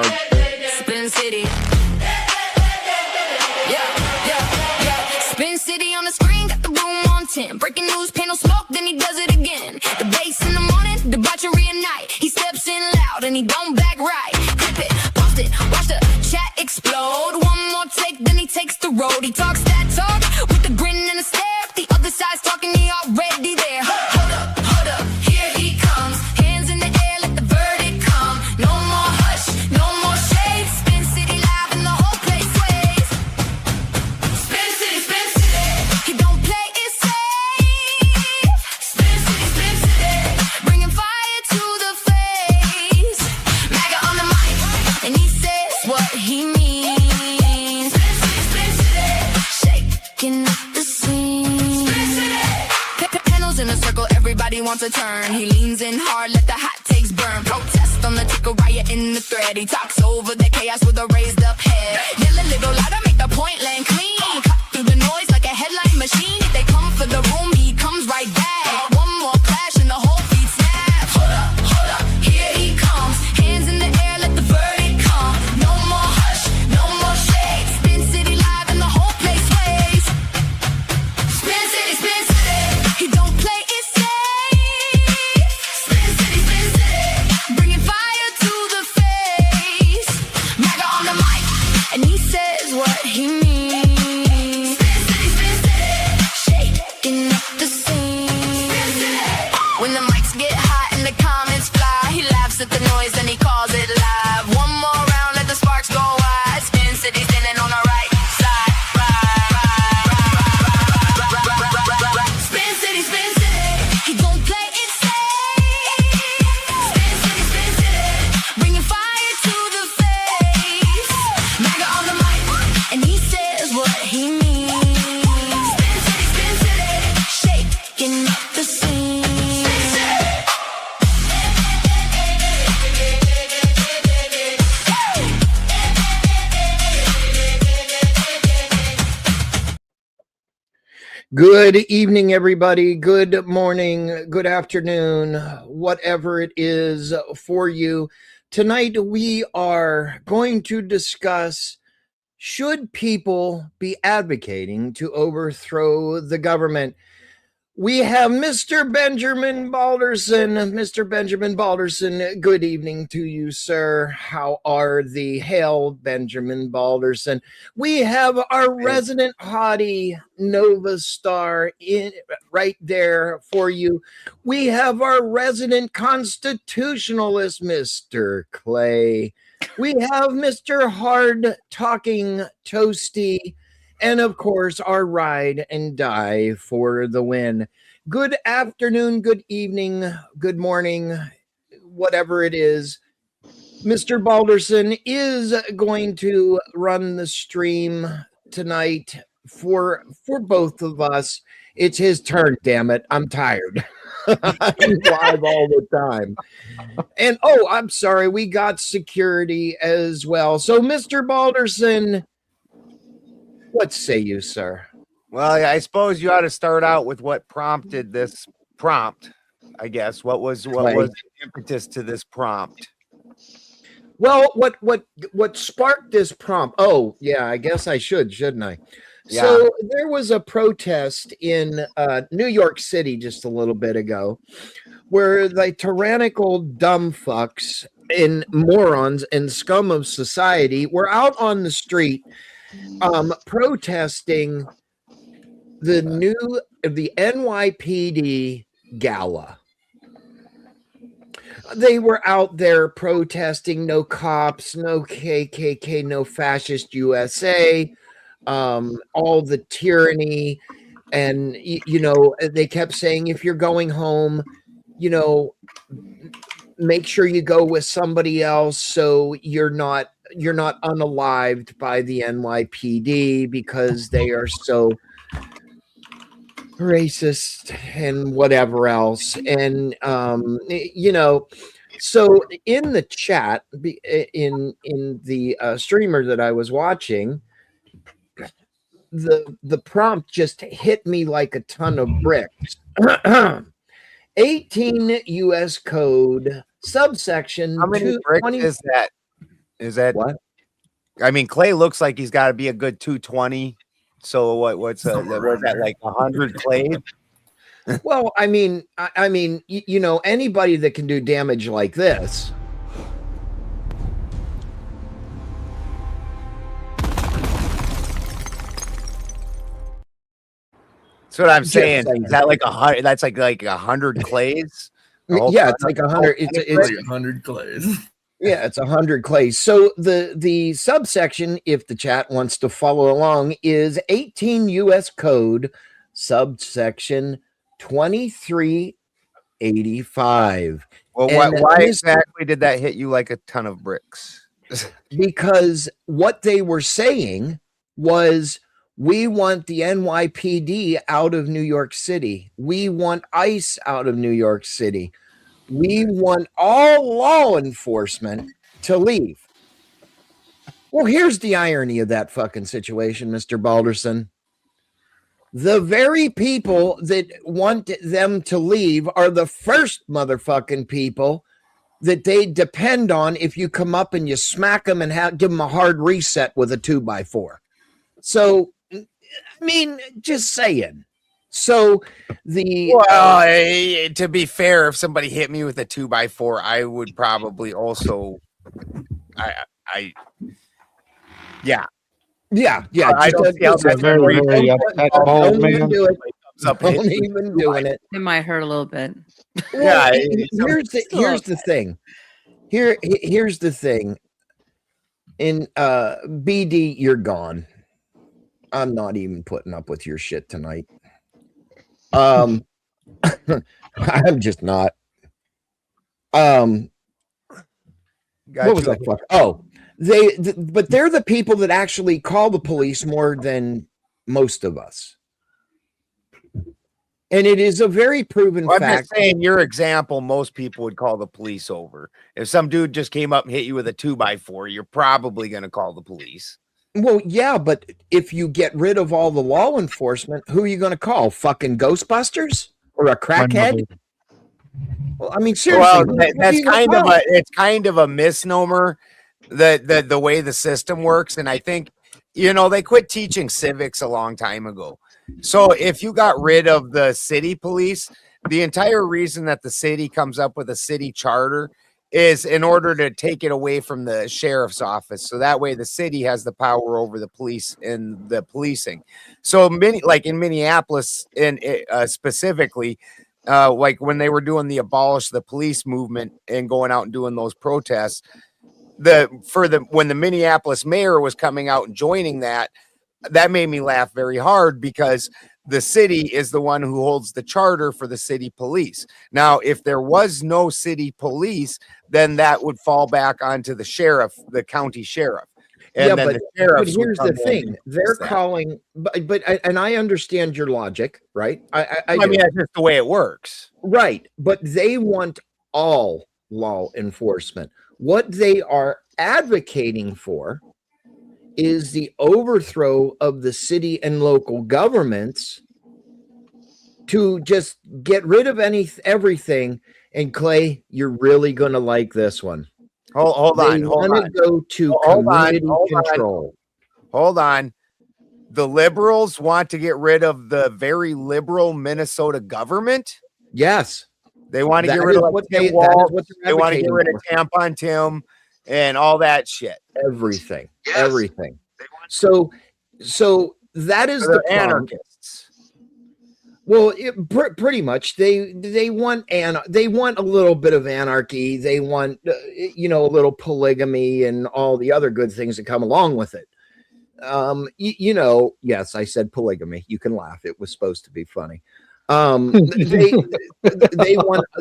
start. Spin City. Yeah. Spin City on the screen, got the room on 10. Breaking news, panel smoke, then he does it again. The bass in the morning, debauchery at night. He steps in loud and he don't back right. Clip it, post it, watch the chat explode. One more take, then he takes the road. He talks that talk with a grin and a stare. The other side's talking, he already there. Hold up, here he comes. Hands in the air, let the verdict come. No more hush, no more shade. Spin City live and the whole place sways. Spin City, he don't play it safe. Spin City, bringing fire to the face. MAGA on the mic, and he says what he means. Spin City, shaking up the scene. Panels in a circle, everybody wants a turn. He leans in hard, let the hot takes burn. Protest on the ticker, riot in the thread. He talks over the chaos with a raised up head. Yell a little louder, make the point land clean. Cut through the noise like a headline machine. If they come for the room, he comes right back. One more clash and the whole beat snaps. Hold up, here he comes. Hands in the air, let the verdict come. No more hush, no more shade. Spin City live and the whole place sways. Spin City, he don't play it safe. Spin City, bringing fire to the face. MAGA on the mic, and he says what he means. Spin City, shaking up the scene. When the mics get hot and the comments fly, he laughs at the noise and he calls it live. One more round, let the sparks go wide. Spin City standing on the right side. Spin City, he don't play it safe. Spin City, bringing fire to the face. MAGA on the mic, and he says what he means. Spin City, shaking up the scene. Good evening, everybody. Good morning, good afternoon, whatever it is for you. Tonight, we are going to discuss, should people be advocating to overthrow the government? We have Mr. Benjamin Balderson. Mr. Benjamin Balderson, good evening to you, sir. How are thee? Hail, Benjamin Balderson. We have our resident hottie Nova Star in right there for you. We have our resident constitutionalist, Mr. Clay. We have Mr. Hard Talking Toasty. And of course, our ride and die for the win. Good afternoon, good evening, good morning, whatever it is. Mr. Balderson is going to run the stream tonight for both of us. It's his turn, damn it. I'm tired. I'm live all the time. And oh, I'm sorry, we got security as well. So, Mr. Balderson, what say you, sir? Well, I suppose you ought to start out with what prompted this prompt, I guess. What was the impetus to this prompt? Well, what sparked this prompt? Oh, yeah, I guess I shouldn't I? Yeah. So there was a protest in New York City just a little bit ago where the tyrannical dumb fucks and morons and scum of society were out on the street protesting the NYPD gala. They were out there protesting no cops, no KKK, no fascist USA, all the tyranny. And, you know, they kept saying, if you're going home, you know, make sure you go with somebody else so you're not unalived by the NYPD because they are so racist and whatever else. And, you know, so in the chat, in the streamer that I was watching, the prompt just hit me like a ton of bricks. 18 U.S. code subsection. How many bricks is that? Is that What? I mean, Clay looks like he's got to be a good 220. So what's that like 100 Clay? Well, I mean, you know, anybody that can do damage like this. That's what I'm saying. saying. Is that like 100? That's like 100 Clays. Yeah, it's like 100. It's 100 Clays. Yeah, it's 100 Clays. So the subsection, if the chat wants to follow along, is 18 U.S. Code subsection 2385. Well, why exactly did that hit you like a ton of bricks? Because what they were saying was, we want the NYPD out of New York City. We want ICE out of New York City. We want all law enforcement to leave. Well, here's the irony of that fucking situation, Mr. Balderson. The very people that want them to leave are the first motherfucking people that they depend on if you come up and you smack them and give them a hard reset with a 2x4. So, I mean, just saying. So to be fair, if somebody hit me with a 2x4, I would probably also, yeah. I don't see how that's very upset don't man. even do it. Don't even doing it. It might hurt a little bit. Well, here's the thing. Here's the thing. In BD, you're gone. I'm not even putting up with your shit tonight. I'm just not. What was that fuck? Oh, but they're the people that actually call the police more than most of us. And it is a very proven fact. I'm just saying, your example, most people would call the police over. If some dude just came up and hit you with a 2x4, you're probably going to call the police. Well, yeah, but if you get rid of all the law enforcement, who are you going to call? Fucking Ghostbusters or a crackhead? Well, I mean, seriously. Well, it's kind of a misnomer the way the system works. And I think, you know, they quit teaching civics a long time ago. So if you got rid of the city police, the entire reason that the city comes up with a city charter is in order to take it away from the sheriff's office. So that way the city has the power over the police and the policing. So like in Minneapolis and specifically, like when they were doing the abolish the police movement and going out and doing those protests, when the Minneapolis mayor was coming out and joining that made me laugh very hard, because the city is the one who holds the charter for the city police. Now, if there was no city police, then that would fall back onto the sheriff, the county sheriff. And then the sheriff. But here's the thing: they're calling, and I understand your logic, right? I mean, that's just the way it works, right? But they want all law enforcement. What they are advocating for is the overthrow of the city and local governments to just get rid of everything. And Clay, you're really going to like this one. Hold on. Go to community control. Hold on. The liberals want to get rid of the very liberal Minnesota government. Yes. They want to get rid of Tim Walz. They want to get rid of Tampon Tim and all that shit. Everything. Yes. Everything. So that is the anarchists. Well, pretty much they want a little bit of anarchy. They want a little polygamy and all the other good things that come along with it. Yes, I said polygamy. You can laugh. It was supposed to be funny.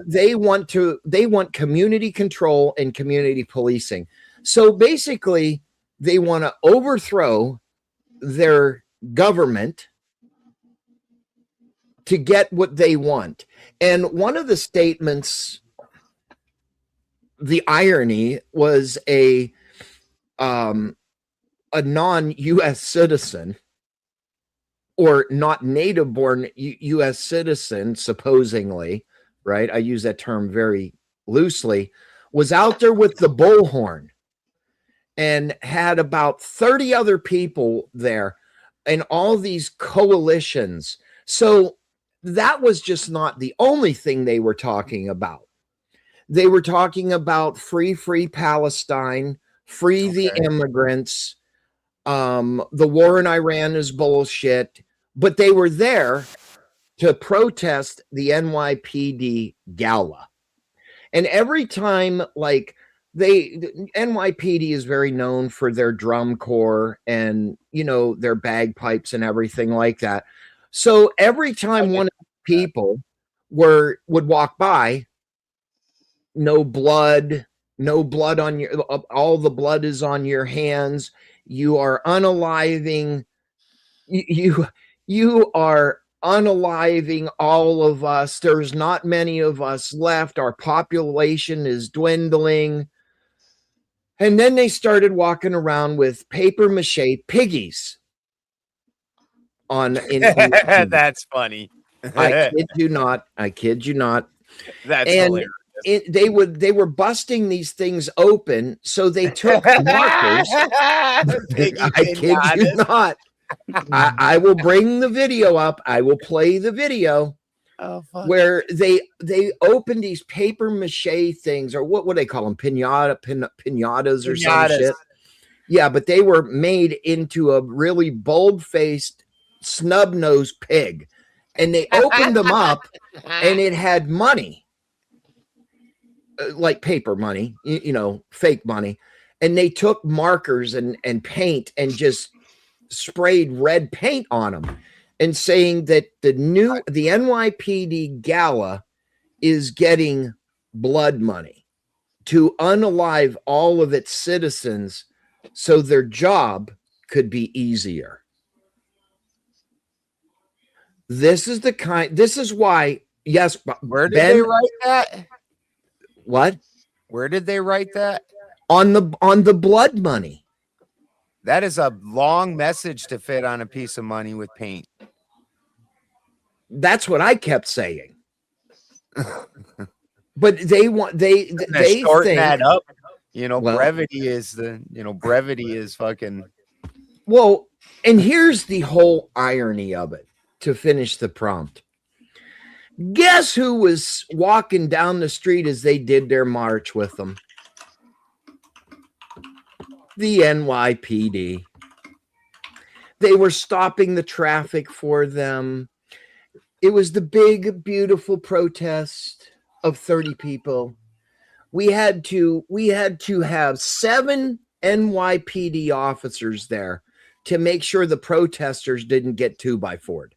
They want community control and community policing. So basically, they want to overthrow their government to get what they want. And one of the statements, the irony was a non-U.S. citizen, or not native born U.S. citizen, supposedly, right? I use that term very loosely, was out there with the bullhorn. and had about 30 other people there and all these coalitions. So that was just not the only thing they were talking about. They were talking about free Palestine, free the immigrants. The war in Iran is bullshit, but they were there to protest the NYPD gala. And every time, like, NYPD is very known for their drum corps and, you know, their bagpipes and everything like that. So every time one of the people would walk by, no blood, no blood on your, all the blood is on your hands. You are unaliving, you are unaliving all of us. There's not many of us left. Our population is dwindling. And then they started walking around with paper mache piggies on That's funny. I kid you not. I kid you not. That's and hilarious. they were busting these things open, so they took markers. I kid you not. I will bring the video up. I will play the video. Oh, fuck. Where they opened these paper mache things, or what would they call them? Pinatas or some shit. Yeah, but they were made into a really bold-faced, snub-nosed pig. And they opened them up, and it had money, like paper money, you know, fake money. And they took markers and paint and just sprayed red paint on them, and saying that the NYPD gala is getting blood money to unalive all of its citizens so their job could be easier. This is why, yes. Where did they write that? What? Where did they write that? On the blood money. That is a long message to fit on a piece of money with paint. That's what I kept saying. But they shorten think that up. You know, brevity is fucking. Well, and here's the whole irony of it to finish the prompt. Guess who was walking down the street as they did their march with them? The NYPD. They were stopping the traffic for them. It was the big, beautiful protest of 30 people. We had to have 7 NYPD officers there to make sure the protesters didn't get 2x4'd.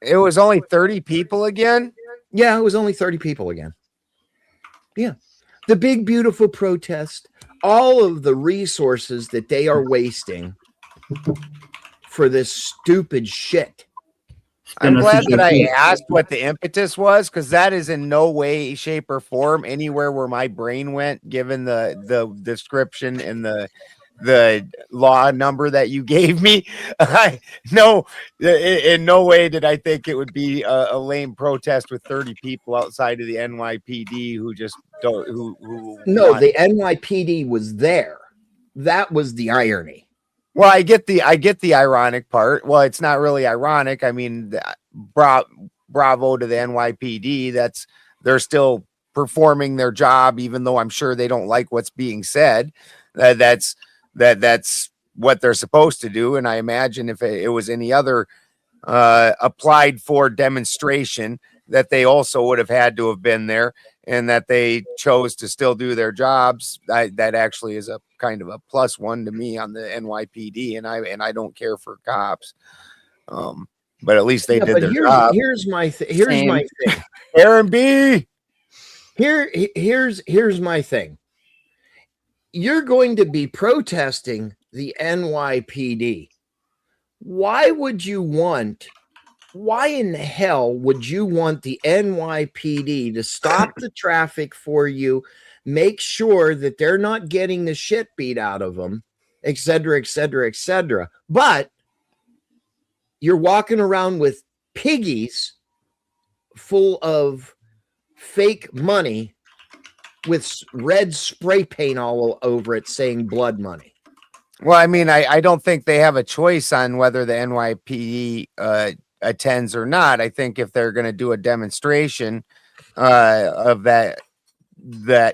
It was only 30 people again? Yeah, it was only 30 people again. Yeah. The big, beautiful protest, all of the resources that they are wasting for this stupid shit. I'm glad that I asked what the impetus was, because that is in no way, shape, or form anywhere where my brain went, given the description and the law number that you gave me. In no way did I think it would be a lame protest with 30 people outside of the NYPD who just don't the NYPD was there. That was the irony. Well, I get the ironic part. Well, it's not really ironic. I mean, bravo to the NYPD. They're still performing their job, even though I'm sure they don't like what's being said. That's what they're supposed to do. And I imagine if it was any other applied for demonstration, that they also would have had to have been there, and that they chose to still do their jobs. That actually is a kind of a +1 to me on the NYPD, and I don't care for cops. But at least they did their job. Here's my thing. Aaron B. Here's my thing. You're going to be protesting the NYPD. Why in the hell would you want the NYPD to stop the traffic for you, make sure that they're not getting the shit beat out of them, et cetera, et cetera, et cetera? But you're walking around with piggies full of fake money with red spray paint all over it saying blood money. Well, I mean, I don't think they have a choice on whether the NYPD attends or not. I think if they're going to do a demonstration of that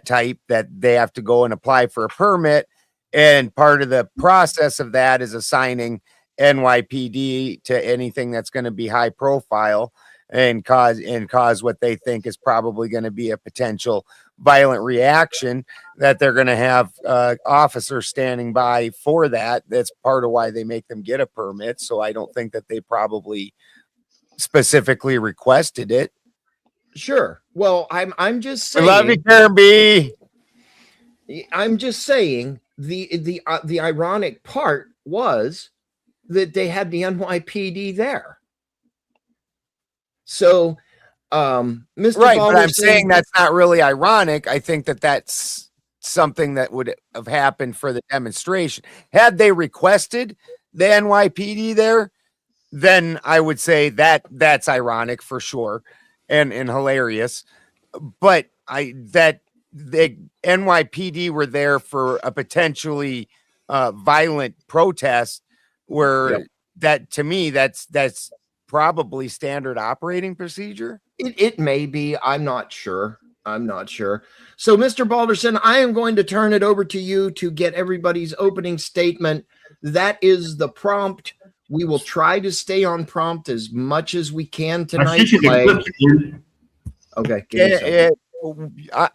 type, that they have to go and apply for a permit, and part of the process of that is assigning NYPD to anything that's going to be high profile and cause what they think is probably going to be a potential violent reaction, that they're going to have officers standing by for that. That's part of why they make them get a permit. So I don't think that they probably specifically requested it. Sure. Well, I'm just saying. I love you, Karen B. I'm just saying the ironic part was that they had the NYPD there. So, Mr. Right, Balderson, but I'm saying that's not really ironic. I think that that's something that would have happened for the demonstration. Had they requested the NYPD there, then I would say that that's ironic for sure and hilarious. But the NYPD were there for a potentially violent protest, where that, to me, that's probably standard operating procedure. It may be. I'm not sure. So, Mr. Balderson, I am going to turn it over to you to get everybody's opening statement. That is the prompt. We will try to stay on prompt as much as we can tonight. Okay.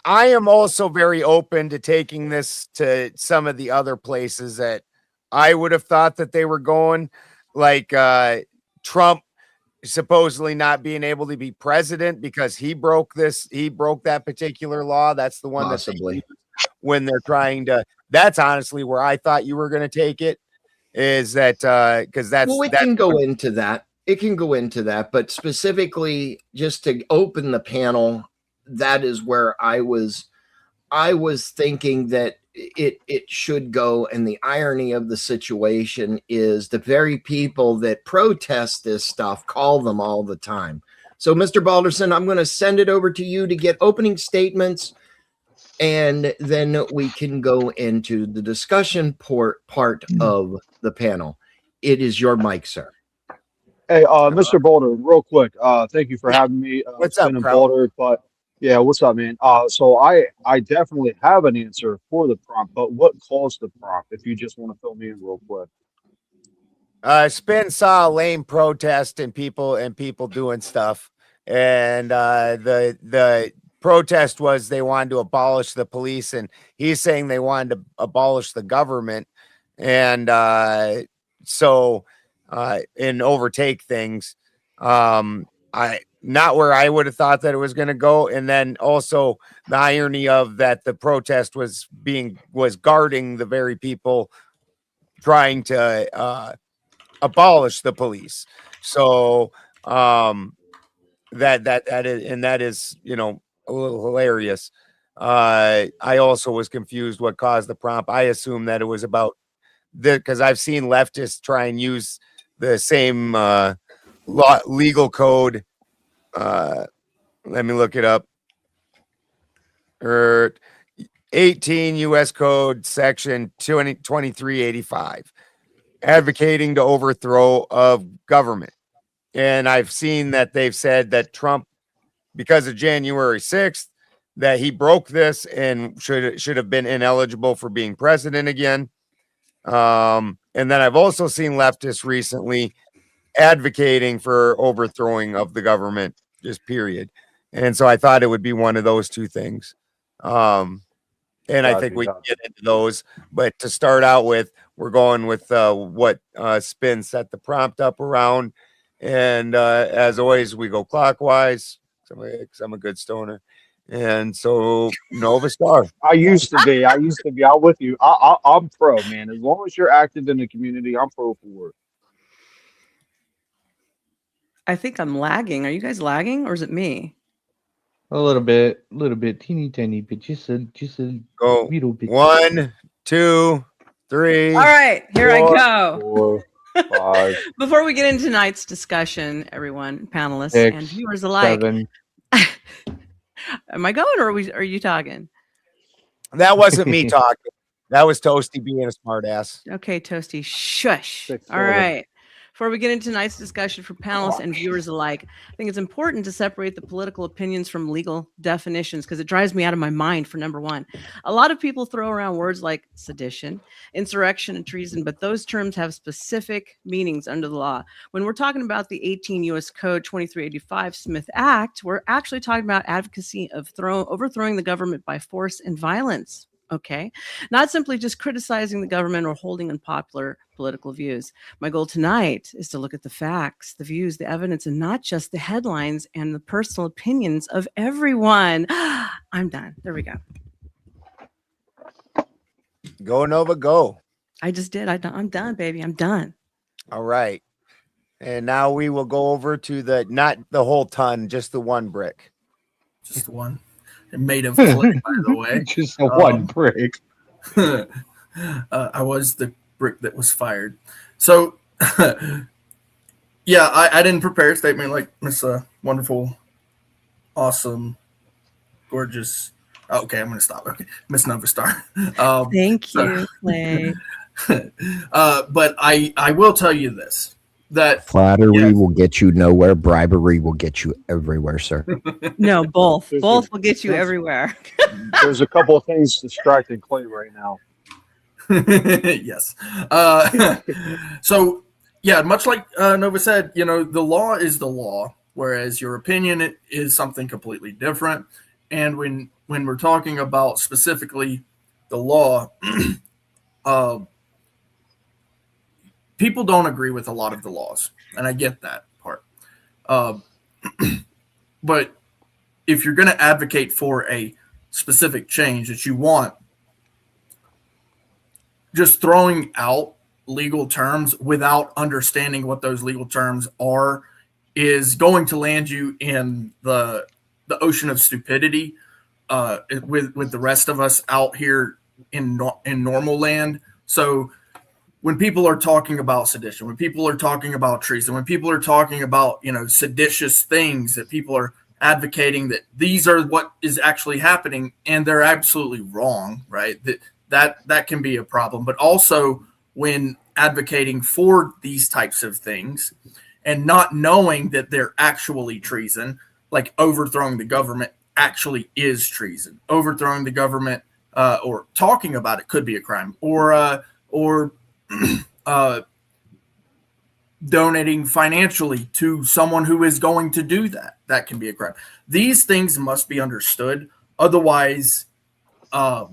I am also very open to taking this to some of the other places that I would have thought that they were going, like Trump supposedly not being able to be president because he broke that particular law. That's the one possibly when they're trying to. That's honestly where I thought you were going to take it, is that because that's, well, it can go into that. It can go into that, but specifically just to open the panel, that is where I was thinking that it should go. And the irony of the situation is the very people that protest this stuff call them all the time. So, Mr. Balderson, I'm going to send it over to you to get opening statements, and then we can go into the discussion part of the panel. It is your mic, sir. Hey, Mr. Boulder, real quick. Thank you for having me. What's up, Boulder? But yeah, what's up, man? So I definitely have an answer for the prompt, but what caused the prompt? If you just want to fill me in real quick. Spin saw a lame protest and people doing stuff, and the protest was they wanted to abolish the police, and he's saying they wanted to abolish the government, and and overtake things. Not where I would have thought that it was going to go. And then also the irony of that the protest was guarding the very people trying to abolish the police. So that is, you know, a little hilarious. I also was confused what caused the prompt. I assume that it was about because I've seen leftists try and use the same legal code. Let me look it up. 18 U.S. Code Section 2385, advocating to overthrow of government. And I've seen that they've said that Trump, because of January 6th, that he broke this and should have been ineligible for being president again. And then I've also seen leftists recently advocating for overthrowing of the government, just period. And so I thought it would be one of those two things. And I think we can get into those. But to start out with, we're going with what Spin set the prompt up around. And as always, we go clockwise. Because I'm a good stoner. And so Nova Star. I used to be. I'm with you. I'm pro, man. As long as you're active in the community, I'm pro for it. I think I'm lagging. Are you guys lagging, or is it me? A little bit, teeny tiny bit. Just a go little bit. 1, 2, 3. All right, here 4, I go. 4, 5. Before we get into tonight's discussion, everyone, panelists 6, and viewers alike, 7. am I going, or are you talking? That wasn't me talking. That was Toasty being a smart ass. Okay, Toasty, shush. 6-7. All right. Before we get into tonight's discussion for panelists and viewers alike, I think it's important to separate the political opinions from legal definitions because it drives me out of my mind, for number one. A lot of people throw around words like sedition, insurrection, and treason, but those terms have specific meanings under the law. When we're talking about the 18 U.S. Code 2385 Smith Act, we're actually talking about advocacy of overthrowing the government by force and violence. Okay, not simply just criticizing the government or holding unpopular political views. My goal tonight is to look at the facts, the views, the evidence, and not just the headlines and the personal opinions of everyone. I'm done. There we go. Go Nova, go. I just did. I'm done, baby. I'm done. All right. And now we will go over to the, not the whole ton, just the one brick. Just the one. And made of clay, by the way. Just a one brick. I was the brick that was fired. So, yeah, I didn't prepare a statement like Miss Wonderful, Awesome, Gorgeous. Okay, I'm going to stop. Okay, Miss Nova Star. Thank you, Clay. But I will tell you this. That flattery will get you nowhere. Bribery will get you everywhere, sir. No, both. There's Both will get you everywhere. There's a couple of things distracting Clay right now. yes. So, yeah, much like Nova said, you know, the law is the law, whereas your opinion is something completely different. And when we're talking about specifically the law, people don't agree with a lot of the laws, and I get that part. But if you're going to advocate for a specific change that you want, just throwing out legal terms without understanding what those legal terms are is going to land you in the ocean of stupidity with the rest of us out here in normal land. So when people are talking about sedition, when people are talking about treason, when people are talking about, you know, seditious things, that people are advocating that these are what is actually happening, and they're absolutely wrong, right? That can be a problem. But also when advocating for these types of things and not knowing that they're actually treason, like overthrowing the government actually is treason. Overthrowing the government or talking about it could be a crime, or donating financially to someone who is going to do that can be a crime. These things must be understood. Otherwise, the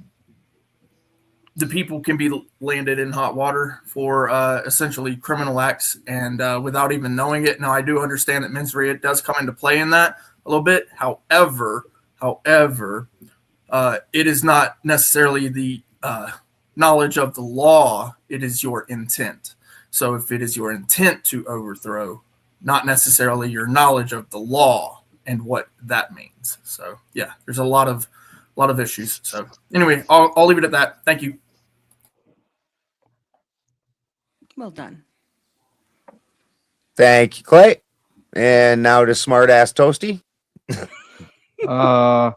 people can be landed in hot water for essentially criminal acts and without even knowing it. Now, I do understand that mens rea does come into play in that a little bit. However, it is not necessarily the knowledge of the law, it is your intent. So if it is your intent to overthrow, not necessarily your knowledge of the law and what that means. So yeah, there's a lot of issues. So anyway, I'll leave it at that. Thank you. Well done. Thank you, Clay. And now to smart ass Toasty. I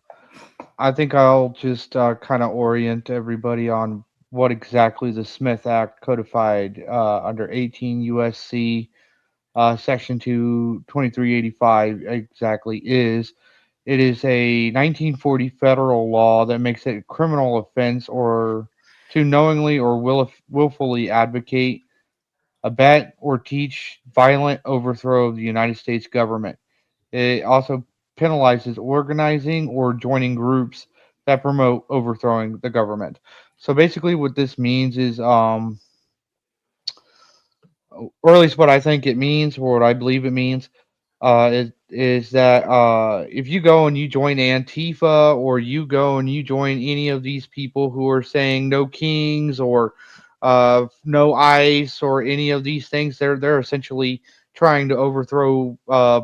think I'll just kind of orient everybody on what exactly the Smith Act codified under 18 USC Section 2385 exactly is. It is a 1940 federal law that makes it a criminal offense or to knowingly or willfully advocate, abet, or teach violent overthrow of the United States government. It also penalizes organizing or joining groups that promote overthrowing the government. So basically what this means is, or at least what I think it means, or what I believe it means, is that if you go and you join Antifa, or you go and you join any of these people who are saying no kings or no ICE or any of these things, they're essentially trying to overthrow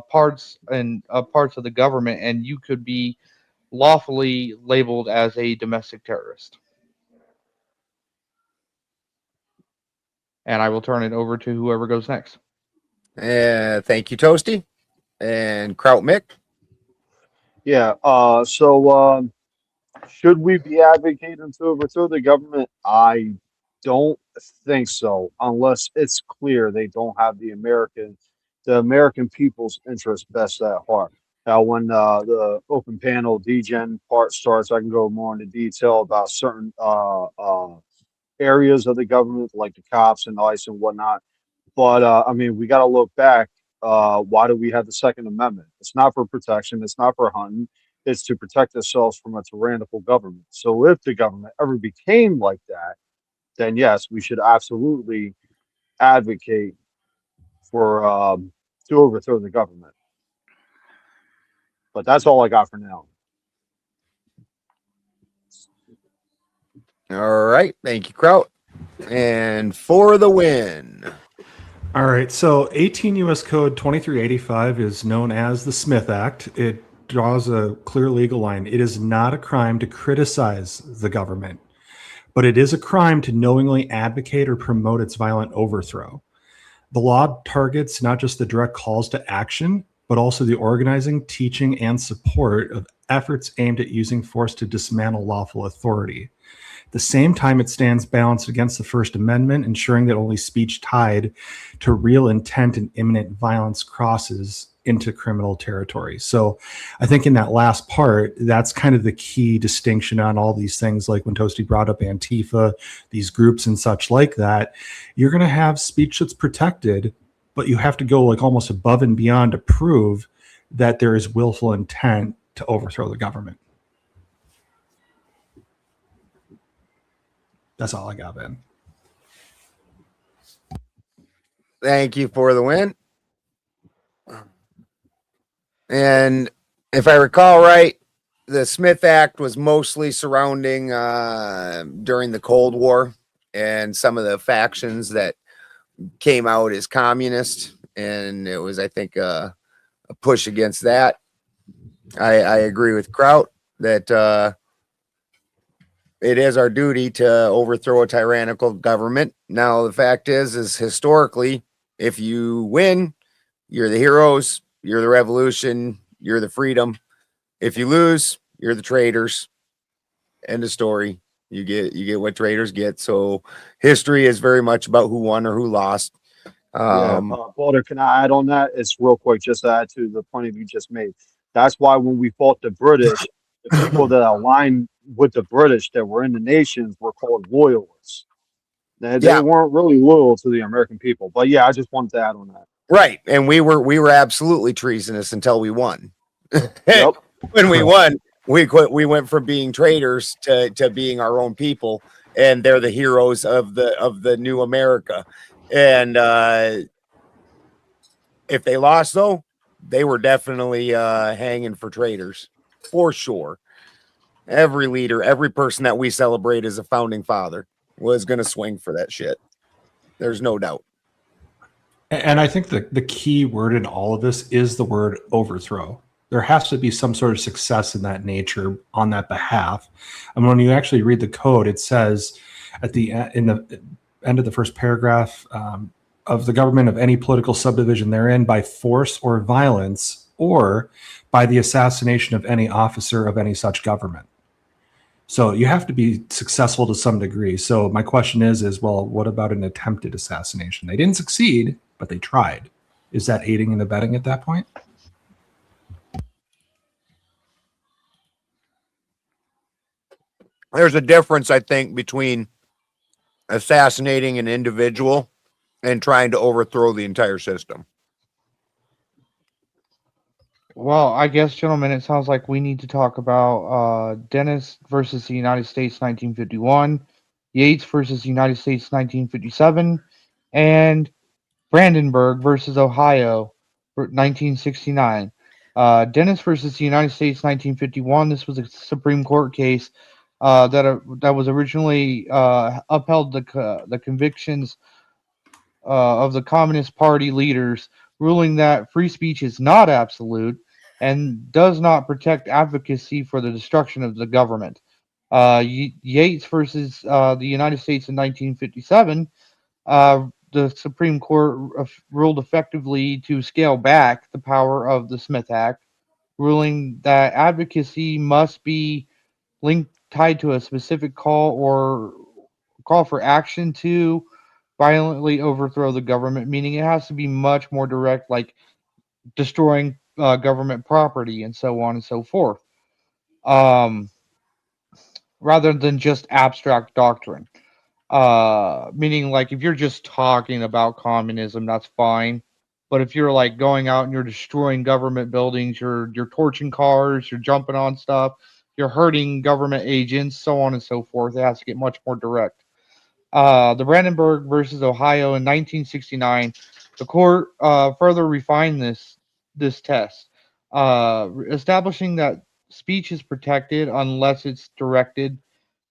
parts of the government, and you could be lawfully labeled as a domestic terrorist. And I will turn it over to whoever goes next. Thank you, Toasty. And Kraut Mick. Yeah. So Should we be advocating to overthrow the government? I don't think so, unless it's clear they don't have the American people's interest best at heart. Now, when the open panel degen part starts, I can go more into detail about certain areas of the government, like the cops and ICE and whatnot. But I mean, we got to look back. Why do we have the Second Amendment? It's not for protection. It's not for hunting. It's to protect ourselves from a tyrannical government. So if the government ever became like that, then yes, we should absolutely advocate for to overthrow the government. But that's all I got for now. All right. Thank you, Kraut. And for the win. All right. So 18 U.S. Code 2385 is known as the Smith Act. It draws a clear legal line. It is not a crime to criticize the government, but it is a crime to knowingly advocate or promote its violent overthrow. The law targets not just the direct calls to action, but also the organizing, teaching, and support of efforts aimed at using force to dismantle lawful authority. At the same time, it stands balanced against the First Amendment, ensuring that only speech tied to real intent and imminent violence crosses into criminal territory. So I think in that last part, that's kind of the key distinction on all these things, like when Toasty brought up Antifa, these groups and such like that. You're going to have speech that's protected, but you have to go like almost above and beyond to prove that there is willful intent to overthrow the government. That's all I got, Ben. Thank you for the win. And if I recall right, the Smith Act was mostly surrounding during the Cold War and some of the factions that came out as communist. And it was, I think, a push against that. I agree with Kraut that it is our duty to overthrow a tyrannical government. Now, the fact is historically, if you win, you're the heroes, you're the revolution, you're the freedom. If you lose, you're the traitors. End of story. You get what traitors get. So history is very much about who won or who lost. Balder, can I add on that? It's real quick, just to add to the point that you just made. That's why when we fought the British, the people that aligned with the British that were in the nations were called loyalists. They weren't really loyal to the American people. But yeah, I just wanted to add on that. Right. And we were absolutely treasonous until we won. Yep. When we won, we went from being traitors to being our own people, and they're the heroes of the new America. And if they lost, though, they were definitely hanging for traitors, for sure. Every leader, every person that we celebrate as a founding father was going to swing for that shit. There's no doubt. And I think the key word in all of this is the word overthrow. There has to be some sort of success in that nature on that behalf. And when you actually read the code, it says in the end of the first paragraph, of the government of any political subdivision therein by force or violence, or by the assassination of any officer of any such government. So you have to be successful to some degree. So my question is, well, what about an attempted assassination? They didn't succeed, but they tried. Is that aiding and abetting at that point? There's a difference, I think, between assassinating an individual and trying to overthrow the entire system. Well, I guess, gentlemen, it sounds like we need to talk about Dennis versus the United States 1951, Yates versus United States 1957, and Brandenburg versus Ohio 1969. Dennis versus the United States 1951. This was a Supreme Court case that was originally upheld the convictions of the Communist Party leaders, ruling that free speech is not absolute and does not protect advocacy for the destruction of the government. Yates versus the United States in 1957, the Supreme Court ruled effectively to scale back the power of the Smith Act, ruling that advocacy must be linked tied to a specific call for action to violently overthrow the government, meaning it has to be much more direct, like destroying government property and so on and so forth, rather than just abstract doctrine. Meaning, like, if you're just talking about communism, that's fine. But if you're like going out and you're destroying government buildings, you're torching cars, you're jumping on stuff, you're hurting government agents, so on and so forth, it has to get much more direct. The Brandenburg versus Ohio in 1969, the court further refined this test, establishing that speech is protected unless it's directed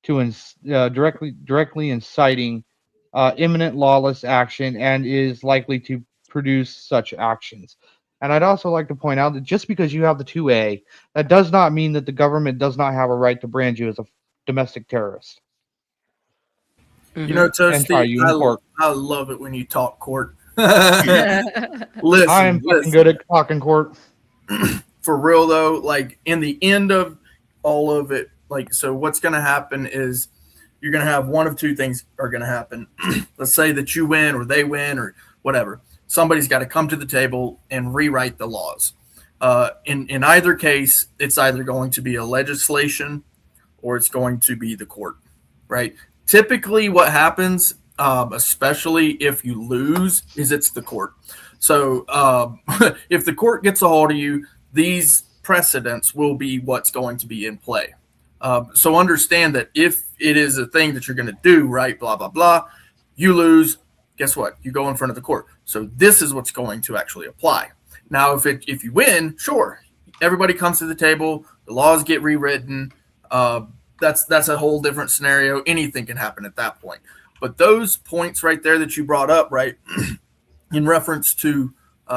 to directly inciting imminent lawless action and is likely to produce such actions. And I'd also like to point out that just because you have the 2A, that does not mean that the government does not have a right to brand you as a domestic terrorist. You know, And try Toasty, you in court. I love it when you talk court. I am fucking listen. good at talking court. For real though, like in the end of all of it, like, so what's going to happen is you're going to have one of two things are going to happen. Let's say that you win or they win or whatever. Somebody's got to come to the table and rewrite the laws. In either case, it's either going to be a legislation or it's going to be the court, right? Typically what happens, especially if you lose, is it's the court. So if the court gets a hold of you, these precedents will be what's going to be in play. So understand that if it is a thing that you're going to do, right, blah, blah, blah, you lose, guess what? You go in front of the court. So this is what's going to actually apply. Now, if you win, sure, everybody comes to the table, the laws get rewritten. That's a whole different scenario. Anything can happen at that point. But those points right there that you brought up, right, in reference to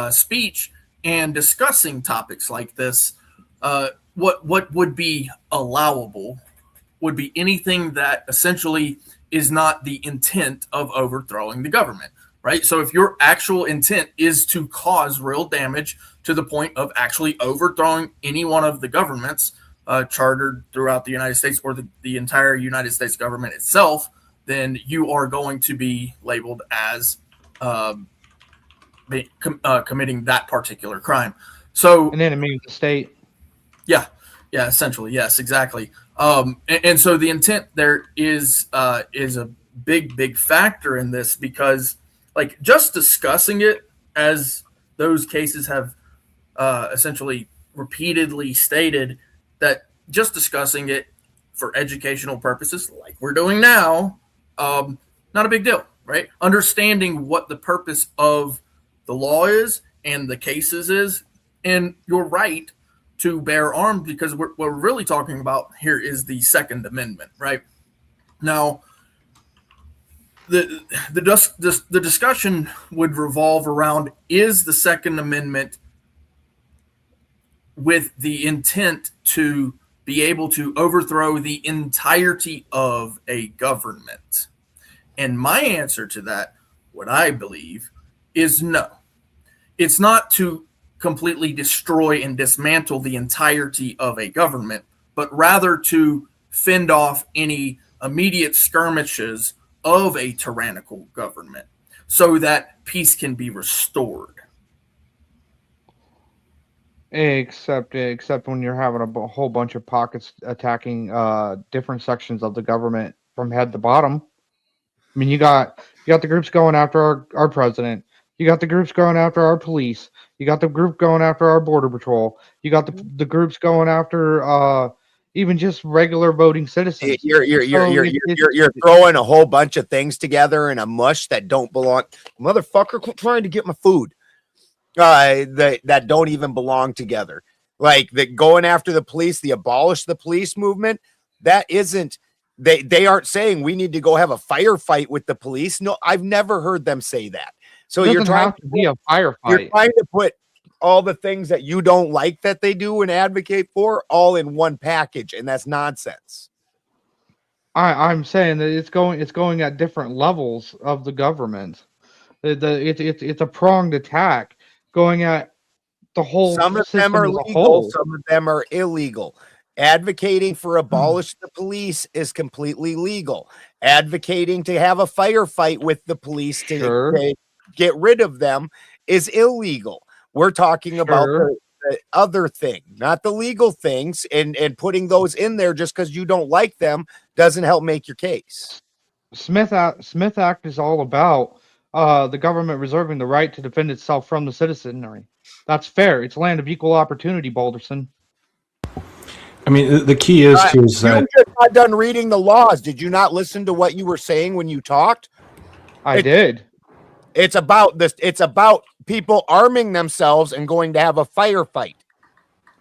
speech and discussing topics like this, what would be allowable would be anything that essentially is not the intent of overthrowing the government, right? So if your actual intent is to cause real damage to the point of actually overthrowing any one of the governments chartered throughout the United States or the entire United States government itself, then you are going to be labeled as committing that particular crime. So an enemy of the state. Yeah, essentially, yes, exactly. And so the intent there is a big factor in this, because like just discussing it, as those cases have essentially repeatedly stated, that just discussing it for educational purposes, like we're doing now, not a big deal, right? Understanding what the purpose of the law is and the cases is, and you're right to bear arms, because what we're really talking about here is the Second Amendment, right? Now, the discussion would revolve around, is the Second Amendment with the intent to be able to overthrow the entirety of a government? And my answer to that, what I believe, is no. It's not to completely destroy and dismantle the entirety of a government, but rather to fend off any immediate skirmishes of a tyrannical government so that peace can be restored. Except when you're having a whole bunch of pockets attacking different sections of the government from head to bottom. I mean, you got the groups going after our president. You got the groups going after our police. You got the group going after our border patrol. You got the groups going after even just regular voting citizens. You're throwing a whole bunch of things together in a mush that don't belong. Motherfucker, quit trying to get my food. That don't even belong together. Like the going after the police, the abolish the police movement. That isn't. They aren't saying we need to go have a firefight with the police. No, I've never heard them say that. So you're trying to be a firefight. You're trying to put all the things that you don't like that they do and advocate for all in one package, and that's nonsense. I'm saying that it's going at different levels of the government. It's a pronged attack going at the whole. Some of them are legal, some of them are illegal. Advocating for abolish the police is completely legal. Advocating to have a firefight with the police to get rid of them is illegal. We're talking about the other thing, not the legal things, and putting those in there just because you don't like them doesn't help make your case. Smith Act is all about the government reserving the right to defend itself from the citizenry. That's fair. It's land of equal opportunity, Balderson. I mean, the key is you that just got done reading the laws. Did you not listen to what you were saying when you talked? I did. It's about this. It's about people arming themselves and going to have a firefight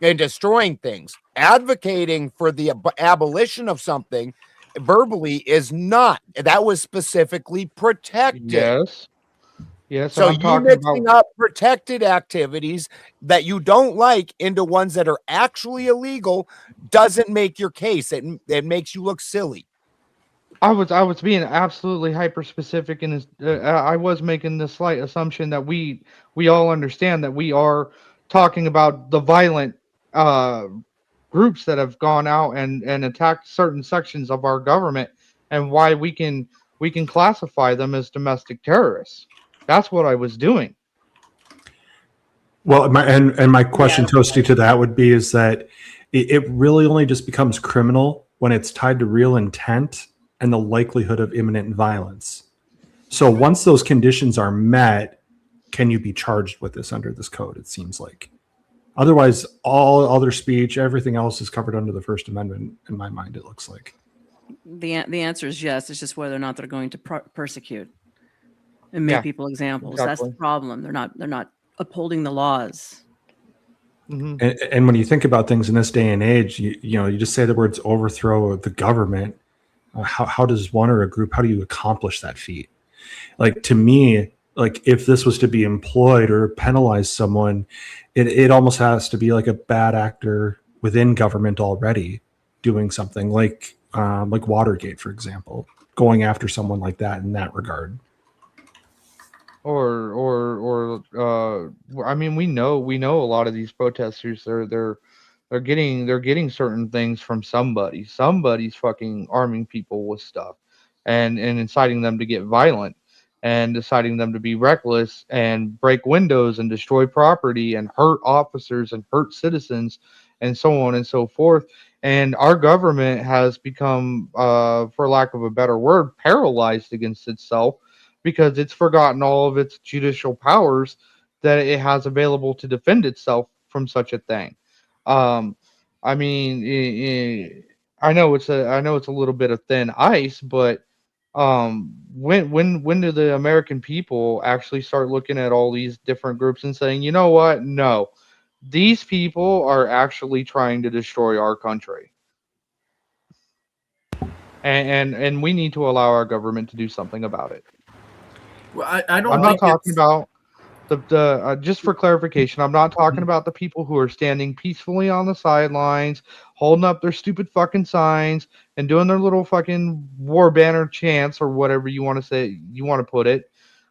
and destroying things. Advocating for the abolition of something verbally is not. That was specifically protected. Yes. So you mixing up protected activities that you don't like into ones that are actually illegal doesn't make your case. It makes you look silly. I was being absolutely hyper specific, and I was making the slight assumption that we all understand that we are talking about the violent groups that have gone out and attacked certain sections of our government, and why we can classify them as domestic terrorists. That's what I was doing. Well, my question, Toasty, to that would be is that it really only just becomes criminal when it's tied to real intent and the likelihood of imminent violence. So once those conditions are met, can you be charged with this under this code? It seems like. Otherwise, all other speech, everything else is covered under the First Amendment. In my mind, it looks like. The answer is yes. It's just whether or not they're going to persecute and make people examples. Exactly. That's the problem. They're not upholding the laws. Mm-hmm. And when you think about things in this day and age, you just say the words overthrow of the government. How does one or a group, how do you accomplish that feat? Like, to me, like if this was to be employed or penalize someone, it almost has to be like a bad actor within government already doing something like Watergate, for example, going after someone like that in that regard. Or I mean, we know a lot of these protesters, they're getting certain things from somebody. Somebody's fucking arming people with stuff and inciting them to get violent and deciding them to be reckless and break windows and destroy property and hurt officers and hurt citizens and so on and so forth. And our government has become, for lack of a better word, paralyzed against itself because it's forgotten all of its judicial powers that it has available to defend itself from such a thing. I mean, I know it's a little bit of thin ice, but when do the American people actually start looking at all these different groups and saying, you know what? No, these people are actually trying to destroy our country, and we need to allow our government to do something about it. Well, I don't. I'm not talking about the just for clarification, I'm not talking about the people who are standing peacefully on the sidelines, holding up their stupid fucking signs and doing their little fucking war banner chants or whatever you want to say, you want to put it.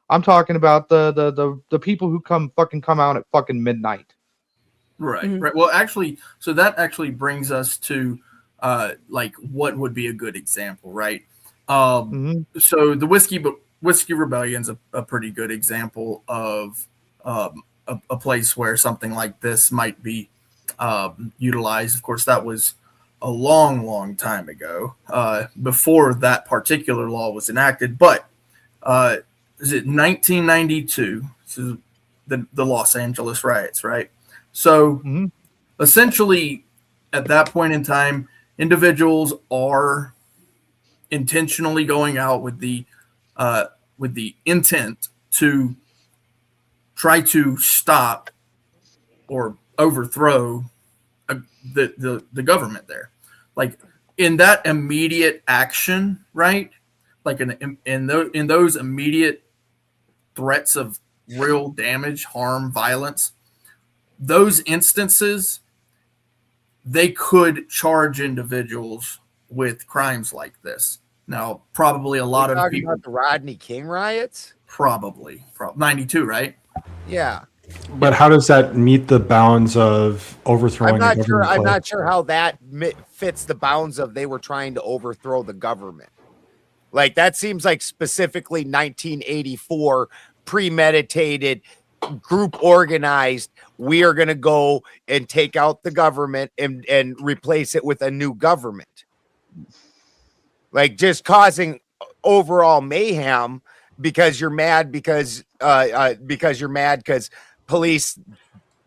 I'm talking about the people who come out at fucking midnight. Right, right. Well, actually, so that actually brings us to like what would be a good example, right? So the Whiskey Rebellion's a pretty good example of a place where something like this might be utilized. Of course, that was a long, long time ago, before that particular law was enacted. But is it 1992? This is the Los Angeles riots, right? So essentially, at that point in time, individuals are intentionally going out with the intent to try to stop or overthrow the government there. Like in that immediate action, right? Like in those immediate threats of real damage, harm, violence, those instances, they could charge individuals with crimes like this. Now, probably a lot of people about the Rodney King riots. Probably 92, right? Yeah. But how does that meet the bounds of overthrowing a government? I'm not sure how that fits the bounds of they were trying to overthrow the government. Like that seems like specifically 1984 premeditated, group organized. We are going to go and take out the government and replace it with a new government. Like just causing overall mayhem because you're mad because you're mad because police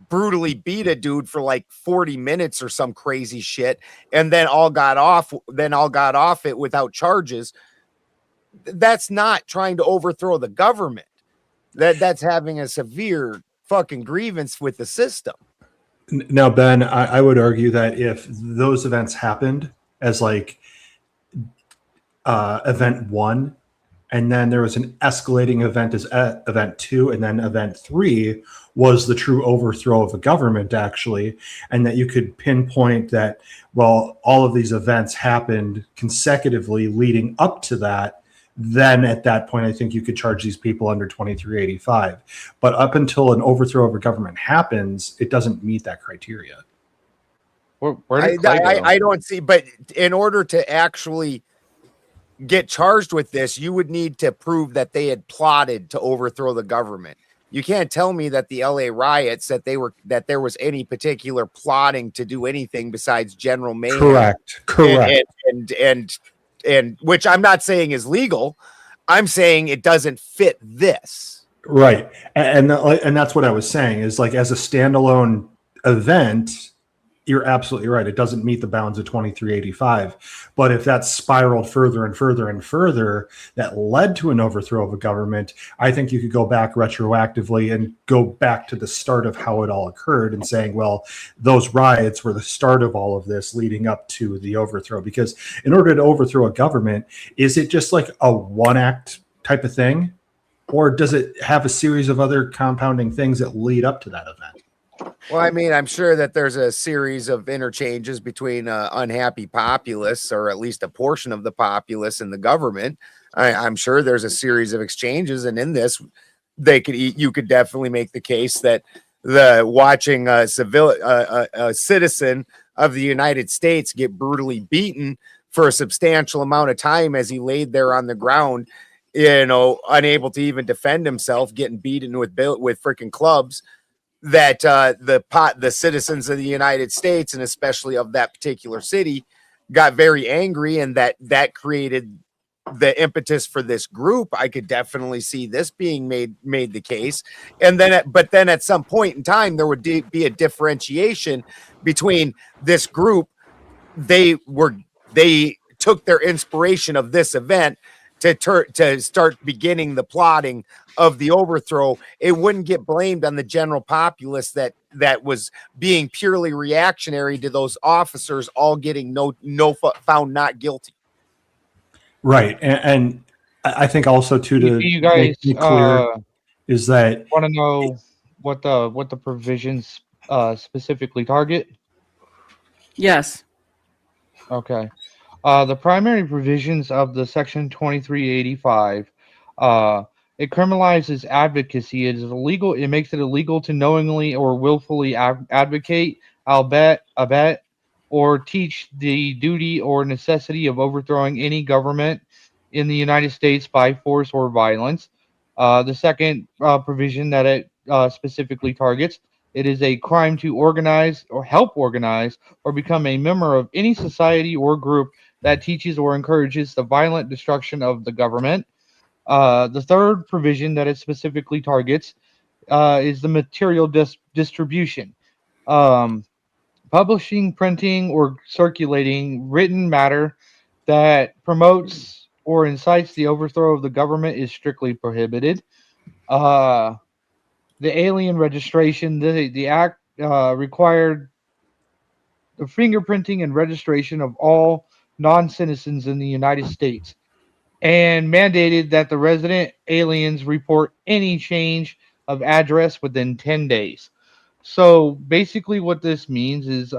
brutally beat a dude for like 40 minutes or some crazy shit and then all got off it without charges. That's not trying to overthrow the government. That's having a severe fucking grievance with the system. Now, Ben, I would argue that if those events happened as like event 1, and then there was an escalating event as event 2, and then event 3 was the true overthrow of the government, actually, and that you could pinpoint that, well, all of these events happened consecutively leading up to that, then at that point, I think you could charge these people under 2385. But up until an overthrow of a government happens, it doesn't meet that criteria. I don't see, but in order to actually get charged with this, you would need to prove that they had plotted to overthrow the government. You can't tell me that the LA riots that there was any particular plotting to do anything besides general mayhem. Correct. And which I'm not saying is legal. I'm saying it doesn't fit this. Right. And that's what I was saying is like as a standalone event, you're absolutely right. It doesn't meet the bounds of 2385. But if that spiraled further and further and further, that led to an overthrow of a government, I think you could go back retroactively and go back to the start of how it all occurred and saying, well, those riots were the start of all of this leading up to the overthrow. Because in order to overthrow a government, is it just like a one act type of thing? Or does it have a series of other compounding things that lead up to that event? Well, I mean, I'm sure that there's a series of interchanges between unhappy populace, or at least a portion of the populace, and the government. I'm sure there's a series of exchanges, and in this, you could definitely make the case that watching a citizen of the United States get brutally beaten for a substantial amount of time as he laid there on the ground, unable to even defend himself, getting beaten with freaking clubs. That the citizens of the United States, and especially of that particular city, got very angry, and that created the impetus for this group. I could definitely see this being made the case. And then at some point in time, there would be a differentiation between this group. They took their inspiration of this event to start beginning the plotting of the overthrow. It wouldn't get blamed on the general populace that was being purely reactionary to those officers all getting found not guilty. Right. And I think also too, to you guys make it clear, is that want to know what the provisions specifically target? Yes. Okay. The primary provisions of the Section 2385, it criminalizes advocacy. It is illegal. It makes it illegal to knowingly or willfully advocate, abet, or teach the duty or necessity of overthrowing any government in the United States by force or violence. The second provision that it specifically targets, it is a crime to organize or help organize or become a member of any society or group that teaches or encourages the violent destruction of the government. The third provision that it specifically targets is the material distribution. Publishing, printing, or circulating written matter that promotes or incites the overthrow of the government is strictly prohibited. The alien registration, the act required the fingerprinting and registration of all non-citizens in the United States, and mandated that the resident aliens report any change of address within 10 days. So basically what this means is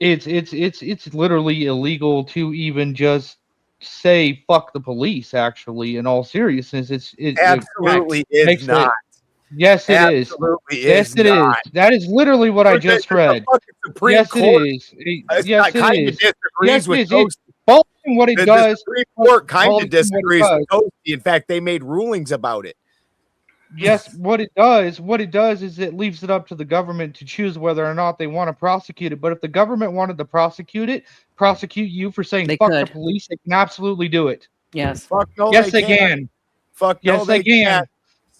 it's literally illegal to even just say fuck the police. Actually, in all seriousness, it Absolutely is makes not. Yes, it is. Absolutely Yes, is it is. not. That is literally what I just read. The Supreme Yes, it Court is. Yes, it kind of is. disagrees Yes, with it is. those. Bolton, what it The does. Supreme Court kind Bolton, of what it disagrees does. with Toasty. In fact, they made rulings about it. Yes, what it does is it leaves it up to the government to choose whether or not they want to prosecute it. But if the government wanted to prosecute you for saying They fuck the could. police, they can absolutely do it. Yes. Fuck no, Yes, they they can't. can. Fuck no, Yes, they can. can't.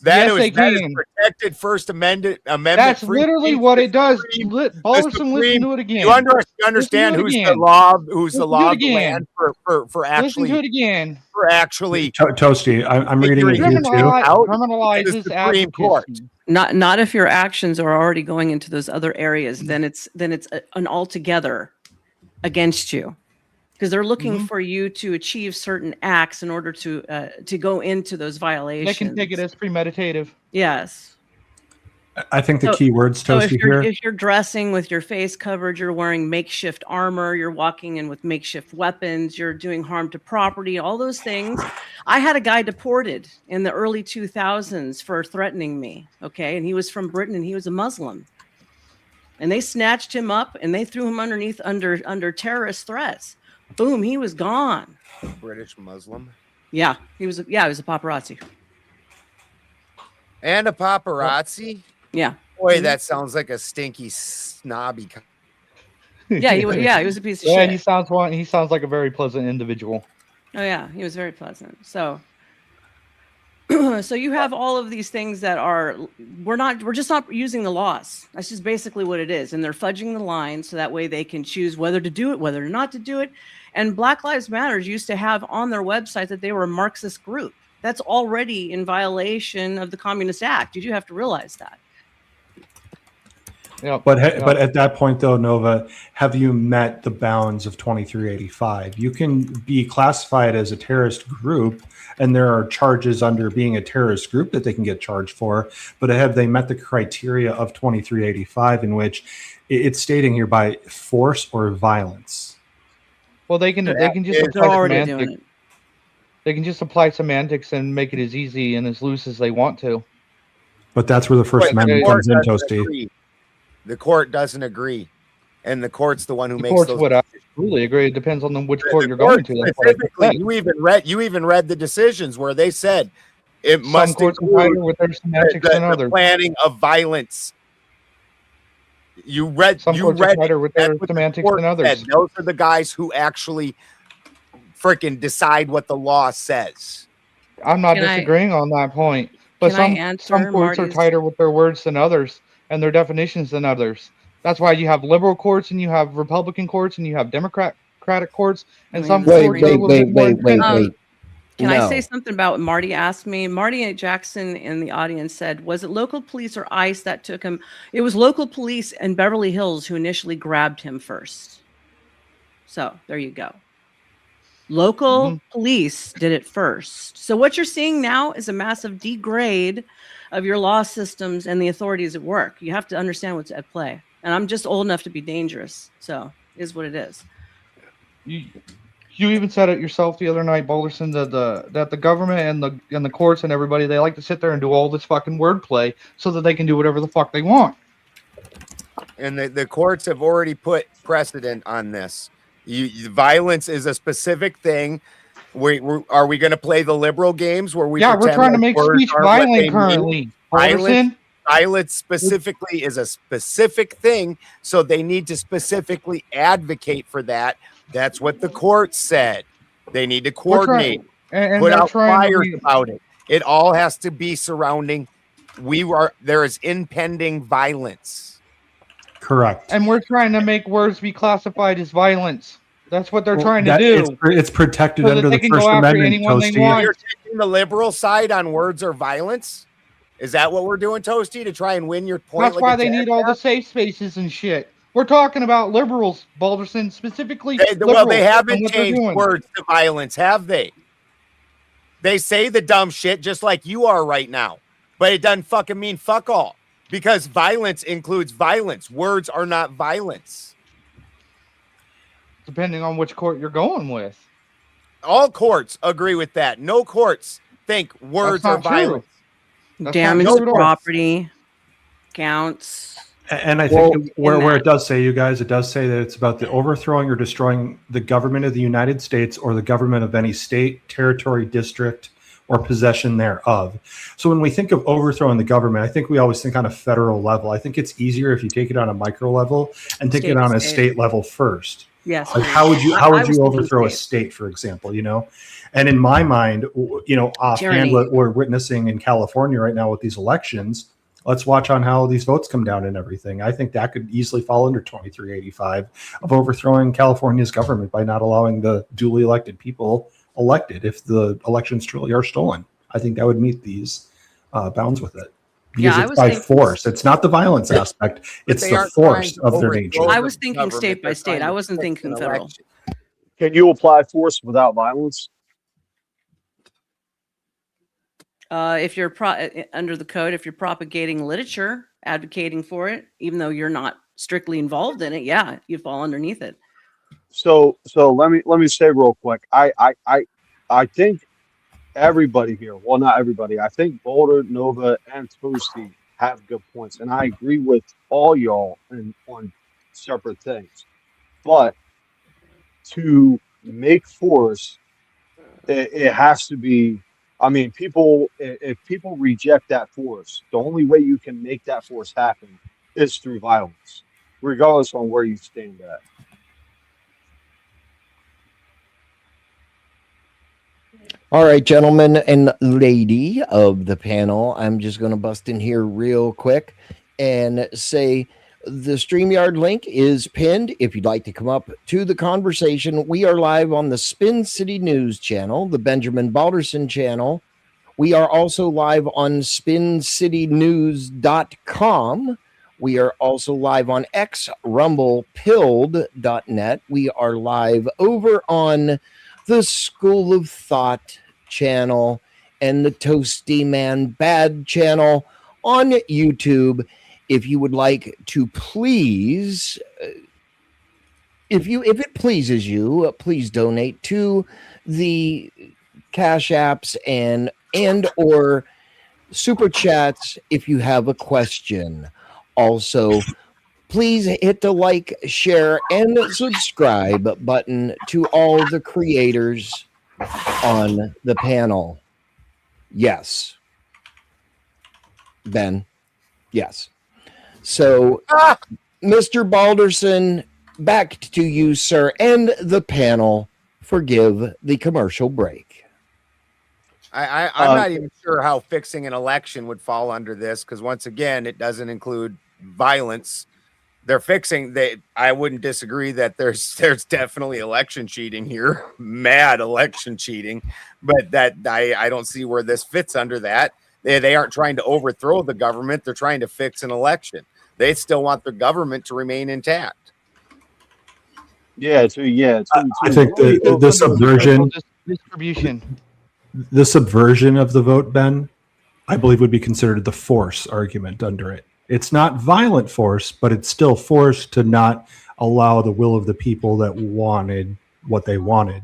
That Yes, they that is can. protected First Amendment. That's free literally speech. what The it does. Supreme- Balderson, listen Supreme- to it again. You understand Listen to it who's again. the law? Who's the Listen to law it of the again. land for actually Listen to it again. for actually Toasty, I'm reading it figuring here too. out the Criminalizes Supreme Court. advocacy. Not if your actions are already going into those other areas, then it's an altogether against you, because they're looking for you to achieve certain acts in order to go into those violations. They can take it as premeditative. Yes. I think the So- key words, So Toasty, here. if you're dressing with your face covered, you're wearing makeshift armor, you're walking in with makeshift weapons, you're doing harm to property, all those things. I had a guy deported in the early 2000s for threatening me. Okay. And he was from Britain and he was a Muslim. And they snatched him up and they threw him under terrorist threats. Boom, he was gone. British Muslim Yeah, he was a paparazzi. and a paparazzi. Yeah. Boy, that sounds like a stinky snobby. Yeah, he was a piece of Yeah, shit. he sounds like a very pleasant individual. Oh yeah, he was very pleasant. So so you have all of these things that are we're just not using the laws. That's just basically what it is. And they're fudging the line so that way they can choose whether to do it, whether not to do it. And Black Lives Matter used to have on their website that they were a Marxist group. That's already in violation of the Communist Act. You do have to realize that. Yeah, But at that point, though, Nova, have you met the bounds of 2385? You can be classified as a terrorist group, and there are charges under being a terrorist group that they can get charged for. But have they met the criteria of 2385, in which it's stating here by force or violence? Well, they can just They're apply already semantics. doing it. They can just apply semantics and make it as easy and as loose as they want to. But that's where the First Amendment comes in, Toasty. The court doesn't agree, and the court's the one who The makes courts those. would absolutely agree. It depends on which court you're court going to. That's what I specifically, said. you even read the decisions where they said it Some must courts include with their semantics than the others. planning of violence. You read. Some You courts read. are tighter with their That's what the semantics court than others. said. Those are the guys who actually freaking decide what the law says. I'm not Can I- disagreeing on that point. But Can I some answer courts are Marty's- tighter with their words than others and their definitions than others. That's why you have liberal courts and you have Republican courts and you have Democratic courts and some Wait, courts are a little bit more intense. Can I No. say something about what Marty asked me? Marty Jackson in the audience said, was it local police or ICE that took him? It was local police in Beverly Hills who initially grabbed him first. So there you go. Local police did it first. So what you're seeing now is a massive degrade of your law systems and the authorities at work. You have to understand what's at play. And I'm just old enough to be dangerous. So it is what it is. You even said it yourself the other night, Balderson, that the government and the courts and everybody, they like to sit there and do all this fucking wordplay so that they can do whatever the fuck they want. And the courts have already put precedent on this. Violence is a specific thing. Are we going to play the liberal games where we? Yeah, we're pretend trying to like make words speech aren't what they violent mean? currently. Balderson? Violence specifically is a specific thing, so they need to specifically advocate for that. That's what the court said. They need to coordinate, and put they're out trying to flyers about it. It all has to be surrounding. There is impending violence. Correct. And we're trying to make words be classified as violence. That's what they're trying to do. It's protected So that under they the can go First after Amendment, anyone they Toasty. want. You're taking the liberal side on words or violence. Is that what we're doing, Toasty, to try and win your point? That's why they need all the safe spaces and shit. We're talking about liberals, Balderson, specifically. Well, liberals they and haven't what they're changed doing. words to violence, have they? They say the dumb shit just like you are right now, but it doesn't fucking mean fuck all because violence includes violence. Words are not violence. Depending on which court you're going with. all courts agree with that. No courts think words are not true. violence. That's Damage not to true at all. property counts. And I think where it does say, you guys, it does say that it's about the overthrowing or destroying the government of the United States or the government of any state, territory, district, or possession thereof. So when we think of overthrowing the government, I think we always think on a federal level. I think it's easier if you take it on a micro level and take it on a state level first. Yes. Like how would you overthrow a state, for example, you know? And in my mind, you know, offhand, what we're witnessing in California right now with these elections, let's watch on how these votes come down and everything. I think that could easily fall under 2385 of overthrowing California's government by not allowing the duly elected people elected if the elections truly are stolen. I think that would meet these bounds with it. Because it's by force. It's not the violence aspect. It's the force of their nature. I was thinking state by state. I wasn't thinking federal. Can you apply force without violence? If you're under the code, if you're propagating literature, advocating for it, even though you're not strictly involved in it, yeah, you fall underneath it. So let me say real quick. I think everybody here, well, not everybody, I think Boulder, Nova, and Toasty have good points, and I agree with all y'all on separate things. But to make force, it has to be. I mean, if people reject that force, the only way you can make that force happen is through violence, regardless on where you stand at. All right, gentlemen and lady of the panel, I'm just going to bust in here real quick and say the StreamYard link is pinned. If you'd like to come up to the conversation, we are live on the Spin City News channel, the Benjamin Balderson channel. We are also live on spincitynews.com. We are also live on X, Rumble, Pilled.net. We are live over on the School of Thought channel and the Toasty Man Bad channel on YouTube. If you would like to please, if it pleases you, please donate to the Cash Apps and or Super Chats if you have a question. Also, please hit the like, share, and subscribe button to all the creators on the panel. Yes. Ben. Yes. So, Mr. Balderson, back to you, sir, and the panel. Forgive the commercial break. I'm not even sure how fixing an election would fall under this, because once again, it doesn't include violence. They're fixing. I wouldn't disagree that there's definitely election cheating here, mad election cheating, but that I don't see where this fits under that. They aren't trying to overthrow the government. They're trying to fix an election. They still want their government to remain intact. I think the subversion distribution. The subversion of the vote, Ben, I believe would be considered the force argument under it. It's not violent force, but it's still force to not allow the will of the people that wanted what they wanted.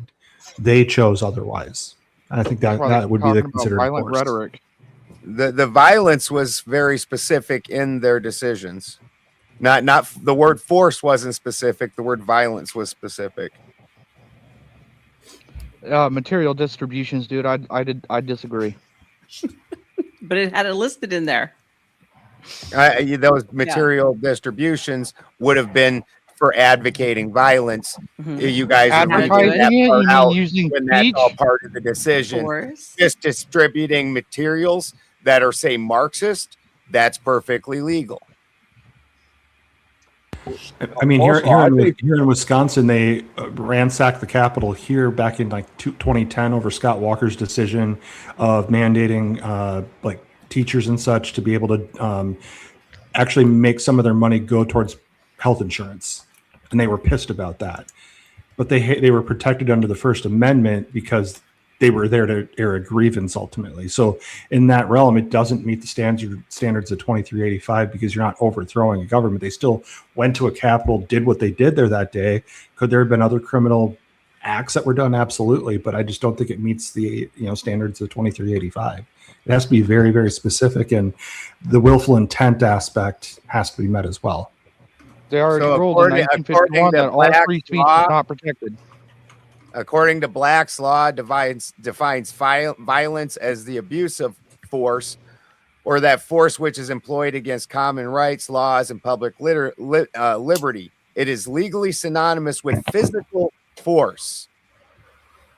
They chose otherwise. I think that would be the considered violent force. rhetoric. The violence was very specific in their decisions. Not the word force wasn't specific. The word violence was specific. Material distributions, dude. I disagree. But it had it listed in there. Those material distributions would have been for advocating violence. Mm-hmm. You guys are Advertising that part it, out using when that's speech? all part of the decision. Just distributing materials that are, say, Marxist, that's perfectly legal. I mean, here in Wisconsin, they ransacked the Capitol here back in 2010 over Scott Walker's decision of mandating teachers and such to be able to actually make some of their money go towards health insurance, and they were pissed about that. But they were protected under the First Amendment because they were there to air a grievance ultimately. So in that realm, it doesn't meet the standards of 2385 because you're not overthrowing a government. They still went to a Capitol, did what they did there that day. Could there have been other criminal acts that were done, absolutely, but I just don't think it meets the standards of 2385. It has to be very, very specific, and the willful intent aspect has to be met as well. They already So ruled in 1951 that all free speech is not protected. According to Black's law, defines violence as the abuse of force, or that force which is employed against common rights, laws, and public liberty. It is legally synonymous with physical force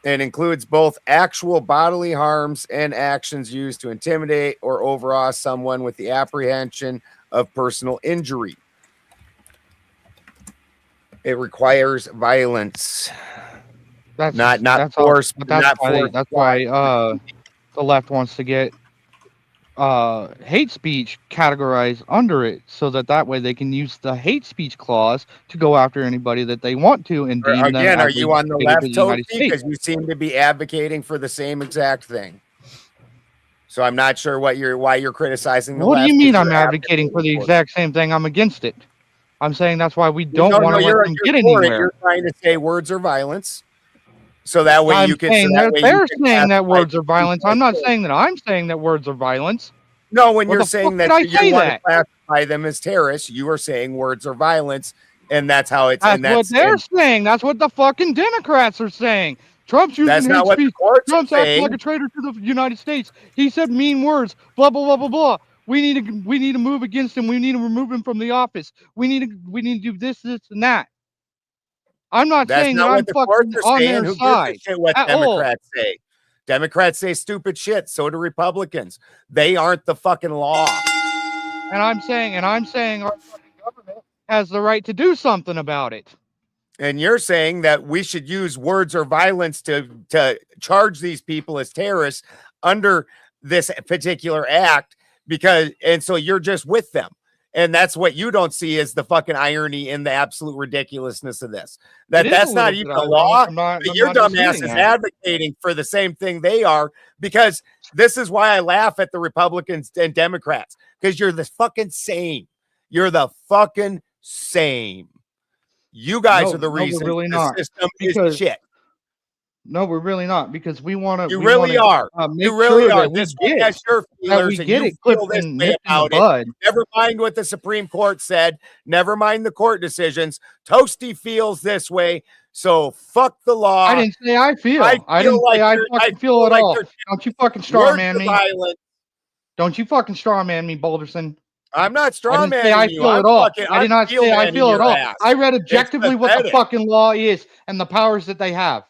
and includes both actual bodily harms and actions used to intimidate or overawe someone with the apprehension of personal injury. It requires violence. That's not force. That's why the left wants to get hate speech categorized under it, so that way they can use the hate speech clause to go after anybody that they want to and deem them. Again, are you on the left, Toasty? Because you seem to be advocating for the same exact thing. So I'm not sure why you're criticizing the left. What do you mean I'm advocating for the exact same thing? I'm against it. I'm saying that's why we don't want to let them get anywhere. You're trying to say words are violence, so that way you can. They're saying that words are violence. I'm not saying that. I'm saying that words are violence. No, when you're saying that you want to classify them as terrorists, you are saying words are violence, and that's how it's. That's what they're saying. That's what the fucking Democrats are saying. Trump's using that's not hate what speech. Trump's acting like a traitor to the United States. He said mean words. Blah blah blah blah blah. We need to move against him. We need to remove him from the office. We need to do this, and that. I'm not saying that I'm fucking on their side. What Democrats say. Democrats say stupid shit. So do Republicans. They aren't the fucking law. And I'm saying our fucking government has the right to do something about it. And you're saying that we should use words or violence to charge these people as terrorists under this particular act. So you're just with them. And that's what you don't see is the fucking irony and the absolute ridiculousness of this. That's not even the law. Your dumbass is advocating for the same thing they are, because this is why I laugh at the Republicans and Democrats, because you're the fucking same. You're the fucking same. You guys are the reason the system is shit. No, we're really not, because we want to. You really are. You really are. This has your feelers, and you feel this way about it. Never mind what the Supreme Court said. Never mind the court decisions. Toasty feels this way, so fuck the law. I didn't say I feel. I didn't say I fucking feel at all. Don't you fucking straw man me. Don't you fucking straw man me, Boulderson. I'm not straw manning you. I feel at all. I did not say I feel at all. I read objectively what the fucking law is and the powers that they have.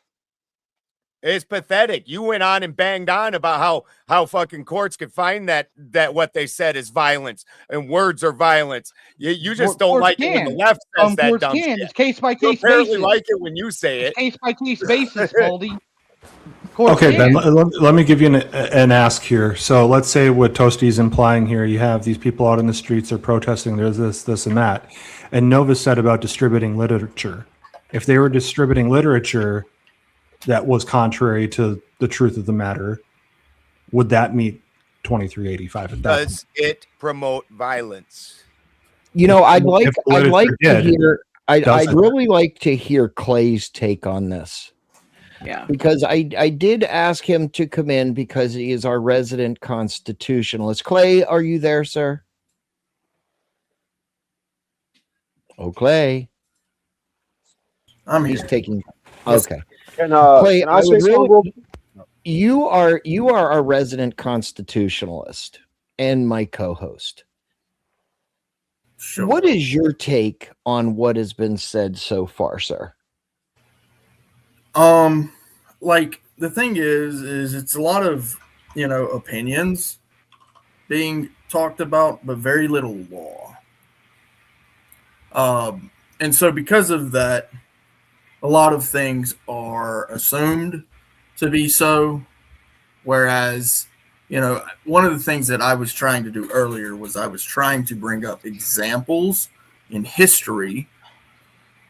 It's pathetic. You went on and banged on about how fucking courts could find that what they said is violence and words are violence. You just don't like it when the left says that dumb shit. It's case by case basis. You apparently like it when you say it. Case by case basis, Baldy. Okay, Ben, let me give you an ask here. So let's say what Toasty's implying here, you have these people out in the streets, they're protesting, there's this, and that. And Nova said about distributing literature. If they were distributing literature that was contrary to the truth of the matter, would that meet 2385? Does it promote violence? I'd really like to hear Clay's take on this. Yeah, because I did ask him to come in because he is our resident constitutionalist. Clay, are you there, sir? Oh, Clay. He's taking. Okay. Clay, can I say something? You are our resident constitutionalist and my co-host. Sure. What is your take on what has been said so far, sir? Like the thing is it's a lot of, opinions being talked about, but very little law. And so because of that, a lot of things are assumed to be so, whereas, one of the things that I was trying to do earlier was I was trying to bring up examples in history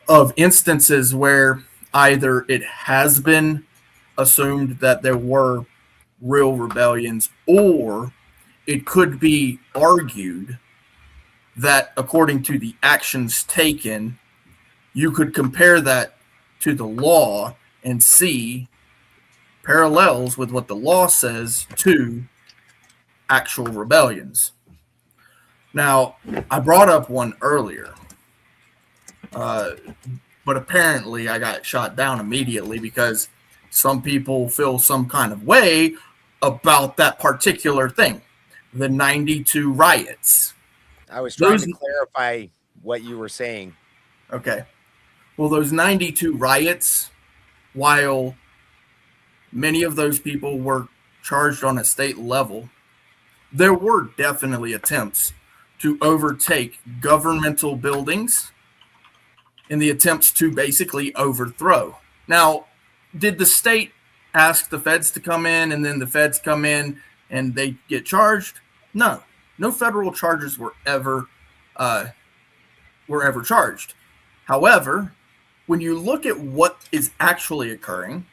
of instances where either it has been assumed that there were real rebellions, or it could be argued that according to the actions taken, you could compare that to the law and see parallels with what the law says to actual rebellions. Now, I brought up one earlier, but apparently I got shot down immediately because some people feel some kind of way about that particular thing, the 92 riots. I was trying to clarify what you were saying. Okay. Well, those 92 riots, while many of those people were charged on a state level, there were definitely attempts to overtake governmental buildings in the attempts to basically overthrow. Now, did the state ask the feds to come in and then the feds come in and they get charged? No. No federal charges were ever charged. However, when you look at what is actually occurring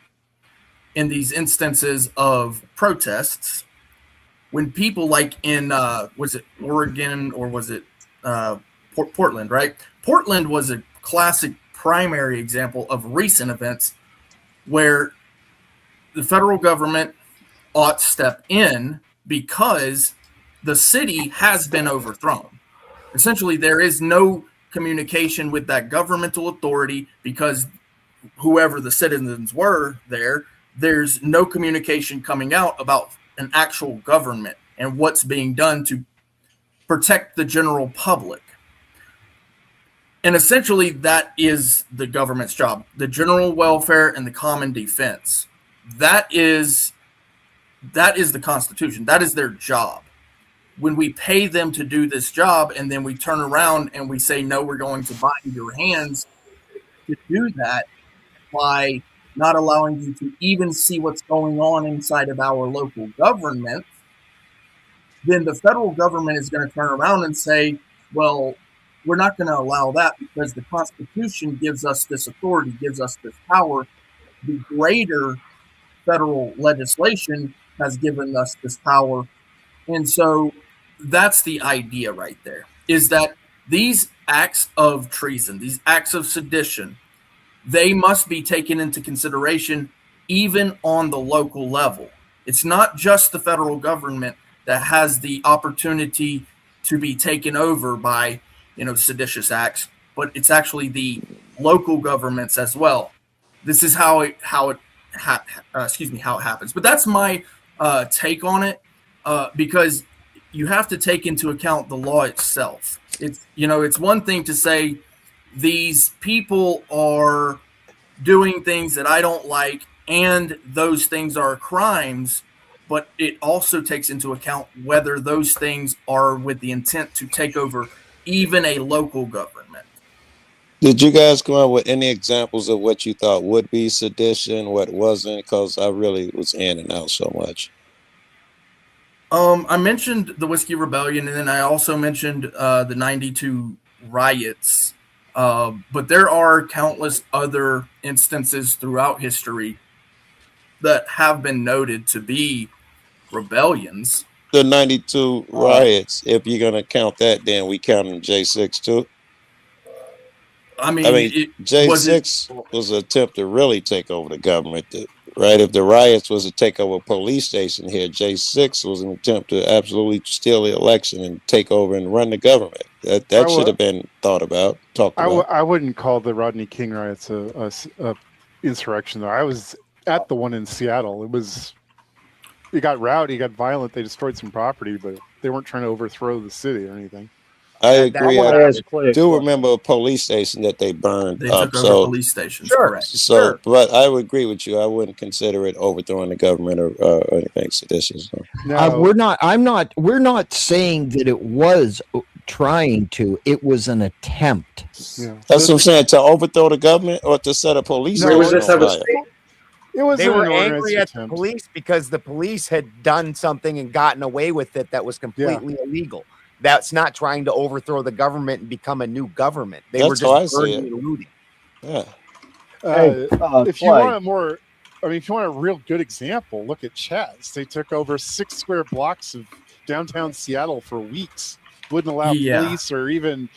in these instances of protests, when people like in, was it Oregon or was it Portland, right? Portland was a classic primary example of recent events where the federal government ought to step in because the city has been overthrown. Essentially, there is no communication with that governmental authority because whoever the citizens were there, there's no communication coming out about an actual government and what's being done to protect the general public. And essentially, that is the government's job, the general welfare and the common defense. That is the Constitution. That is their job. When we pay them to do this job and then we turn around and we say, no, we're going to bind your hands to do that by not allowing you to even see what's going on inside of our local government, then the federal government is going to turn around and say, well, we're not going to allow that because the Constitution gives us this authority, gives us this power. The greater federal legislation has given us this power. And so that's the idea right there, is that these acts of treason, these acts of sedition, they must be taken into consideration even on the local level. It's not just the federal government that has the opportunity to be taken over by, seditious acts, but it's actually the local governments as well. This is how it happens. But that's my take on it, because you have to take into account the law itself. It's one thing to say these people are doing things that I don't like, and those things are crimes, but it also takes into account whether those things are with the intent to take over even a local government. Did you guys come up with any examples of what you thought would be sedition, what wasn't? Because I really was in and out so much. I mentioned the Whiskey Rebellion, and then I also mentioned the 92 riots. But there are countless other instances throughout history that have been noted to be rebellions. The 92 riots, if you're going to count that, then we count them J6 too. I mean J6 was an attempt to really take over the government, right? If the riots was to take over a police station here, J6 was an attempt to absolutely steal the election and take over and run the government. That should have been talked about. I wouldn't call the Rodney King riots a insurrection, though. I was at the one in Seattle. It got rowdy, it got violent. They destroyed some property, but they weren't trying to overthrow the city or anything. I agree. I do remember a police station that they burned up. Took over police stations, correct. So, but I would agree with you. I wouldn't consider it overthrowing the government or anything seditious. No. We're not saying that it was trying to. It was an attempt. Yeah. That's what I'm saying. To overthrow the government or to set a police station on fire. They were angry at the police because the police had done something and gotten away with it that was completely illegal. That's not trying to overthrow the government and become a new government. They were just burning and looting. Yeah. If you want a real good example, look at Chaz. They took over 6 square blocks of downtown Seattle for weeks. wouldn't allow Yeah. police or even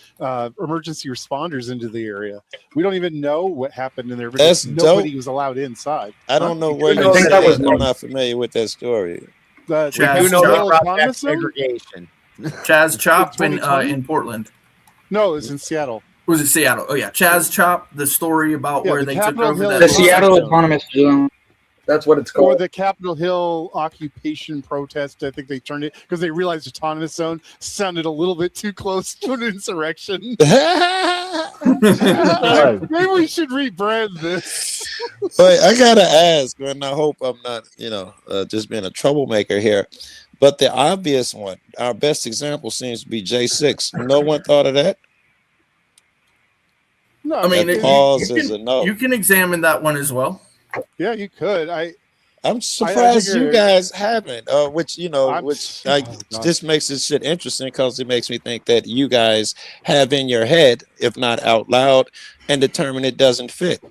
emergency responders into the area. We don't even know what happened in there because That's nobody dope. was allowed inside. I don't know where You you know said that that. I'm not familiar with that story. The We do You know Capitol they Hill brought back Autonomous Zone? segregation. Chaz Chop in 2020? Portland. No, it was in Seattle. Was it Seattle? Oh yeah, Chaz Chop. The story about Yeah, where the they Capitol took over Hill that. The Autonomous Seattle Zone. Autonomous Zone. That's what it's Or called. the Capitol Hill occupation protest, I think they turned it because they realized autonomous zone sounded a little bit too close to an insurrection. Maybe we should rebrand this. But I gotta ask, and I hope I'm not, just being a troublemaker here. But the obvious one, our best example seems to be J6. No one thought of that. No, I mean, That pause is a no. you can examine that one as well. yeah, you could. I'm surprised think you you're- guys haven't. Which I'm- God. just makes this shit interesting because it makes me think that you guys have in your head, if not out loud, and determine it doesn't fit.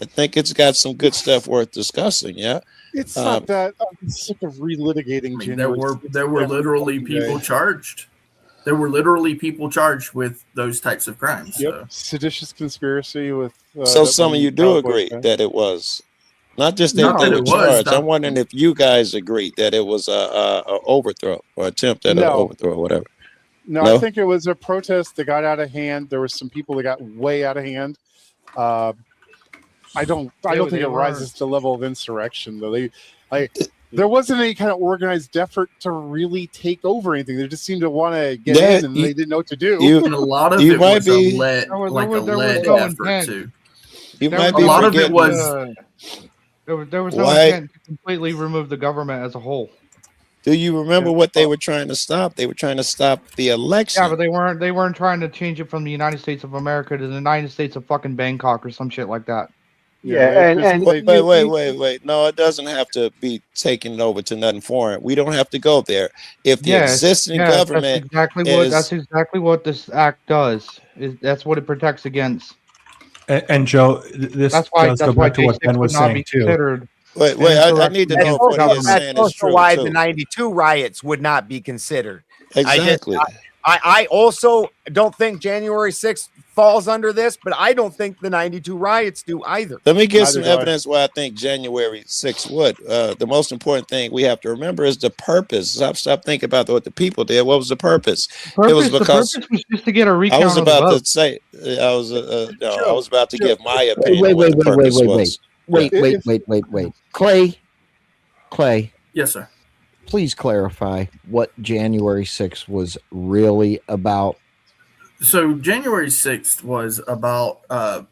I think it's got some good stuff worth discussing. Yeah. It's not that I'm sick of relitigating. I mean, January there were 6th literally every people day. charged. There were literally people charged with those types of crimes. Yep, So. seditious conspiracy with. So that some of one you do cowboy agree guy. that it was not just Not that they that were it was, charged. no. I'm wondering if you guys agree that it was a overthrow or attempt at an No. overthrow or whatever. No, No? I think it was a protest that got out of hand. There was some people that got way out of hand. I don't think they it were- rises to the level of insurrection though. There wasn't any kind of organized effort to really take over anything. They just seemed to want to get Yeah, in, and they didn't know what to do. And a lot of You it might was be- a lead, There was- like there a was- there lead was no effort intent. too. You There might was be a lot of it forgetting- was- there was no Why- intent to completely remove the government as a whole. Do you remember what they were trying to stop? They were trying to stop the election. Yeah, but they weren't trying to change it from the United States of America to the United States of fucking Bangkok or some shit like that. Yeah, and Wait. No, it doesn't have to be taken over to nothing foreign. We don't have to go there. If the existing government that's exactly what this act does. That's what it protects against. And Joe, this That's why does go back to what J6 Ben was would not be saying too. considered. Wait, I need to know if what he's That's saying is also true. why too. the 92 riots would not be considered. Exactly. I also don't think January 6th falls under this, but I don't think the 92 riots do either. Let me give Neither some do I. evidence why I think January 6th would. The most important thing we have to remember is the purpose. Stop thinking about what the people did. What was the purpose? It was The because purpose was just to get a recount I was of the about to vote. say, I was about to give my opinion. Wait, on what the purpose was. wait. Clay, Yes, sir. please clarify what January 6th was really about. So January 6th was about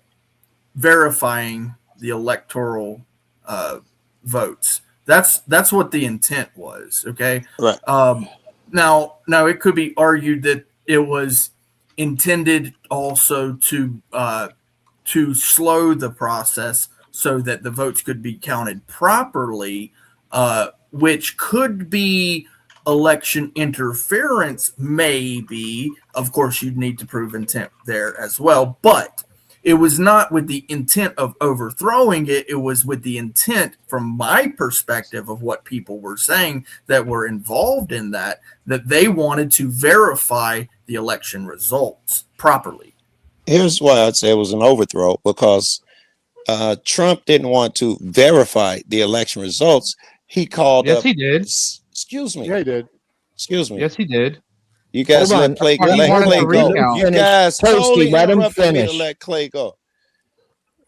verifying the electoral votes. That's what the intent was. Okay. Right. Now it could be argued that it was intended also to slow the process so that the votes could be counted properly, which could be election interference, maybe. Of course, you'd need to prove intent there as well, but it was not with the intent of overthrowing it. It was with the intent, from my perspective of what people were saying that were involved in that they wanted to verify the election results properly. Here's why I'd say it was an overthrow, because Trump didn't want to verify the election results. He called Yes, up. he did. Excuse me. Yeah, he did. Excuse me. Yes, he did. You guys Hold on. let Clay, That's why he let wanted Clay to go. recount. You guys Toasty, totally let him interrupted me to finish. let Clay go.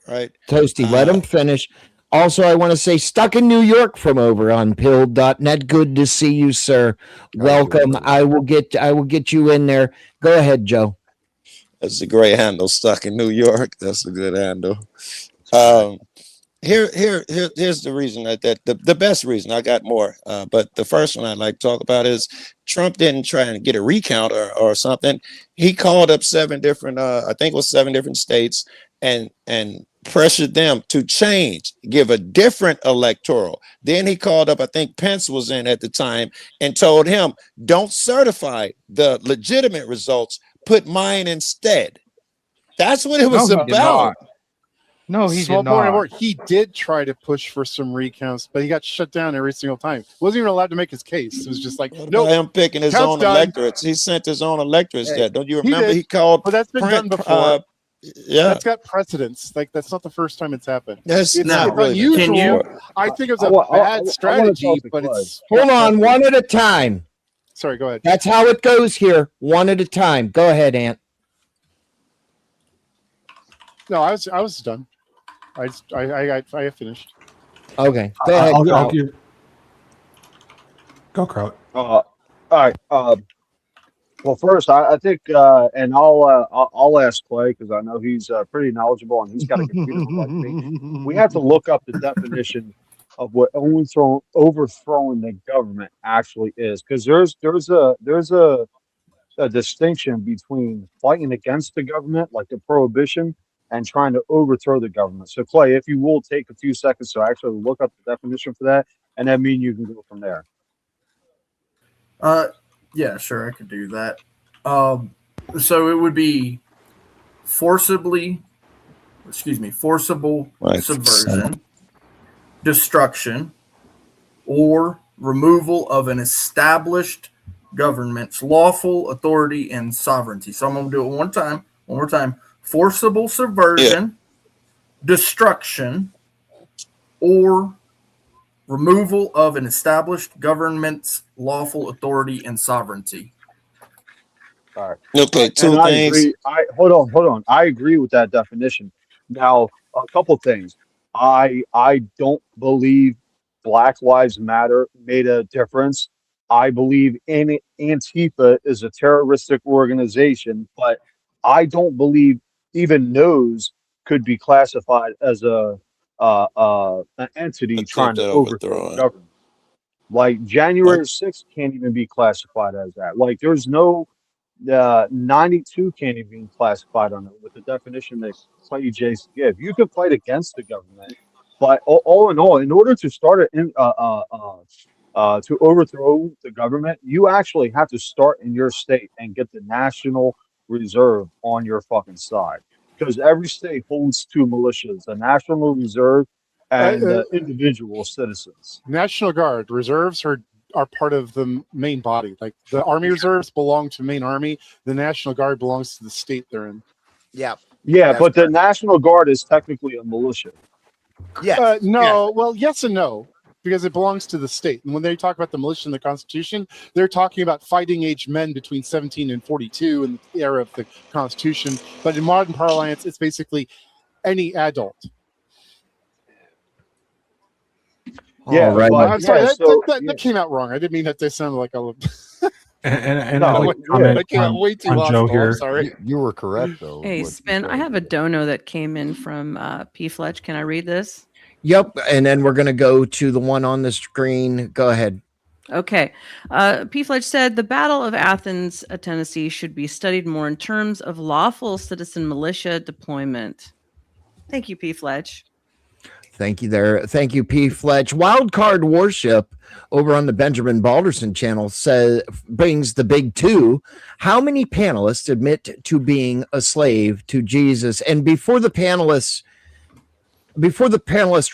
Right. Toasty, let him finish. Also, I want to say, stuck in New York from over on pilled.net. Good to see you, sir. Welcome. I will get you in there. Go ahead, Joe. That's a great handle. Stuck in New York. That's a good handle. Here's the reason that the best reason. I got more, but the first one I'd like to talk about is Trump didn't try and get a recount or something. He called up 7 different, I think it was 7 different states, and pressured them to change, give a different electoral. Then he called up, I think Pence was in at the time, and told him, don't certify the legitimate results, put mine instead. That's what it was No, he did about. No, he Small did point of not. order. He did try to push for some recounts, but he got shut down every single time. Wasn't even allowed to make his case. It was just like, What nope, about him picking his count's own done. electorates? He sent his own electorates Hey, there. Don't you he remember? did, He called but that's been done before. yeah, That's got precedence. Like, that's not the first time it's happened. that's It's not really unusual. Can you- I think it was I a wa- I- I- I bad wanna strategy, talk to but Clay. it's Hold got on, precedence. one at a time. Sorry, go ahead. That's how it goes here. One at a time. Go ahead, Ant. No, I was done. I finished. Okay. Go ahead. I'll Kraut. give. Go, Kraut. All right. Well, first, I think, and I'll ask Clay because I know he's pretty knowledgeable and he's got a computer like me. We have to look up the definition of what overthrowing the government actually is, because there's a distinction between fighting against the government, like the prohibition, and trying to overthrow the government. So, Clay, if you will take a few seconds to actually look up the definition for that, and then you can go from there. Yeah, sure, I could do that. So it would be forcible Right. subversion, destruction, or removal of an established government's lawful authority and sovereignty. So I'm going to do it one more time. Forcible subversion, destruction, or removal of an established government's lawful authority and sovereignty. All right. Okay, two And I things. agree. Hold on. I agree with that definition. Now, a couple things. I don't believe Black Lives Matter made a difference. I believe Antifa is a terroristic organization, but I don't believe even those could be classified as an entity trying to Attempted overthrow the overthrow. government. Like January 6th can't even be classified as that. Like there's no 92 can't even be classified on it with the definition that Clay Jason give. You can fight against the government, but all in all, in order to start to overthrow the government, you actually have to start in your state and get the National Reserve on your fucking side, because every state holds two militias: the National Reserve and individual citizens. National Guard reserves are part of the main body. Like the Army reserves belong to main army. The National Guard belongs to the state they're in. Yeah. Yeah, That's but the correct. National Guard is technically a militia. Yes. No, well, yes and no, because it belongs to the state. And when they talk about the militia in the Constitution, they're talking about fighting age men between 17 and 42 in the era of the Constitution. But in modern parlance, it's basically any adult. Yeah, All right. but I'm sorry, yeah, that came out wrong. I didn't mean that they sounded like a. And No, I'd like to yeah. comment That came out way too on Joe logical. I'm here. sorry. You were correct, though. Hey, what you Spin, I said. have a dono that came in from P. Fletch. Can I read this? Yep. And then we're going to go to the one on the screen. Go ahead. Okay. P. Fletch said the Battle of Athens, Tennessee should be studied more in terms of lawful citizen militia deployment. Thank you, P. Fletch. Thank you there. Thank you, P. Fletch. Wildcard Worship over on the Benjamin Balderson channel brings the big two. How many panelists admit to being a slave to Jesus? And before the panelists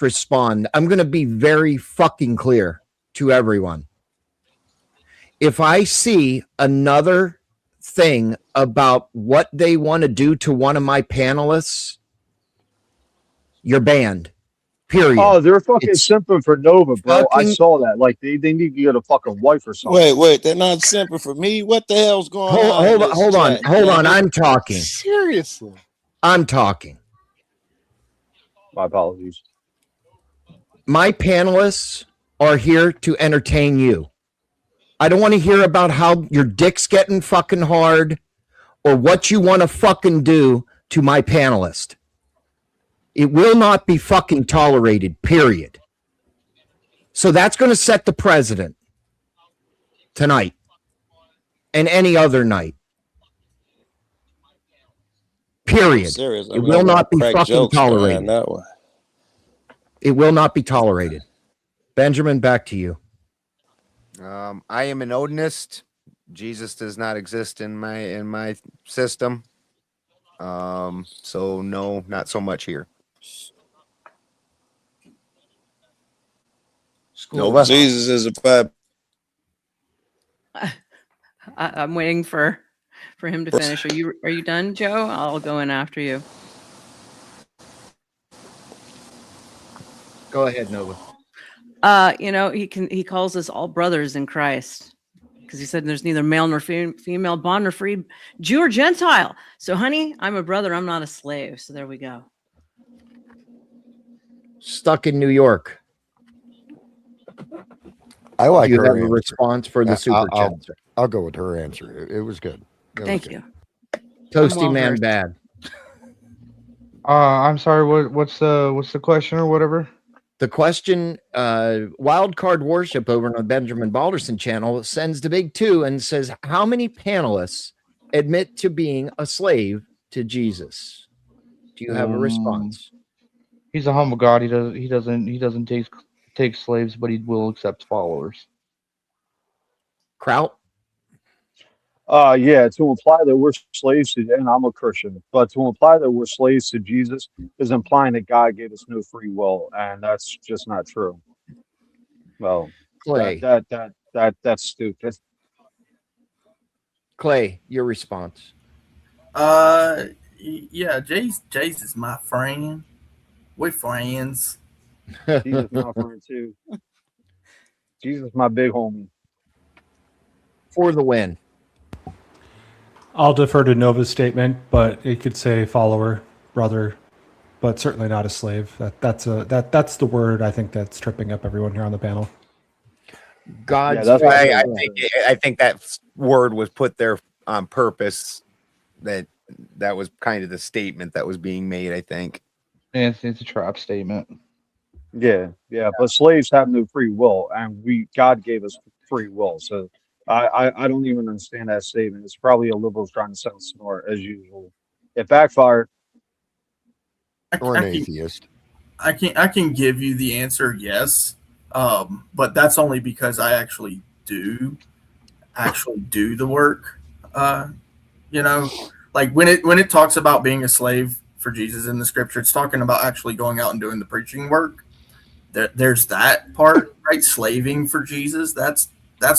respond, I'm going to be very fucking clear to everyone. If I see another thing about what they want to do to one of my panelists, you're banned. Period. Oh, they're fucking simping for Nova, bro. I fucking- saw that. Like they need to get a fucking wife or something. Wait, they're not simping for me. What the hell's going on? in this Hold on. chat, Hold on. man? I'm talking. Seriously. I'm talking. My apologies. My panelists are here to entertain you. I don't want to hear about how your dick's getting fucking hard or what you want to fucking do to my panelist. It will not be fucking tolerated, period. So that's going to set the precedent tonight and any other night. Period. Serious. It will not be crack fucking jokes behind tolerated. that one. It will not be tolerated. Benjamin, back to you. I am an Odinist. Jesus does not exist in my system. So no, not so much here. Nova? Jesus is a five. I'm waiting for him to finish. Are you done, Joe? I'll go in after you. Go ahead, Nova. He calls us all brothers in Christ, because he said there's neither male nor female, bond nor free, Jew or Gentile. So, honey, I'm a brother. I'm not a slave. So there we go. Stuck in New York. I like Do you her have a answer. response for the super chat? I'll go with her answer. It was good. Thank you. Toasty man bad. I'm sorry. What's the question or whatever? The question, Wild Card Worship over on the Benjamin Balderson channel sends the big two and says, how many panelists admit to being a slave to Jesus? Do you have a response? He's a humble God. He doesn't take slaves, but he will accept followers. Kraut? Yeah, to imply that we're slaves to, and I'm a Christian, but to imply that we're slaves to Jesus is implying that God gave us no free will, and that's just not true. Well, Clay. That's stupid. Clay, your response. Yeah, Jay's is my friend. We're friends. Jesus my friend too. Jesus my big homie. For the win. I'll defer to Nova's statement, but it could say follower, brother, but certainly not a slave. That's the word I think that's tripping up everyone here on the panel. God's I think that word was put there on purpose. That was kind of the statement that was being made, I think. Yeah, it's a trap statement. Yeah, but slaves have no free will, and God gave us free will. So I don't even understand that statement. It's probably a liberal trying to sound smart as usual. It backfired. Or an atheist. I can give you the answer, yes, but that's only because I actually do the work. Like when it talks about being a slave for Jesus in the scripture, it's talking about actually going out and doing the preaching work. There's that part, right? Slaving for Jesus. That's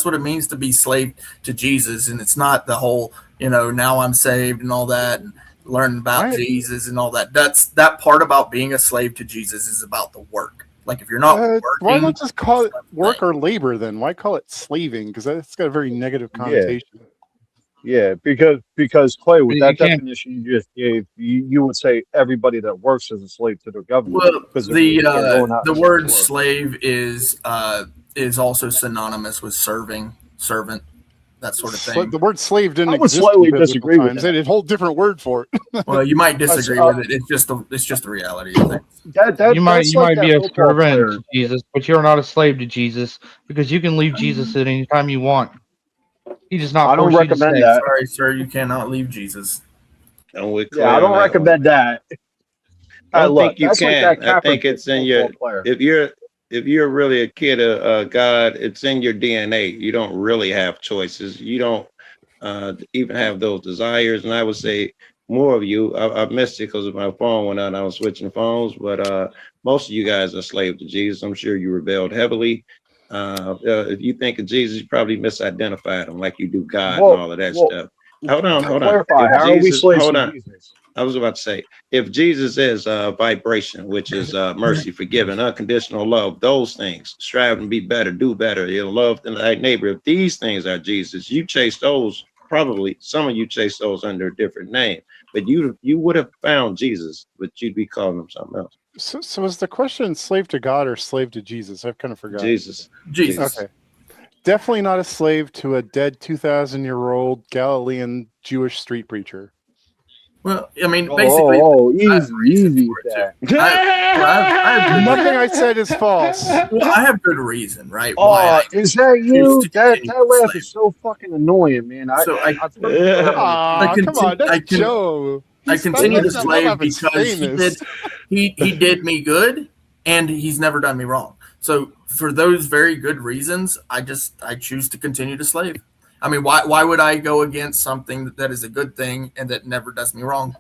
what it means to be slave to Jesus, and it's not the whole, now I'm saved and all that, and learning about Jesus and all that. That part about being a slave to Jesus is about the work. Like if you're not working, why not just call it work or labor then? Why call it slaving? Because that's got a very negative connotation. Yeah, because Clay, with that definition you just gave, you would say everybody that works is a slave to the government. Well, because the word slave is also synonymous with serving, servant, that sort of thing. The word slave didn't I would exist. slightly disagree with that. They had a whole different word for it. Well, you might disagree with it. It's just the reality of things. You might be a servant to Jesus, but you're not a slave to Jesus, because you can leave Jesus at any time you want. He does not. I don't recommend that. Sorry, sir, you cannot leave Jesus. I don't recommend that. I don't think you can. I think it's in your. If you're really a kid of God, it's in your DNA. You don't really have choices. You don't even have those desires. And I would say more of you. I missed it because my phone went out and I was switching phones. But most of you guys are slave to Jesus. I'm sure you rebelled heavily. If you think of Jesus, you probably misidentified him like you do God and all of that stuff. Hold on. How are we slaves to Jesus? I was about to say, if Jesus is vibration, which is mercy, forgiving, unconditional love, those things, strive and be better, do better, love thy neighbor. If these things are Jesus, you chase those. Probably some of you chase those under a different name, but you would have found Jesus, but you'd be calling him something else. So is the question slave to God or slave to Jesus? I've kind of forgotten. Jesus. Okay. Definitely not a slave to a dead 2,000-year-old Galilean Jewish street preacher. Well, I mean, basically, easy. Nothing I said is false. Well, I have good reason, right? Is that you? That laugh is so fucking annoying, man. Come on, that's Joe. I continue to slave because he did me good, and he's never done me wrong. So for those very good reasons, I choose to continue to slave. I mean, why would I go against something that is a good thing and that never does me wrong?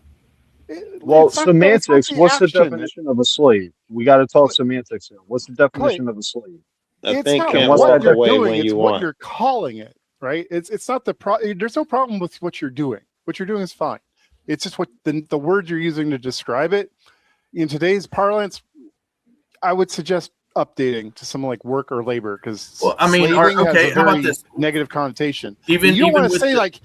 Well, It's not semantics. the What's the action. definition of a slave? We got to talk semantics here. What's the Clay, definition of a slave? I it's think not can't what's what that walk you're away doing, when it's you what want. you're calling it, right? It's not there's no problem with what you're doing. What you're doing is fine. It's just what the word you're using to describe it. In today's parlance, I would suggest updating to something like work or labor, because Well, I mean, slaving has okay, a how about very this? negative connotation. Even You don't even want to with say the, like,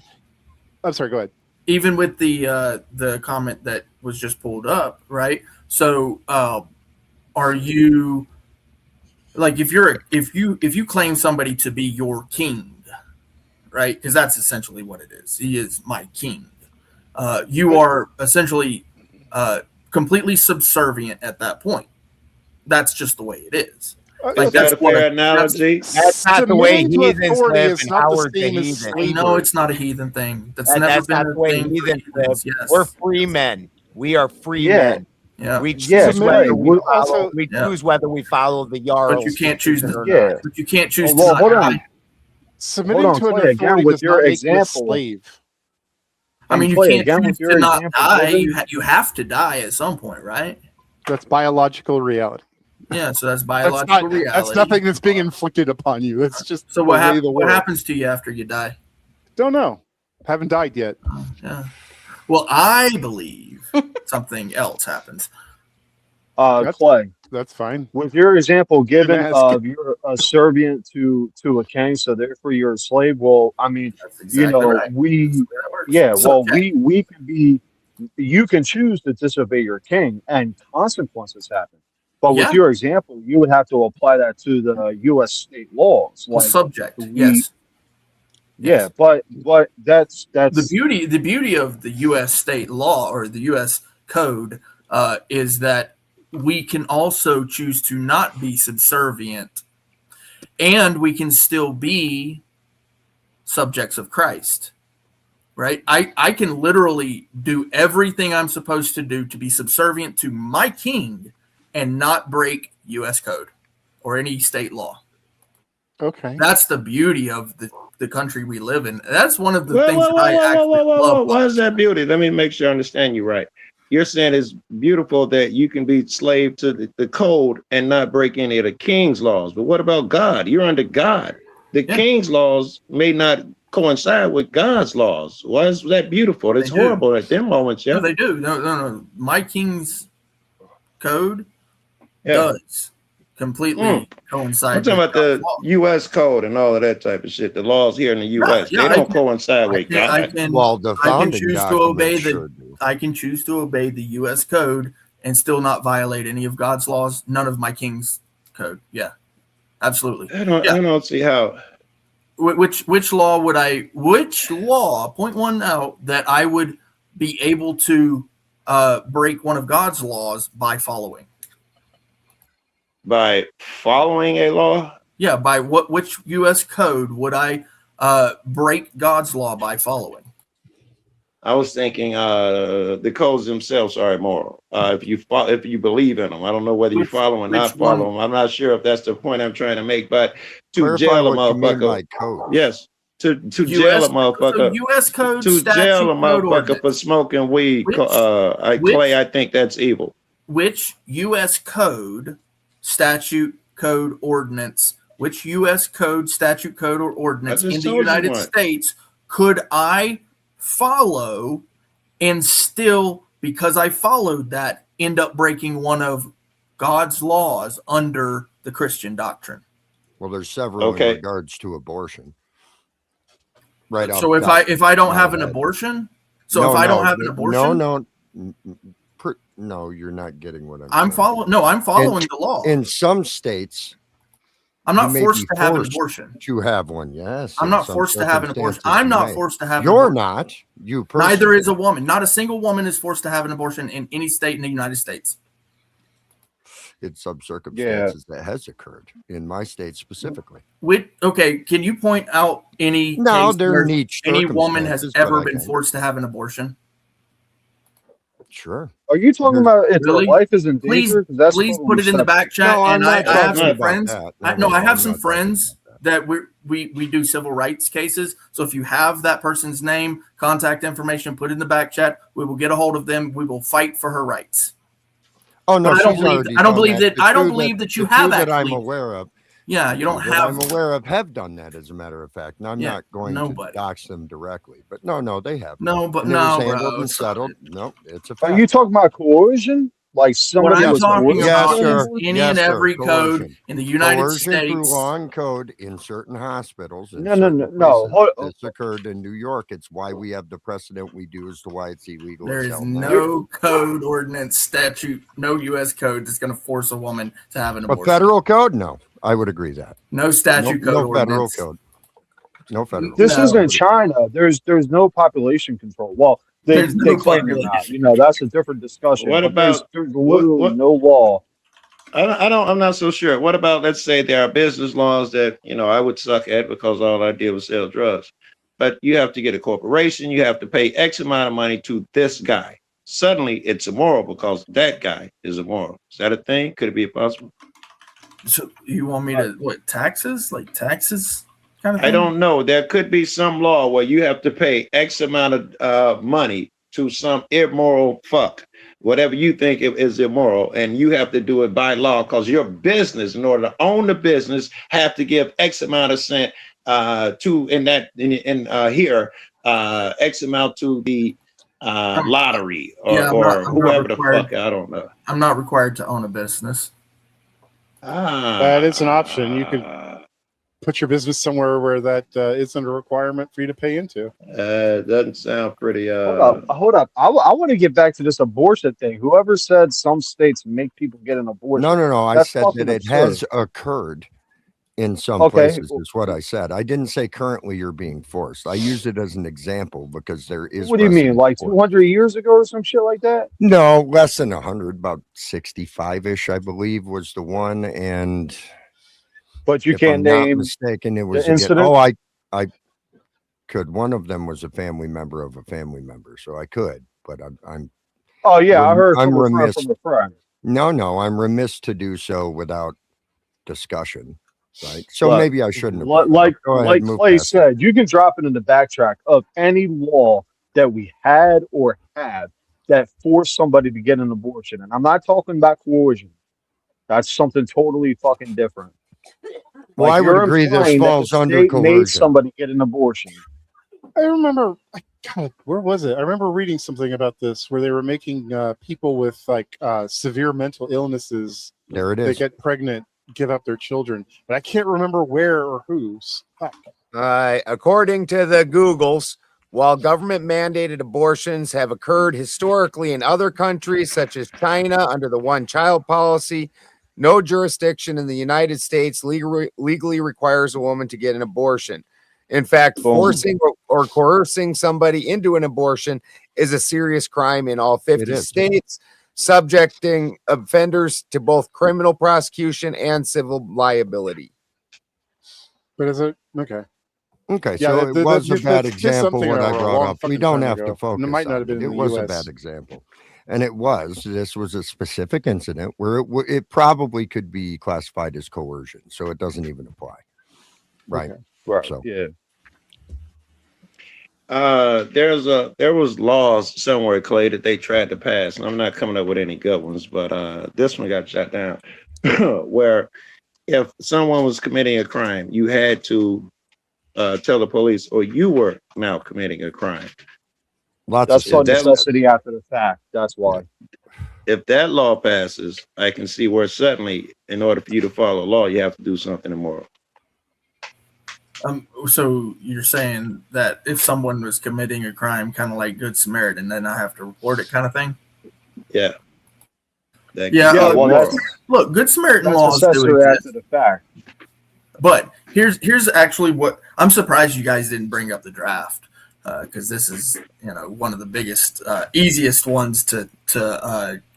I'm sorry, go ahead. even with the comment that was just pulled up, right? So, are you like if you claim somebody to be your king, right? Because that's essentially what it is. He is my king. You are essentially completely subservient at that point. That's just the way it is. Like Is that a fair that's analogy? That's not the way Submitting to heathens authority live, is and not the Howard's a same as heathen. I know slavery. it's not a heathen thing. That's never That's been not a the way thing for heathens live. heathens. Yes. We're free men. We are free Yeah. men. Yeah. We Yeah, choose whether Submitting we right. follow. also, We Yeah. choose whether we follow the But Jarl's you can't choose decision to. or Yeah. not. But you can't choose Well, to hold not on. die. submitting Hold on, to an Clay. Again, authority with does your not make you a example. slave. I mean, you Clay, can't again, choose with your to not example, die. given- You have to die at some point, right? That's biological reality. Yeah. So that's That's biological not. reality. That's nothing that's being inflicted upon you. It's just So the what, way the what world. happens to you after you die? Don't know. Haven't died yet. Yeah. Well, I believe something else happens. Clay, That's fine. with your example given ask. of you're a servant to a king, so therefore you're a slave. Well, I mean, That's exactly right. we, That's the way that works. yeah, well, Subject. we can be, you can choose to disobey your king, and consequences happen. But with Yeah. your example, you would have to apply that to the U.S. state laws, Well, like subject. we, Yes. yeah, Yes. but that's The beauty of the U.S. state law or the U.S. code is that we can also choose to not be subservient, and we can still be subjects of Christ. Right? I can literally do everything I'm supposed to do to be subservient to my king and not break U.S. code or any state law. Okay. That's the beauty of the country we live in. That's one of the Whoa, things whoa, that I whoa, actually whoa, whoa, whoa, love. whoa. Why is that beauty? Let me make sure I understand you right. You're saying it's beautiful that you can be slave to the code and not break any of the king's laws. But what about God? You're under God. The Yeah. king's laws may not coincide with God's laws. Why is that beautiful? It's They do. horrible at them moments, No, yeah. they do. No. My king's code Yeah. does completely coincide. I'm talking with about the God's law. U.S. code and all of that type of shit. The laws here in the U.S. Yeah, they don't coincide with I God. can, Well, the I can founding choose to obey documents sure do. I can choose to obey the U.S. code and still not violate any of God's laws. None of my king's code. Yeah, absolutely. I don't see how. Which law would I? Which law? Point one out that I would be able to break one of God's laws by following. By following a law? Yeah, by which U.S. code would I break God's law by following? I was thinking the codes themselves are immoral. If you believe in them, I don't know whether you follow them or not follow them. I'm not sure if that's the point I'm trying to make. But to Clarify jail a what you mean by motherfucker, code. yes, to jail a motherfucker, So U.S. code, to statute, jail a code, motherfucker ordinance. for smoking weed, Which- Clay, I think that's evil. Which U.S. code, statute, code, ordinance? Which U.S. code, statute, code, or ordinance I just in the told you United one. States could I follow and still, because I followed that, end up breaking one of God's laws under the Christian doctrine? Well, there's several Okay. in regards to abortion. Right. So if I don't have an abortion, so if I don't have an abortion, no, you're not getting what I'm I'm saying. following. No, I'm following the law. In some states, I'm not you may forced be to have an forced abortion. to have one. Yes. I'm in not some forced to have an abortion. circumstances I'm you not may. forced to have an You're abortion. not. You personally. Neither is a woman. Not a single woman is forced to have an abortion in any state in the United States. In some circumstances that has occurred in my state specifically. Okay, can you point out any No, case they're where niche any woman has circumstances, but ever I been can. forced to have an abortion? Sure. Are you talking about if Really? their life is in Please, danger? 'Cause that's please totally put it in the separate. back chat. No, I'm and I not have talking some about friends. that. I No, have I'm some not talking friends. about that. that we do civil rights cases. So if you have that person's name, contact information, put it in the back chat, we will get a hold of them. We will fight for her rights. Oh no, But I don't she's believe. already I don't done believe that. The I don't two believe that you the have two that I'm actually. aware of. Yeah, you don't that have. I'm aware of have done that, as a matter of fact. Now, I'm Yeah, not going nobody. to dox them directly, but no, they have. No, but And it was no, handled bro. and stop settled. it. No, it's a Are fact. you talking about coercion? Like What somebody I'm was talking Yes, about sir. is any Yes, and sir. every code Coercion. in the United Coercion through States. law and code in certain hospitals and No. certain No. places. This occurred in New York. It's why we have the precedent we do as to why it's illegal. There as is hell now. no code, ordinance, statute, no U.S. code that's going to force a woman to have an A abortion. federal code? No, I would agree that. No statute code. No federal ordinance. code. No federal. This No. isn't China. There's no population control. Well, they There's no claim they're not. population. You know, that's a different discussion. What But about there's literally what? no law. I'm not so sure. What about, let's say there are business laws that, I would suck at because all I did was sell drugs. But you have to get a corporation, you have to pay X amount of money to this guy. Suddenly it's immoral because that guy is immoral. Is that a thing? Could it be possible? So you want me to what taxes? Like taxes kind of thing? I don't know. There could be some law where you have to pay X amount of money to some immoral fuck, whatever you think is immoral, and you have to do it by law because your business, in order to own the business, have to give X amount of cent to X amount to the lottery or whoever the fuck. I don't know. I'm not required to own a business. That is an option. You could put your business somewhere where that isn't a requirement for you to pay into. Doesn't sound pretty. Hold up. I want to get back to this abortion thing. Whoever said some states make people get an abortion? No. I That's said fucking that it absurd. has occurred in some places, is what I said. I didn't say currently you're being forced. I used it as an example because there is. What do you mean, like precedent for it. 200 years ago or some shit like that? No, less than 100, about 65-ish, I believe, was the one. And But you if can't I'm not name mistaken, it was the incident? I could. One of them was a family member of a family member, so I could. But I'm. Oh yeah, I heard I'm from a friend remiss. from a friend. No, I'm remiss to do so without discussion. Right. So But maybe I shouldn't have. Like Go ahead, move Clay past it. said, you can drop it in the backtrack of any law that we had or have that forced somebody to get an abortion. And I'm not talking about coercion. That's something totally fucking different. Well, I would you're agree this implying that falls the under state made coercion. somebody get an abortion. I remember, God, where was it? I remember reading something about this where they were making people with severe mental illnesses. There it They is. get pregnant, give up their children, but I can't remember where or whose. Fuck. According to the Googles, while government mandated abortions have occurred historically in other countries such as China under the one-child policy, no jurisdiction in the United States legally requires a woman to get an abortion. In fact, Boom. forcing or coercing somebody into an abortion is a serious crime in all 50 is. states, subjecting offenders to both criminal prosecution and civil liability. But is it okay? Okay, Yeah, so it was a bad this example something what I a brought long up. We fucking don't time have to ago. focus And it might not on have been it. in It the was a US. bad example. And it was. This was a specific incident where it probably could be classified as coercion, so it doesn't even apply. Right. Okay. Right. So Yeah. There was laws somewhere, Clay, that they tried to pass, and I'm not coming up with any good ones, but this one got shot down, where if someone was committing a crime, you had to tell the police, or you were now committing a crime. That's called necessity after the fact. That's why. If that law passes, I can see where suddenly, in order for you to follow law, you have to do something immoral. So you're saying that if someone was committing a crime, kind of like Good Samaritan, then I have to report it, kind of thing? Yeah. Yeah. Well, look, Good Samaritan laws do necessary exist. after the fact. But here's actually what I'm surprised you guys didn't bring up the draft, because this is one of the biggest, easiest ones to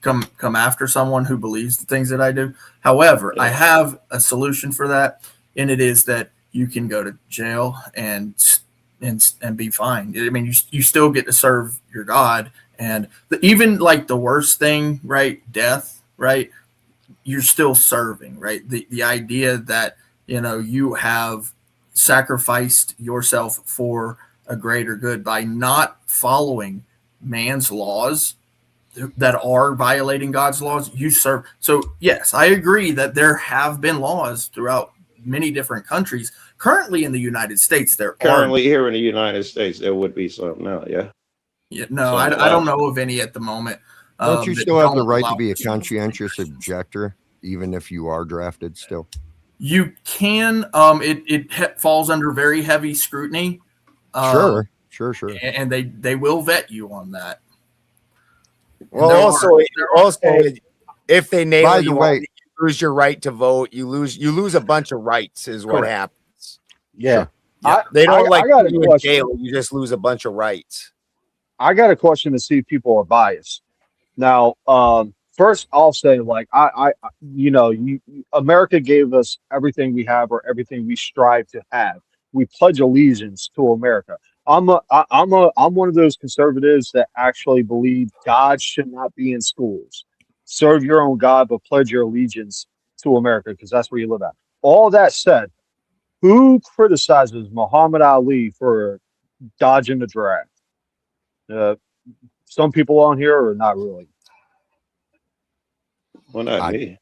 come after someone who believes the things that I do. However, I have a solution for that, and it is that you can go to jail and be fined. I mean, you still get to serve your God, and even like the worst thing, right? Death, right? You're still serving, right? The idea that you have sacrificed yourself for a greater good by not following man's laws that are violating God's laws. You serve. So yes, I agree that there have been laws throughout many different countries. Currently in the United States, currently here in the United States, there would be some now. Yeah, no, I don't know of any at the moment. Don't you still have the right to be a conscientious objector, even if you are drafted still? You can. It falls under very heavy scrutiny. Sure. And they will vet you on that. Well, also, if they nail you, you lose your right to vote. You lose a bunch of rights, is what happens. Yeah. They don't like you in jail. You just lose a bunch of rights. I got a question to see if people are biased. Now, first I'll say, like, America gave us everything we have or everything we strive to have. We pledge allegiance to America. I'm one of those conservatives that actually believe God should not be in schools. Serve your own God, but pledge your allegiance to America because that's where you live at. All that said, who criticizes Muhammad Ali for dodging the draft? Some people on here or not really? Well, not me.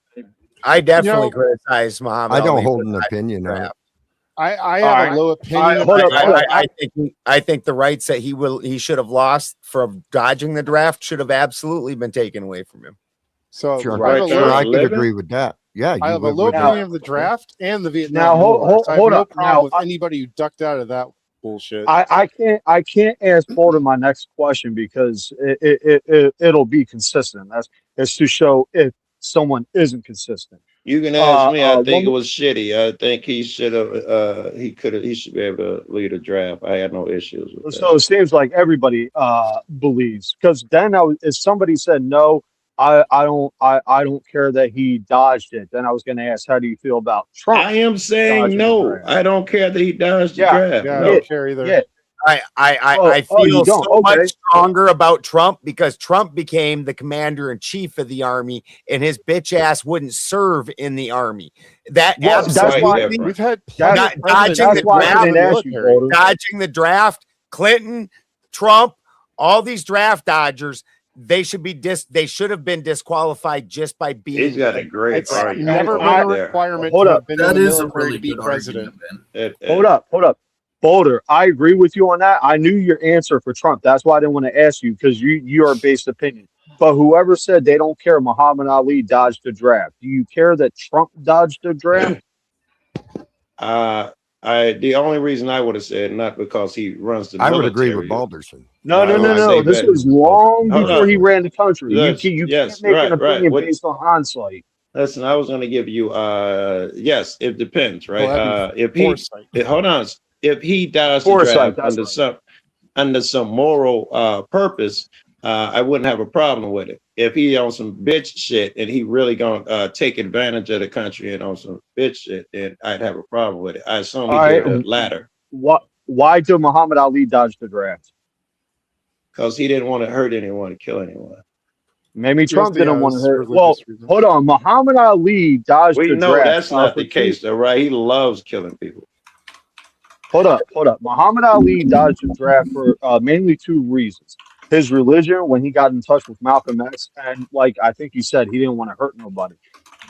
I definitely criticize Muhammad Ali. I don't hold an opinion on it. I have a low opinion. I think the rights that he should have lost from dodging the draft should have absolutely been taken away from him. So I could agree with that. Yeah, I have a low opinion of the draft and the Vietnam War. I have no problem with anybody who ducked out of that bullshit. I can't ask Boulder my next question because it'll be consistent. That's to show if someone isn't consistent. You can ask me. I think it was shitty. I think he should have. He should be able to lead a draft. I had no issues with that. So it seems like everybody believes because then if somebody said no, I don't care that he dodged it. Then I was going to ask, how do you feel about Trump? I am saying no. I don't care that he dodged the draft. Yeah, I don't care either. Yeah. I feel so much stronger about Trump because Trump became the commander in chief of the army and his bitch ass wouldn't serve in the army. That's why we've had dodging the draft, Clinton, Trump, all these draft dodgers. They should have been disqualified just by being. He's got a great argument. Never been a requirement. Hold up, that is a really good president. Hold up. Boulder, I agree with you on that. I knew your answer for Trump. That's why I didn't want to ask you because you are based opinion. But whoever said they don't care Muhammad Ali dodged the draft, do you care that Trump dodged the draft? The only reason I would have said not because he runs the military. I would agree with Balderson. No. This was long before he ran the country. You can't make an opinion based on hindsight. Listen, I was going to give you yes, it depends, right? Hold on. If he dodged the draft under some moral purpose, I wouldn't have a problem with it. If he on some bitch shit and he really gonna take advantage of the country and on some bitch shit, then I'd have a problem with it. I assume he did the latter. Why did Muhammad Ali dodge the draft? Because he didn't want to hurt anyone, kill anyone. Maybe Trump didn't want to hurt. Well, hold on. Muhammad Ali dodged the draft. We know that's not the case, though, right? He loves killing people. Hold up. Muhammad Ali dodged the draft for mainly two reasons. His religion, when he got in touch with Malcolm X, and like I think he said, he didn't want to hurt nobody.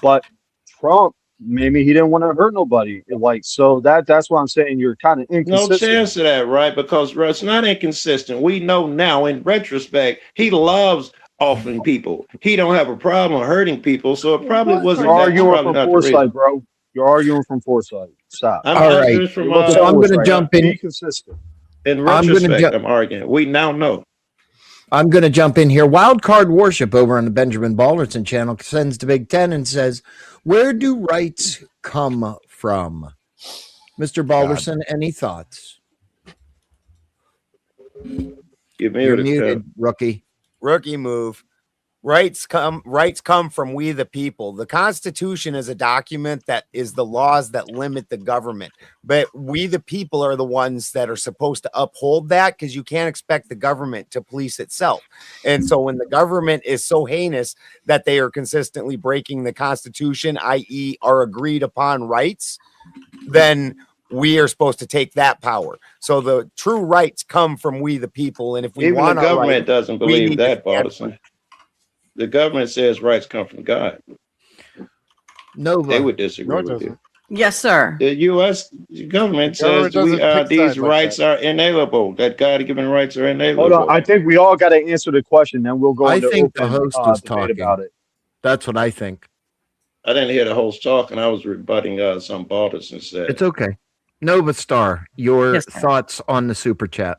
But Trump, maybe he didn't want to hurt nobody. So that's why I'm saying you're kind of inconsistent. No chance of that, right? Because it's not inconsistent. We know now, in retrospect, he loves offering people. He don't have a problem hurting people, so it probably wasn't. You're arguing from foresight, bro. You're arguing from foresight. Stop. All right. So I'm going to jump in. Be consistent. In retrospect, I'm arguing. We now know. I'm going to jump in here. Wildcard Worship over on the Benjamin Balderson channel sends to Big Ten and says, where do rights come from? Mr. Balderson, any thoughts? You're muted, rookie. Rookie move. Rights come from we the people. The Constitution is a document that is the laws that limit the government. But we the people are the ones that are supposed to uphold that because you can't expect the government to police itself. And so when the government is so heinous that they are consistently breaking the Constitution, i.e. our agreed upon rights, then we are supposed to take that power. So the true rights come from we the people, and if we Even the want our government rights, doesn't we believe need to that, stand for Partisan. The government says rights come from God. Nova. They would disagree No, it with doesn't. you. Yes, sir. The U.S. government The government says doesn't pick these sides like rights that. are inalienable. That God-given rights are Hold on. inalienable. I think we all got to answer the question, then we'll go I into think the open host is debate talking. about it. That's what I think. I didn't hear the host talk, and I was rebutting some Balderson said. It's okay. Nova Star, your Yes, sir. thoughts on the super chat.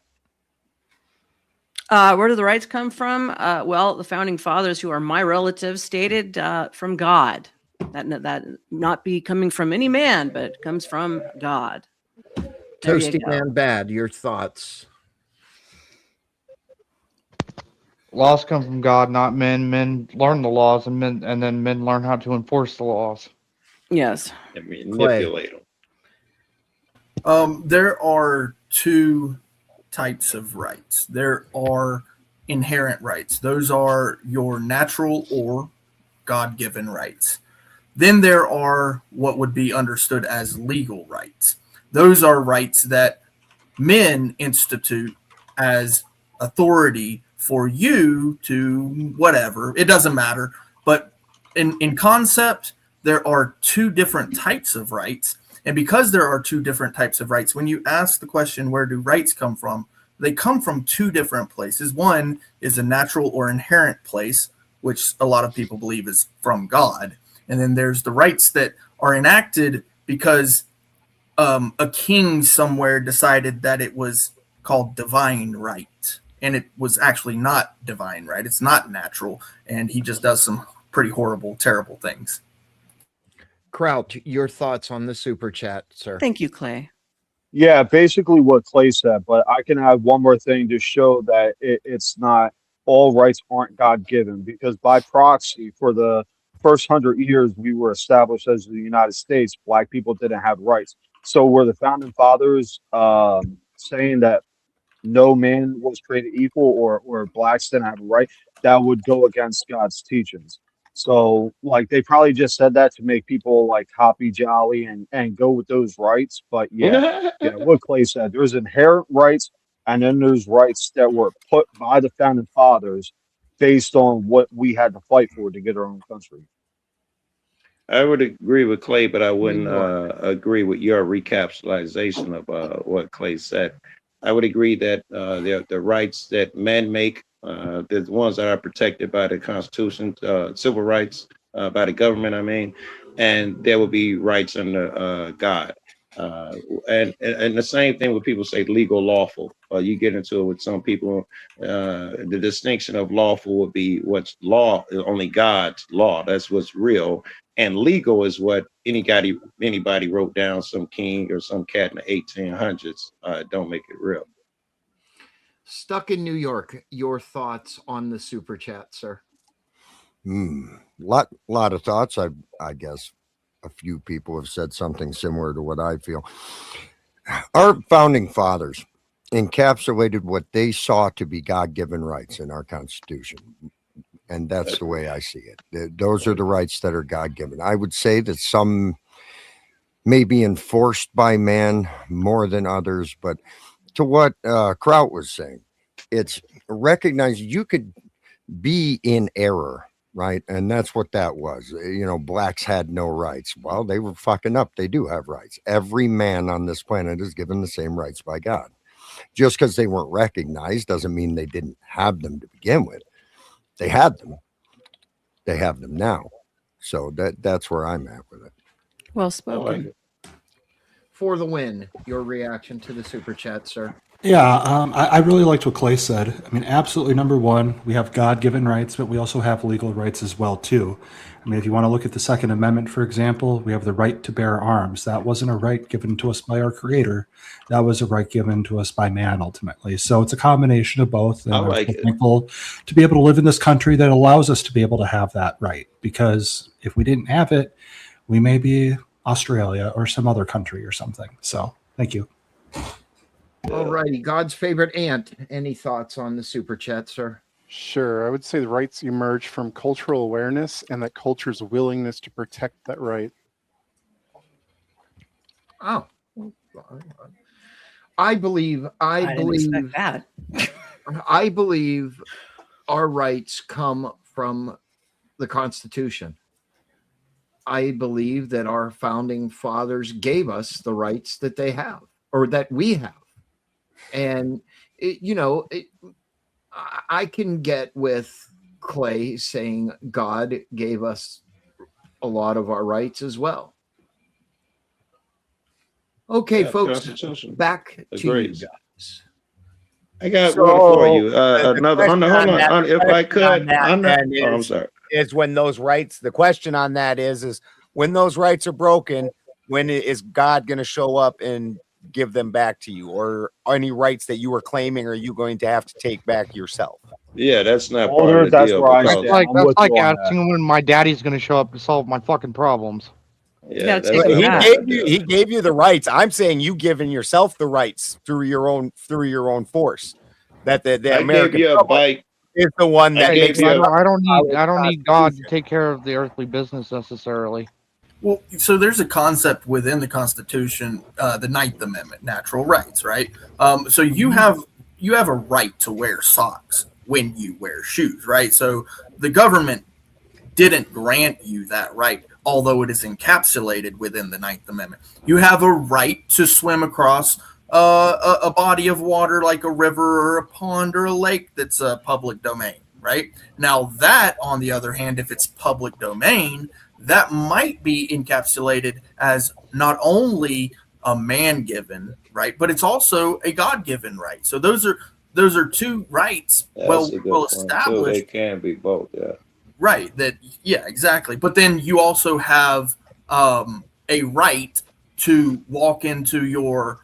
Where do the rights come from? Well, the founding fathers, who are my relatives, stated from God. That not be coming from any man, but comes from God. There you Toasty go. Man Bad, your thoughts. Laws come from God, not men. Men learn the laws, and then men learn how to enforce the laws. Yes. And manipulate them. There are two types of rights. There are inherent rights. Those are your natural or God-given rights. Then there are what would be understood as legal rights. Those are rights that men institute as authority for you to whatever. It doesn't matter. But in concept, there are two different types of rights. And because there are two different types of rights, when you ask the question, where do rights come from? They come from two different places. One is a natural or inherent place, which a lot of people believe is from God. And then there's the rights that are enacted because a king somewhere decided that it was called divine right. And it was actually not divine right. It's not natural. And he just does some pretty horrible, terrible things. Kraut, your thoughts on the super chat, sir. Thank you, Clay. Yeah, basically what Clay said, but I can add one more thing to show that it's not all rights aren't God given, because by proxy, for the first 100 years we were established as the United States, black people didn't have rights. So were the founding fathers saying that no man was created equal, or blacks didn't have a right? That would go against God's teachings. So like they probably just said that to make people like happy jolly and go with those rights. But yeah, what Clay said, there's inherent rights, and then there's rights that were put by the founding fathers based on what we had to fight for to get our own country. I would agree with Clay, but I wouldn't New York. agree with your recapitalization of what Clay said. I would agree that the rights that men make, the ones that are protected by the Constitution, civil rights by the government, I mean, and there will be rights under God. And the same thing when people say legal, lawful. You get into it with some people. The distinction of lawful would be what's law, only God's law. That's what's real. And legal is what anybody wrote down, some king or some cat in the 1800s. Don't make it real. Stuck in New York, your thoughts on the super chat, sir. Lot of thoughts. I guess a few people have said something similar to what I feel. Our founding fathers encapsulated what they saw to be God-given rights in our Constitution. And that's the way I see it. Those are the rights that are God-given. I would say that some may be enforced by man more than others, but to what Kraut was saying, it's recognize you could be in error, right? And that's what that was. Blacks had no rights. Well, they were fucking up. They do have rights. Every man on this planet is given the same rights by God. Just because they weren't recognized doesn't mean they didn't have them to begin with. They had them. They have them now. So that's where I'm at with it. Well spoken. For the win, your reaction to the super chat, sir. Yeah, I really liked what Clay said. I mean, absolutely, number one, we have God-given rights, but we also have legal rights as well, too. I mean, if you want to look at the Second Amendment, for example, we have the right to bear arms. That wasn't a right given to us by our Creator. That was a right given to us by man, ultimately. So it's a combination of both. And I'm thankful to be able to live in this country that allows us to be able to have that right. Because if we didn't have it, we may be Australia or some other country or something. So thank you. All righty. God's favorite ant. Any thoughts on the super chat, sir? Sure. I would say the rights emerge from cultural awareness and that culture's willingness to protect that right. Oh, I believe didn't expect that. I believe our rights come from the Constitution. I believe that our founding fathers gave us the rights that they have, or that we have. And, I can get with Clay saying God gave us a lot of our rights as well. Okay, Yeah, folks, Constitution back to you agrees. guys. I got So, one for you. the Another. question Hold on that- on. If I question on could, that I'm then I'm is, sorry. is when those rights, the question on that is when those rights are broken, when is God going to show up and give them back to you, or any rights that you were claiming are you going to have to take back yourself? Yeah, that's not part Older, of the that's deal where I because stand. I'm That's with like you on that. asking when my daddy's gonna show up to solve my fucking problems. yeah, gotta that's take not it back. part of the deal. He gave you the rights. I'm saying you giving yourself the rights through your own force. That the I gave American you a public bike. is the one I that gave makes you it a- I don't our need God to Constitution. take care of the earthly business necessarily. Well, so there's a concept within the Constitution, the Ninth Amendment, natural rights, right? So you have a right to wear socks when you wear shoes, right? So the government didn't grant you that right, although it is encapsulated within the Ninth Amendment. You have a right to swim across a body of water like a river or a pond or a lake that's a public domain, right? Now, that, on the other hand, if it's public domain, that might be encapsulated as not only a man given right, but it's also a God given right. So those are two rights That's a good well point too. established. It can be both. Yeah. Right. Yeah, exactly. But then you also have a right to walk into your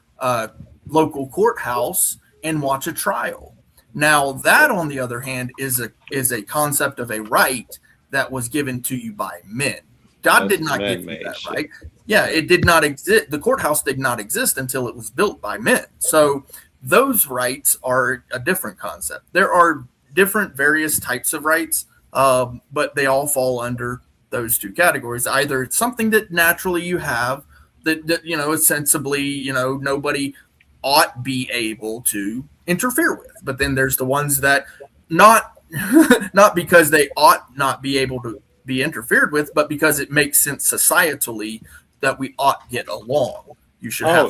local courthouse and watch a trial. Now, that, on the other hand, is a concept of a right that was given to you by men. God That's did not give you man-made that shit. right. Yeah, it did not exist. The courthouse did not exist until it was built by men. So those rights are a different concept. There are different various types of rights, but they all fall under those two categories. Either it's something that naturally you have that ostensibly, nobody ought be able to interfere with. But then there's the ones that not not because they ought not be able to be interfered with, but because it makes sense societally that we ought get along. You should have.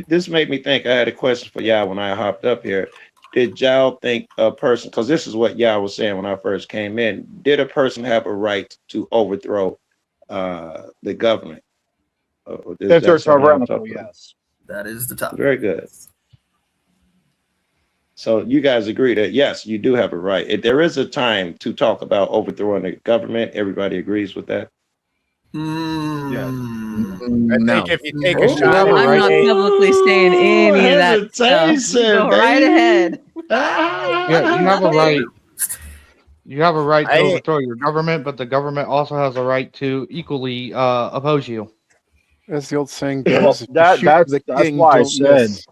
This made me think. I had a question for y'all when I hopped up here. Did y'all think a person, because this is what y'all was saying when I first came in, did a person have a right to overthrow the government? If they're tyrannical, yes. That is the topic. Very good. So you guys agree that yes, you do have a right. If there is a time to talk about overthrowing the government, everybody agrees with that. Yes. I think if you take a Oh, shot, I'm not publicly saying any of that stuff. Go right ahead. Yeah, you have a right. You have a right to I- overthrow your government, but the government also has a right to equally oppose you. As the old saying Well, goes, if you that's shoot the that's king, why I don't said. miss.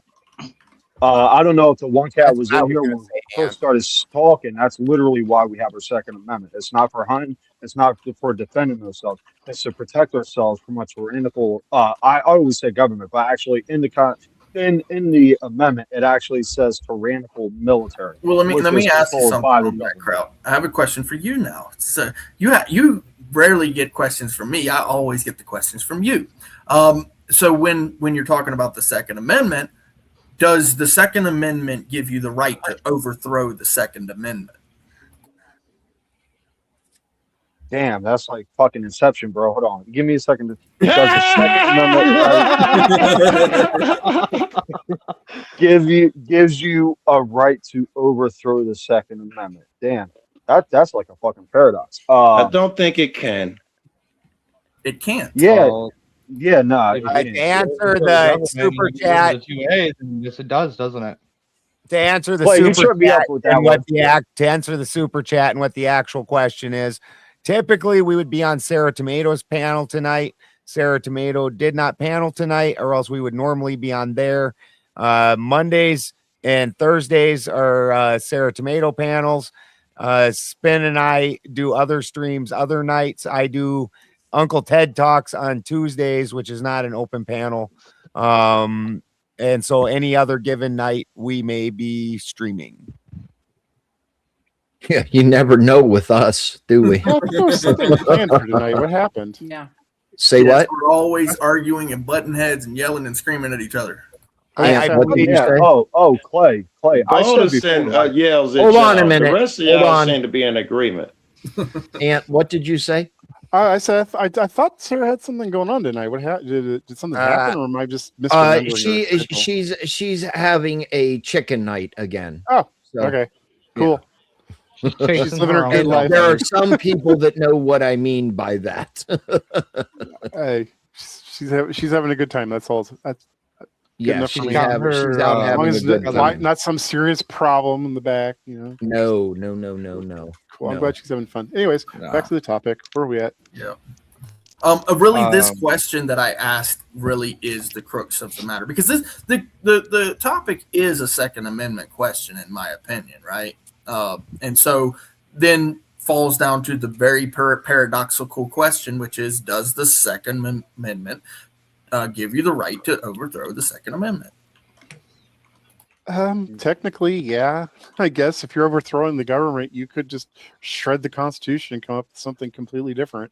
I don't know if the one cat That's was what I in was here gonna when we say, first started talking. That's literally why we have our Second Amendment. It's not for hunting. It's not for defending ourselves. It's to protect ourselves from a tyrannical. I always say government, but actually in the amendment, it actually says tyrannical military. Well, let me which is ask you controlled something by the on that, government. Kraut. I have a question for you now. So you rarely get questions from me. I always get the questions from you. So when you're talking about the Second Amendment, does the Second Amendment give you the right to overthrow the Second Amendment? Damn, that's like fucking Inception, bro. Hold on, give me a second. Does the Second Amendment gives you a right to overthrow the Second Amendment? Damn, that's like a fucking paradox. I don't think it can. It can't. Yeah, yeah, no. If to answer the super chat, yes, it does, doesn't it? to answer the Clay, you super tripped me chat up with that and what one. to answer the super chat and what the actual question is. Typically, we would be on Sarah Tomato's panel tonight. Sarah Tomato did not panel tonight, or else we would normally be on there. Mondays and Thursdays are Sarah Tomato panels. Spin and I do other streams other nights. I do Uncle Ted Talks on Tuesdays, which is not an open panel. And so any other given night, we may be streaming. Yeah, you never know with us, do we? I thought there was something planned for tonight. What happened? Yeah. Say Yes, what? We're always arguing and butting heads and yelling and screaming at each other. What did you Yeah. say? Clay. I said Balderson before. yells at Hold on a y'all. minute. The rest of Hold y'all on. seem to be in agreement. Ant, what did you say? I said I thought Sarah had something going on tonight. What happened? Did something happen, or am I just misremembering? her schedule? She's having a chicken night again. Oh, So, okay, cool. She's chasing living her her good own life. there are some people that know what I mean by that. Hey, she's having a good time. That's all. That's Yeah, enough she's for me. out As having long a as good time. not some serious problem in the back, you know. No. Cool. I'm No. glad she's having fun. Anyways, back to the topic. Where are we at? Yeah. Really, this question that I asked really is the crux of the matter, because the topic is a Second Amendment question, in my opinion, right? And so then falls down to the very paradoxical question, which is, does the Second Amendment give you the right to overthrow the Second Amendment? Technically, yeah. I guess if you're overthrowing the government, you could just shred the Constitution and come up with something completely different.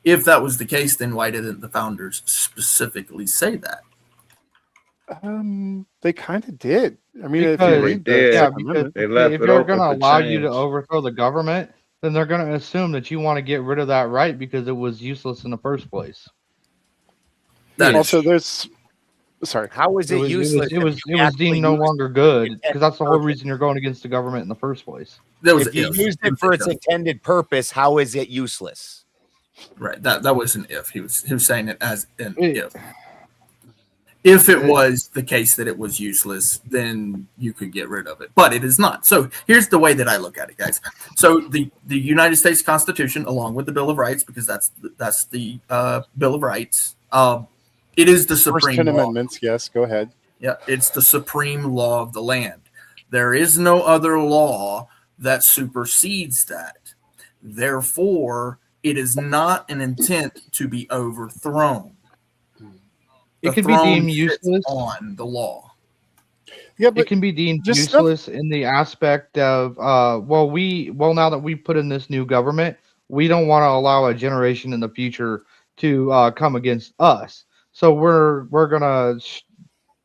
If that was the case, then why didn't the founders specifically say that? They kind of did. I mean, if Because- you read the Yeah, Second Amendment, They left if it they're open going to for allow you to change. overthrow the government, then they're going to assume that you want to get rid of that right because it was useless in the first place. That also is, there's sorry. How is it, useless? It was if you deemed actually no used longer it good for its because that's the whole purpose? reason you're going against the government in the first place. that was If you if. used it for its intended purpose, how is it useless? Right. That was an if. He was saying it as an if. If it was the case that it was useless, then you could get rid of it. But it is not. So here's the way that I look at it, guys. So the United States Constitution, along with the Bill of Rights, because that's the Bill of Rights, it is the First supreme 10 law. amendments, yes, go ahead. Yeah, it's the supreme law of the land. There is no other law that supersedes that. Therefore, it is not an intent to be overthrown. It can be deemed useless on the law. Yeah, but it can be deemed just useless in the aspect of now that we put in this new government, we don't want to allow a generation in the future to come against us. So we're gonna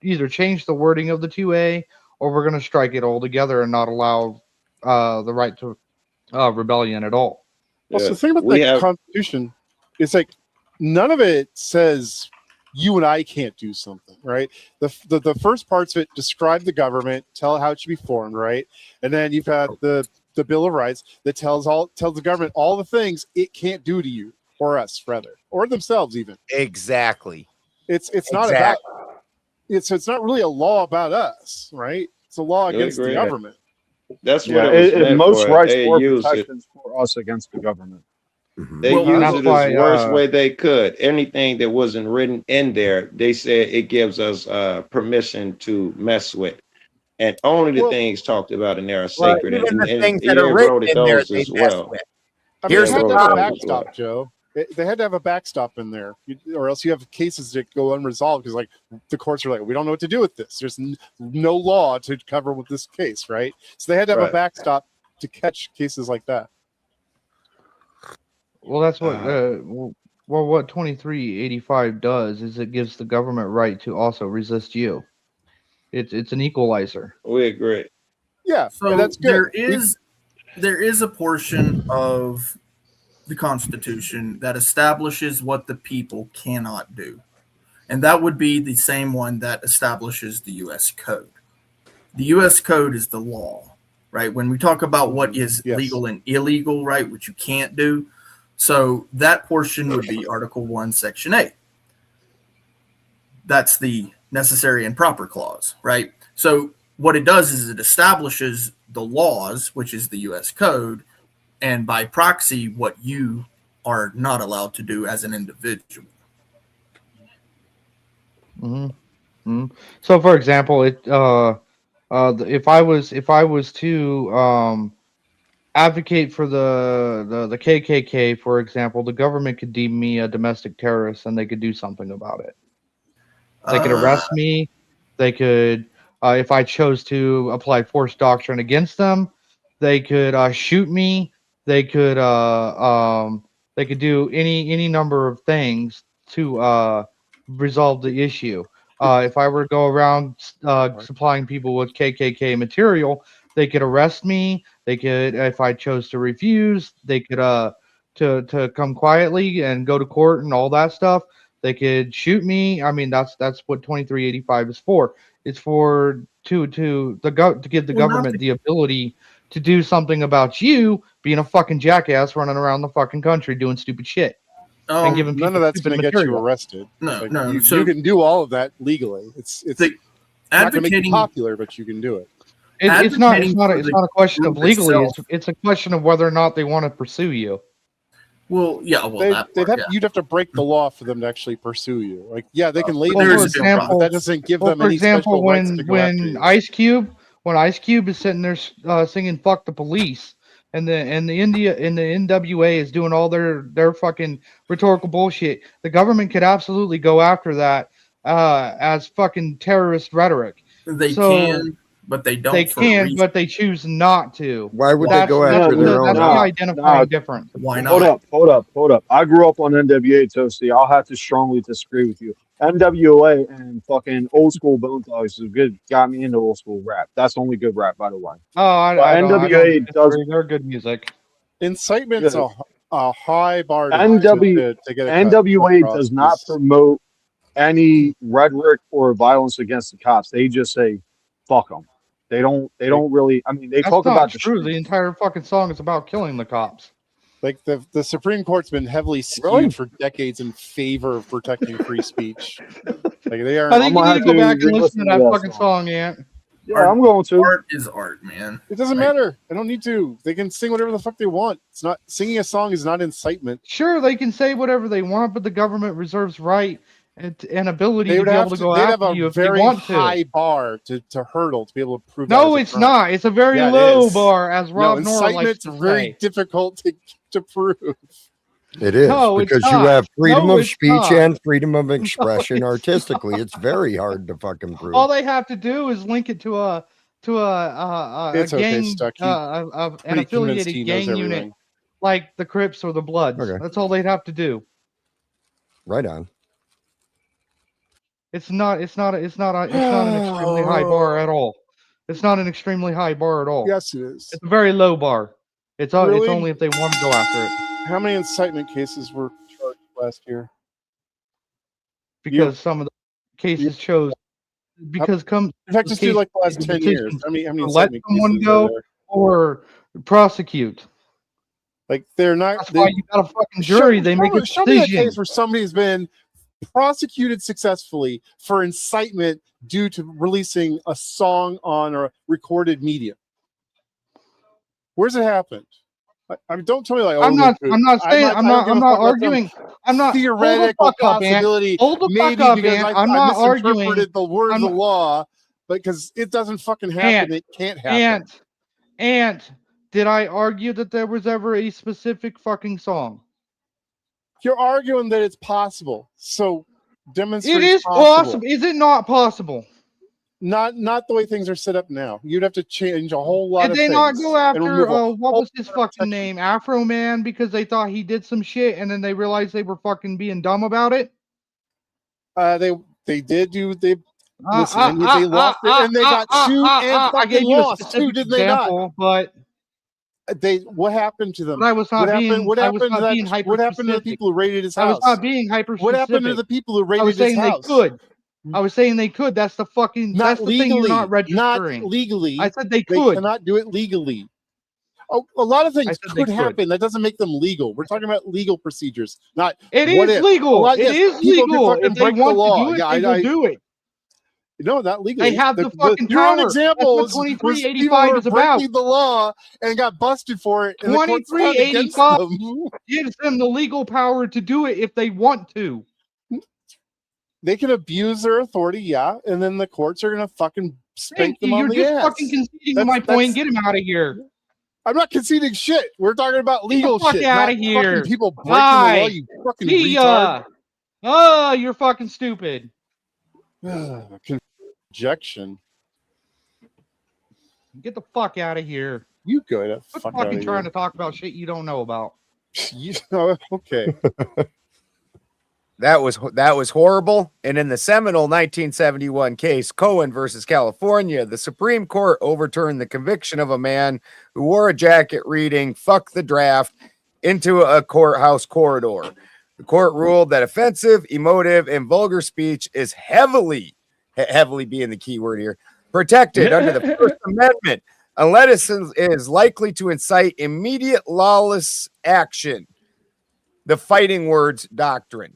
either change the wording of the 2A or we're gonna strike it altogether and not allow the right to rebellion at all. Also, the thing about the Constitution is like none of it says you and I can't do something, right? The first parts of it describe the government, tell how it should be formed, right? And then you've got the Bill of Rights that tells the government all the things it can't do to you or us, rather, or themselves even. Exactly. It's not about it's not really a law about us, right? It's a law against the government. That's what it was meant most for. rights They or use it. protections for us against the government. They use it as the worst way they could. Anything that wasn't written in there, they said it gives us permission to mess with. And only the things talked about in there are sacred. Even the and things that are written in there, they as mess well. with. I mean, Here's they had the to have a problem. backstop, Joe. They had to have a backstop in there, or else you have cases that go unresolved because, like, the courts are like, we don't know what to do with this. There's no law to cover with this case, right? So they had to have a backstop to catch cases like that. Well, that's what what 2385 does is it gives the government right to also resist you. It's an equalizer. We agree. Yeah, So that's good. There is a portion of the Constitution that establishes what the people cannot do. And that would be the same one that establishes the U.S. Code. The U.S. Code is the law, right? When we talk about what is legal and illegal, right, which you can't do. So that portion would be Article 1, Section 8. That's the necessary and proper clause, right? So what it does is it establishes the laws, which is the U.S. Code, and by proxy, what you are not allowed to do as an individual. Mm-hmm. So, for example, if I was to advocate for the KKK, for example, the government could deem me a domestic terrorist, and they could do something about it. They could arrest me. They could, if I chose to apply force doctrine against them, they could shoot me. They could do any number of things to resolve the issue. If I were to go around supplying people with KKK material, they could arrest me. They could, if I chose to refuse, they could to come quietly and go to court and all that stuff. They could shoot me. I mean, that's what 2385 is for. It's for to give the government the ability to do something about you being a fucking jackass running around the fucking country doing stupid shit. And giving none of that's going to get you arrested. You can do all of that legally. It's not going to make you popular, but you can do it. It's not a question of legally. It's a question of whether or not they want to pursue you. Well, yeah. Well, you'd have to break the law for them to actually pursue you. Like, yeah, they can label you, but that doesn't give them any special rights to go after you. When Ice Cube is sitting there singing "Fuck the Police," and the NWA is doing all their fucking rhetorical bullshit, the government could absolutely go after that as fucking terrorist rhetoric. They can. But they don't. They can, but they choose not to. Why would they go after their own? That's the identifying difference. Why not? Hold up. I grew up on NWA, Toasty. I'll have to strongly disagree with you. NWA and fucking old school Bone Thugs is good. Got me into old school rap. That's the only good rap, by the way. NWA does. They're good music. Incitement's a high bar. NWA does not promote any rhetoric or violence against the cops. They just say, "Fuck them." They don't really. I mean, they talk about true. The entire fucking song is about killing the cops. Like the Supreme Court's been heavily skewed for decades in favor of protecting free speech. Like they are. I think you need to go back and listen to that fucking song, Ant. Yeah, I'm going to. Art is art, man. It doesn't matter. I don't need to. They can sing whatever the fuck they want. It's not singing a song is not incitement. Sure, they can say whatever they want, but the government reserves right and ability to be able to go after you if they want to. They have a very high bar to hurdle to be able to prove. No, it's not. It's a very low bar, as Rob Nora likes to say. Incitement's very difficult to prove. It is because you have freedom of speech and freedom of expression artistically. It's very hard to fucking prove. All they have to do is link it to a gang, an affiliated gang unit like the Crips or the Bloods. Okay. That's all they'd have to do. Right on. It's not an extremely high bar at all. It's not an extremely high bar at all. Yes, it is. It's a very low bar. It's only if they want to go after it. How many incitement cases were charged last year? Because some of the cases chose because in fact, just do like the last 10 years. I mean, let someone go or prosecute. Like they're not. That's why you got a fucking jury. They make a decision. Show me a case where somebody's been prosecuted successfully for incitement due to releasing a song on a recorded medium. Where's it happened? I mean, don't tell me like I'm not arguing. I'm not theoretical possibility. Hold the fuck up, Ant. I'm not arguing the word of the law, because it doesn't fucking happen. It can't happen. Ant, did I argue that there was ever a specific fucking song? You're arguing that it's possible. So demonstrate it is possible. Is it not possible? Not the way things are set up now. You'd have to change a whole lot of things. Did they not go after what was his fucking name, Afro Man, because they thought he did some shit, and then they realized they were fucking being dumb about it? They did do they listen. They lost it, and they got sued and fucking lost. Who did they not? But what happened to them? But I was not what happened to the people who raided his house? I was not being hyper specific. What happened to the people who raided his house? I was saying they could. I was saying they could. That's the fucking. Not that's the legally. Thing you're not registering. Not legally. I said they could. They cannot do it legally. Oh, a lot of things could happen. That doesn't make them legal. We're talking about legal procedures, not. It is legal. It is legal. If they want to do it, they will do it. No, not legally. They have the fucking your power. own example was 2385 is about. Breaking the law and got busted for it. 2385 gives them the legal power to do it if they want to. They can abuse their authority, and then the courts are gonna fucking spank them on the ass. You're just fucking conceding to my point. Get him out of here. I'm not conceding shit. We're talking about legal fuck shit. Outta not here. fucking people breaking Bye. the law. You fucking See retard. ya. Oh, you're fucking stupid. Conjection. Get the fuck out of here. You go to Quit fuck fucking out trying to talk about shit you don't know about. You know, okay. That was horrible. And in the seminal 1971 case, Cohen versus California, the Supreme Court overturned the conviction of a man who wore a jacket reading "Fuck the draft" into a courthouse corridor. The court ruled that offensive, emotive, and vulgar speech is heavily being the key word here, protected under the First Amendment, unless it is likely to incite immediate lawless action. The fighting words doctrine.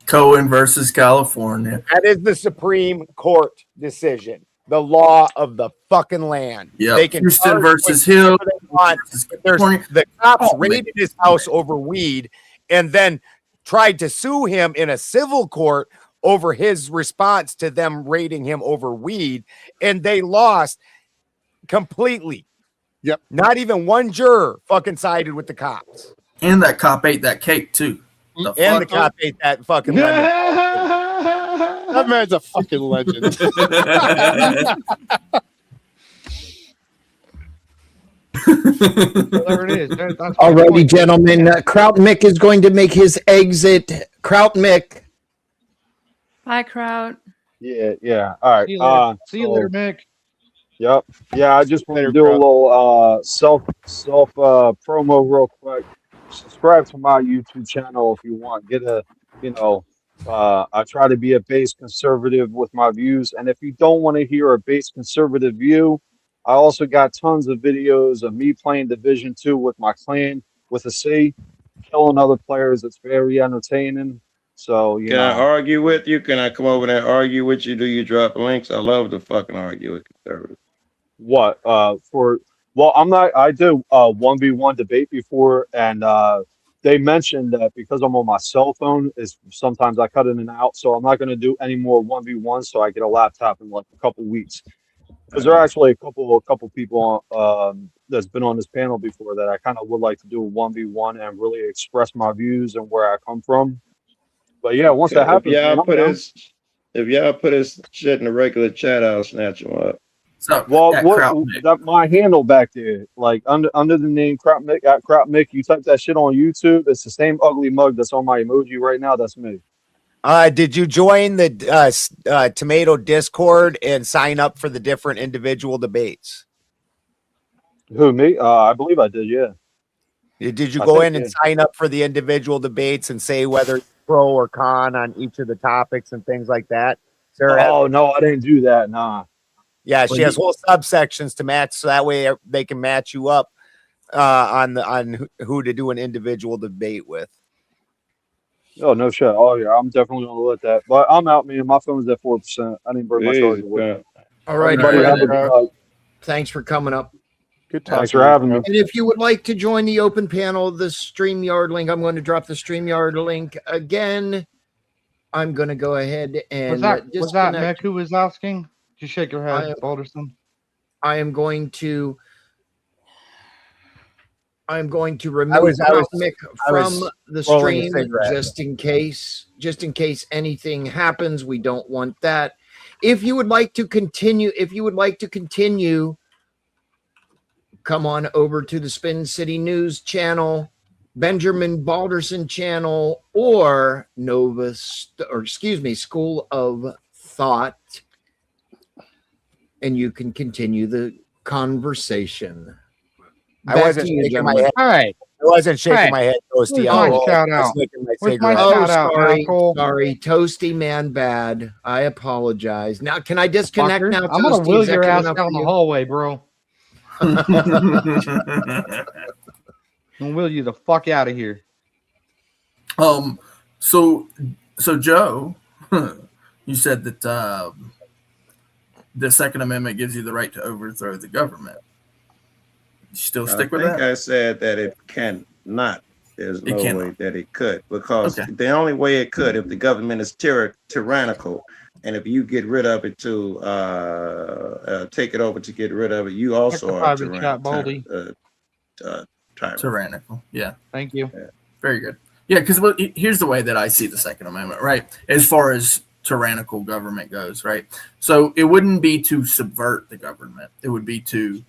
Cohen versus California. That is the Supreme Court decision. The law of the fucking land. Yeah. They can Houston versus Hill. The cops raided his house over weed and then tried to sue him in a civil court over his response to them raiding him over weed, and they lost completely. Yep. Not even one juror fucking sided with the cops. And that cop ate that cake too. The cop ate that fucking lemon. That man's a fucking legend. There it is. That's Alrighty, gentlemen. Kraut Mick is going to make his exit. Kraut Mick. Bye, Kraut. Yeah. All right. See you later, Mick. Yep. Yeah, I just want to do a little self promo real quick. Subscribe to my YouTube channel if you want. Get a, I try to be a base conservative with my views. And if you don't want to hear a base conservative view, I also got tons of videos of me playing Division 2 with my clan with a C, killing other players. It's very entertaining. So, Can I argue with you? Can I come over there and argue with you? Do you drop links? I love to fucking argue with conservatives. What? I do 1v1 debate before, and they mentioned that because I'm on my cell phone, is sometimes I cut in and out. So I'm not going to do any more 1v1. So I get a laptop in like a couple weeks. Because there are actually a couple people that's been on this panel before that I kind of would like to do a 1v1 and really express my views and where I come from. But yeah, once that happens, if y'all put his shit in the regular chat, I'll snatch him up. So, my handle back there, like under the name Kraut Mick at Kraut Mick, you type that shit on YouTube. It's the same ugly mug that's on my emoji right now. That's me. Did you join the Tomato Discord and sign up for the different individual debates? Who, me? I believe I did. Yeah. Did you go in and sign up for the individual debates and say whether pro or con on each of the topics and things like that? Sarah, oh no, I didn't do that. Nah. Yeah, she has whole subsections to match, so that way they can match you up on who to do an individual debate with. Oh no shit. Oh yeah, I'm definitely gonna let that. But I'm out, man. My phone's at 4%. I didn't bring my charger with me. All right, thanks for coming up. Good talk. Thanks for having me. And if you would like to join the open panel, the StreamYard link, I'm going to drop the StreamYard link again. I'm going to go ahead and was that Mick who was asking? Just shake your head, Balderson. I am going to remove Mick from the stream just in case anything happens. We don't want that. If you would like to continue, come on over to the Spin City News channel, Benjamin Balderson channel, or School of Thought, and you can continue the conversation. I wasn't shaking my head. All right. I wasn't shaking my head, Toasty. Sorry, Toasty man bad. I apologize. Now, can I disconnect now? I'm going to wheel your ass down the hallway, bro. And will you the fuck out of here? So Joe, you said that the Second Amendment gives you the right to overthrow the government. You still stick with that? I said that it cannot. There's no way that it could, because the only way it could, if the government is tyrannical And if you get rid of it to take it over to get rid of it, you also are tyrannical. Yeah. Thank you. Yeah. Very good. Yeah, because here's the way that I see the Second Amendment, right? As far as tyrannical government goes, right? So it wouldn't be to subvert the government. It would be to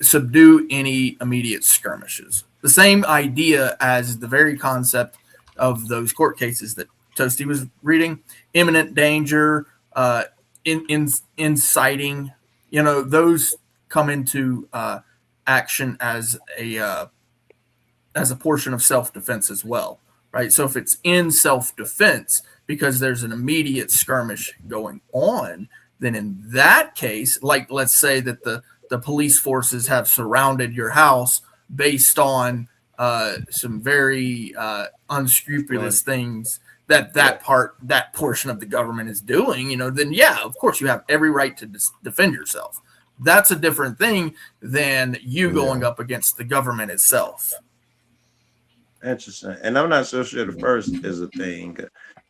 subdue any immediate skirmishes. The same idea as the very concept of those court cases that Toasty was reading: imminent danger, inciting. Those come into action as a portion of self-defense as well, right? So if it's in self-defense because there's an immediate skirmish going on, then in that case, like let's say that the police forces have surrounded your house based on some very unscrupulous things that portion of the government is doing, then yeah, of course you have every right to defend yourself. That's a different thing than you going up against the government itself. Interesting. And I'm not so sure the first is a thing.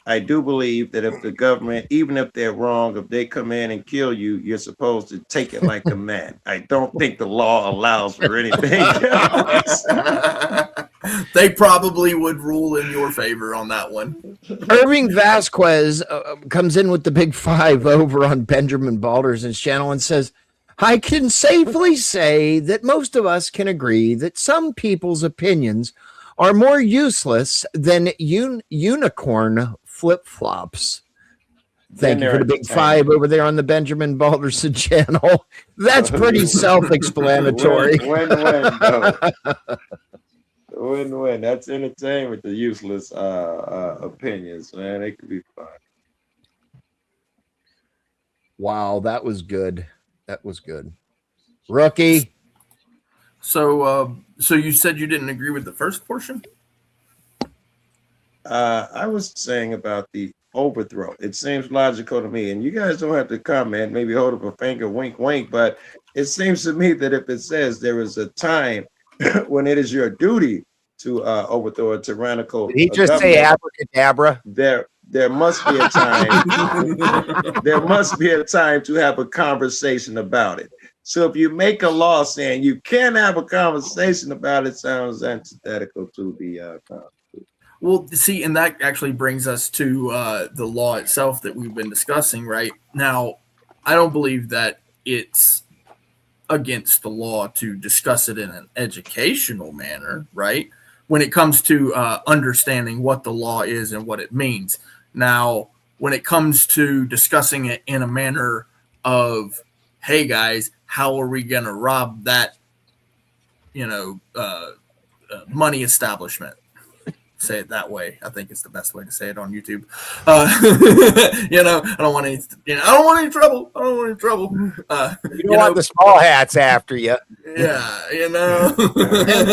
I do believe that if the government, even if they're wrong, if they come in and kill you, you're supposed to take it like a man. I don't think the law allows for anything else. They probably would rule in your favor on that one. Irving Vasquez comes in with the big 5 over on Benjamin Balderson's channel and says, I can safely say that most of us can agree that some people's opinions are more useless than unicorn flip-flops. Thank you for the big 5 over there on the Benjamin Balderson channel. That's pretty self-explanatory. Win-win. That's entertainment, the useless opinions, man. It could be fun. Wow, that was good. That was good. Rookie. So you said you didn't agree with the first portion? I was saying about the overthrow. It seems logical to me, and you guys don't have to comment, maybe hold up a finger, wink, wink, but it seems to me that if it says there is a time when it is your duty to overthrow a tyrannical Did he just say abracadabra? There must be a time. There must be a time to have a conversation about it. So if you make a law saying you can't have a conversation about it, sounds antithetical to the Constitution. Well, see, and that actually brings us to the law itself that we've been discussing right now. I don't believe that it's against the law to discuss it in an educational manner, right? When it comes to understanding what the law is and what it means. Now, when it comes to discussing it in a manner of, hey guys, how are we going to rob that, money establishment? Say it that way. I think it's the best way to say it on YouTube. I don't want any. I don't want any trouble. I don't want any trouble. You don't want the small hats after you. Yeah,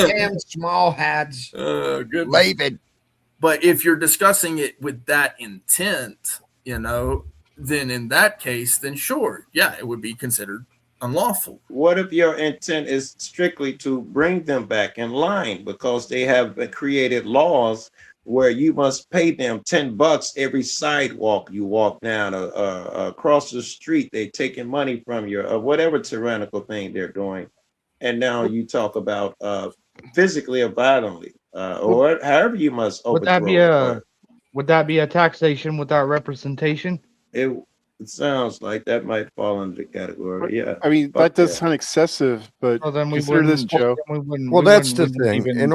Damn small hats. Good. Lavid. But if you're discussing it with that intent, then in that case, then sure, yeah, it would be considered unlawful. What if your intent is strictly to bring them back in line because they have created laws where you must pay them $10 every sidewalk you walk down, across the street, they taking money from you, or whatever tyrannical thing they're doing. And now you talk about physically or violently, or however you must overthrow. Would that be a taxation without representation? It sounds like that might fall into the category. Yeah, I mean that does sound excessive, but then we consider this, Joe. Well, that's the thing. In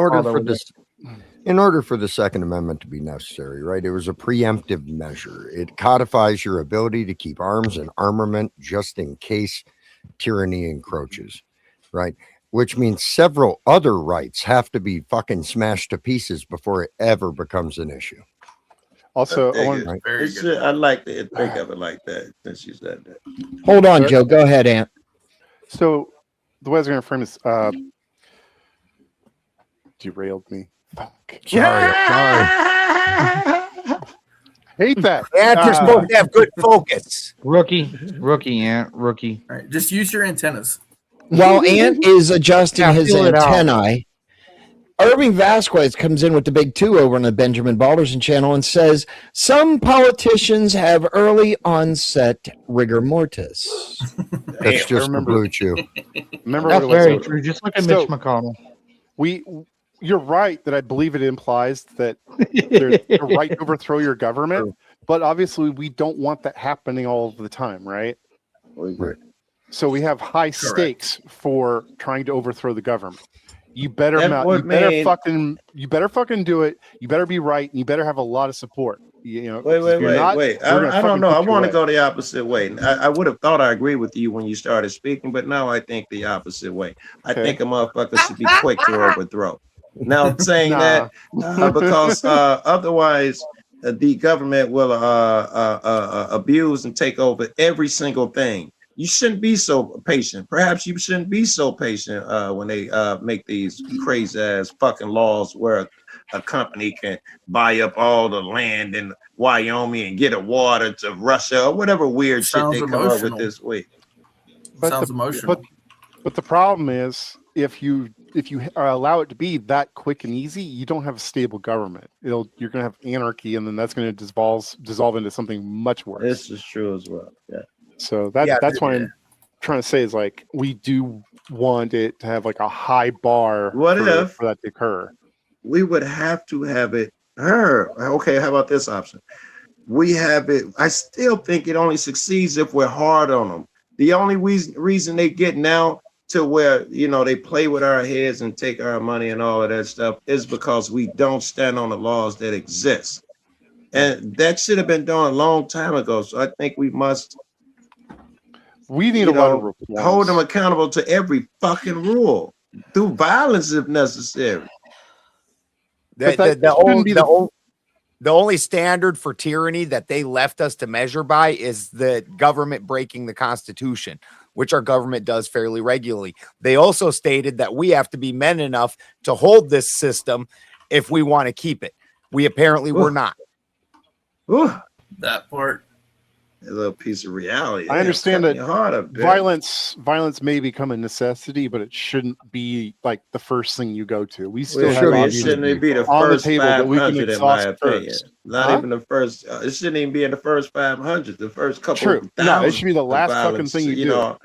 order for the Second Amendment to be necessary, right? It was a preemptive measure. It codifies your ability to keep arms and armament just in case tyranny encroaches, right? Which means several other rights have to be fucking smashed to pieces before it ever becomes an issue. Also, I like to think of it like that since you said that. Hold on, Joe. Go ahead, Ant. So the way I was going to frame this, derailed me. Fuck. Sorry. Hate that. Ant, you're supposed to have good focus. Rookie, Ant, rookie. All right, just use your antennas. While Ant is adjusting his antennae, Irving Vasquez comes in with the big two over on the Benjamin Balderson channel and says, some politicians have early onset rigor mortis. That's just the blue chew. Remember That's what it was very over. true. Just look at So- Mitch McConnell. You're right that I believe it implies that there's a right to overthrow your government, but obviously we don't want that happening all of the time, right? Right. So we have high stakes for trying to overthrow the government. You better That would mean- you better fucking do it. You better be right, and you better have a lot of support. You know, Wait. if you're not, we're gonna I don't fucking know. I put you want to away. go the opposite way. I would have thought I agree with you when you started speaking, but now I think the opposite way. I Okay. think a motherfucker should be quick to overthrow. Now saying Nah. that because otherwise the government will abuse and take over every single thing. You shouldn't be so patient. Perhaps you shouldn't be so patient when they make these crazy ass fucking laws where a company can buy up all the land in Wyoming and get a water to Russia or whatever weird shit Sounds they come up with emotional. this week. Sounds emotional. But the problem is, if you allow it to be that quick and easy, you don't have a stable government. You're going to have anarchy, and then that's going to dissolve into something much worse. This is true as well. Yeah. So that's what I'm trying to say is like we do want it to have like a high bar What if for that to occur. we would have to have it okay, how about this option? We have it. I still think it only succeeds if we're hard on them. The only reason they get now to where, you know, they play with our heads and take our money and all of that stuff is because we don't stand on the laws that exist. And that should have been done a long time ago. So I think we must need a lot of reforms. hold them accountable to every fucking rule through violence if necessary. The only standard for tyranny that they left us to measure by is the government breaking the Constitution, which our government does fairly regularly. They also stated that we have to be men enough to hold this system if we want to keep it. We apparently were not. That part. A little piece of reality. I understand that violence violence may become a necessity, but it shouldn't be like the first thing you go to. We still have it shouldn't be the on first the table that we can 500 in my exhaust opinion. first. Not even the first. It shouldn't even be in the first 500. The first couple. True. No, it should be the last fucking violence, thing you do. know.